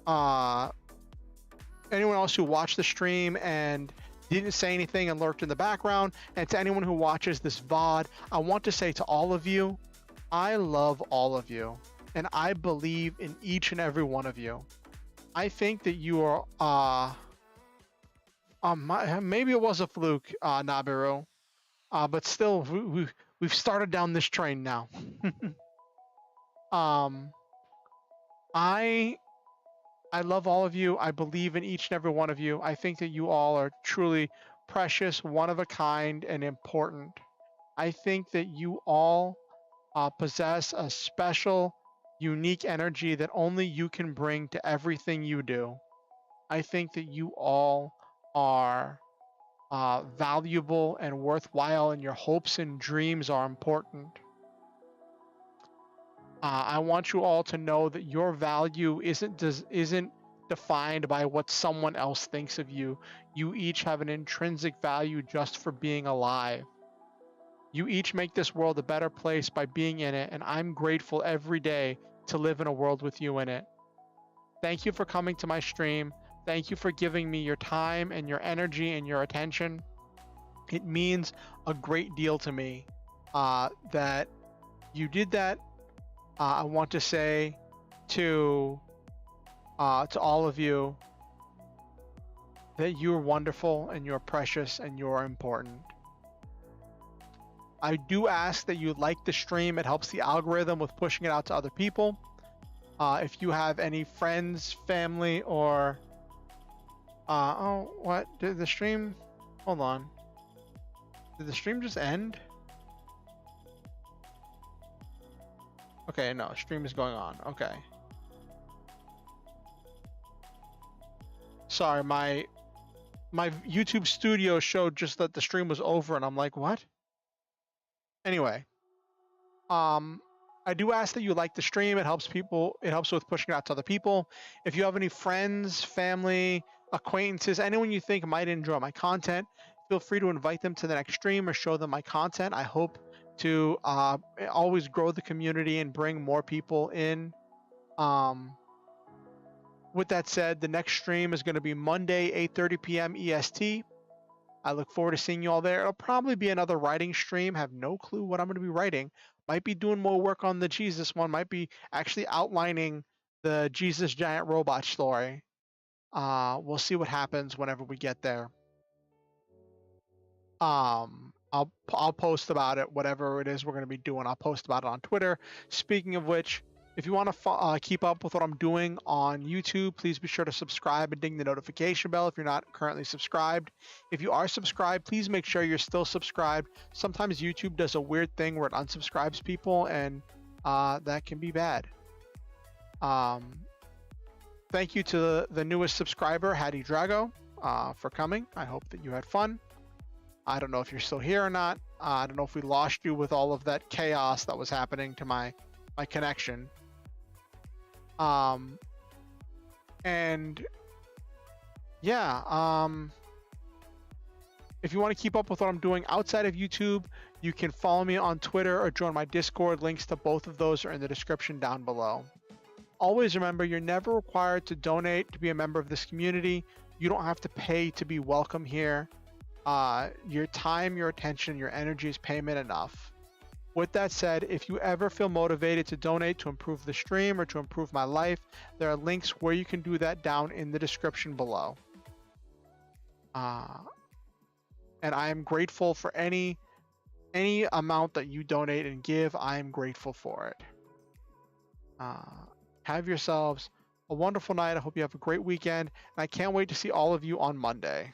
anyone else who watched the stream and didn't say anything and lurked in the background, and to anyone who watches this VOD, I want to say to all of you, I love all of you, and I believe in each and every one of you. I think that you are, maybe it was a fluke, Nabiru, but still, we've started down this train now. I love all of you. I believe in each and every one of you. I think that you all are truly precious, one of a kind, and important. I think that you all possess a special, unique energy that only you can bring to everything you do. I think that you all are valuable and worthwhile, and your hopes and dreams are important. I want you all to know that your value isn't defined by what someone else thinks of you. You each have an intrinsic value just for being alive. You each make this world a better place by being in it, and I'm grateful every day to live in a world with you in it. Thank you for coming to my stream. Thank you for giving me your time and your energy and your attention. It means a great deal to me that you did that. I want to say to all of you that you're wonderful and you're precious and you're important. I do ask that you like the stream. It helps the algorithm with pushing it out to other people. If you have any friends, family, or oh, what did the stream? Hold on. Did the stream just end? Okay, no, stream is going on. Okay. Sorry, my YouTube studio showed just that the stream was over, and I'm like, what? Anyway, I do ask that you like the stream. It helps people. It helps with pushing it out to other people. If you have any friends, family, acquaintances, anyone you think might enjoy my content, feel free to invite them to the next stream or show them my content. I hope to always grow the community and bring more people in. With that said, the next stream is going to be Monday, 8:30 p.m. EST. I look forward to seeing you all there. It'll probably be another writing stream. Have no clue what I'm going to be writing. Might be doing more work on the Jesus one. Might be actually outlining the Jesus giant robot story. We'll see what happens whenever we get there. I'll post about it, whatever it is we're going to be doing. I'll post about it on Twitter. Speaking of which, if you want to keep up with what I'm doing on YouTube, please be sure to subscribe and ding the notification bell if you're not currently subscribed. If you are subscribed, please make sure you're still subscribed. Sometimes YouTube does a weird thing where it unsubscribes people, and that can be bad. Thank you to the newest subscriber, Hattie Drago, for coming. I hope that you had fun. I don't know if you're still here or not. I don't know if we lost you with all of that chaos that was happening to my connection. And yeah, if you want to keep up with what I'm doing outside of YouTube, you can follow me on Twitter or join my Discord. Links to both of those are in the description down below. Always remember, you're never required to donate to be a member of this community. You don't have to pay to be welcome here. Your time, your attention, your energy is payment enough. With that said, if you ever feel motivated to donate to improve the stream or to improve my life, there are links where you can do that down in the description below. And I am grateful for any amount that you donate and give. I am grateful for it. Have yourselves a wonderful night. I hope you have a great weekend, and I can't wait to see all of you on Monday.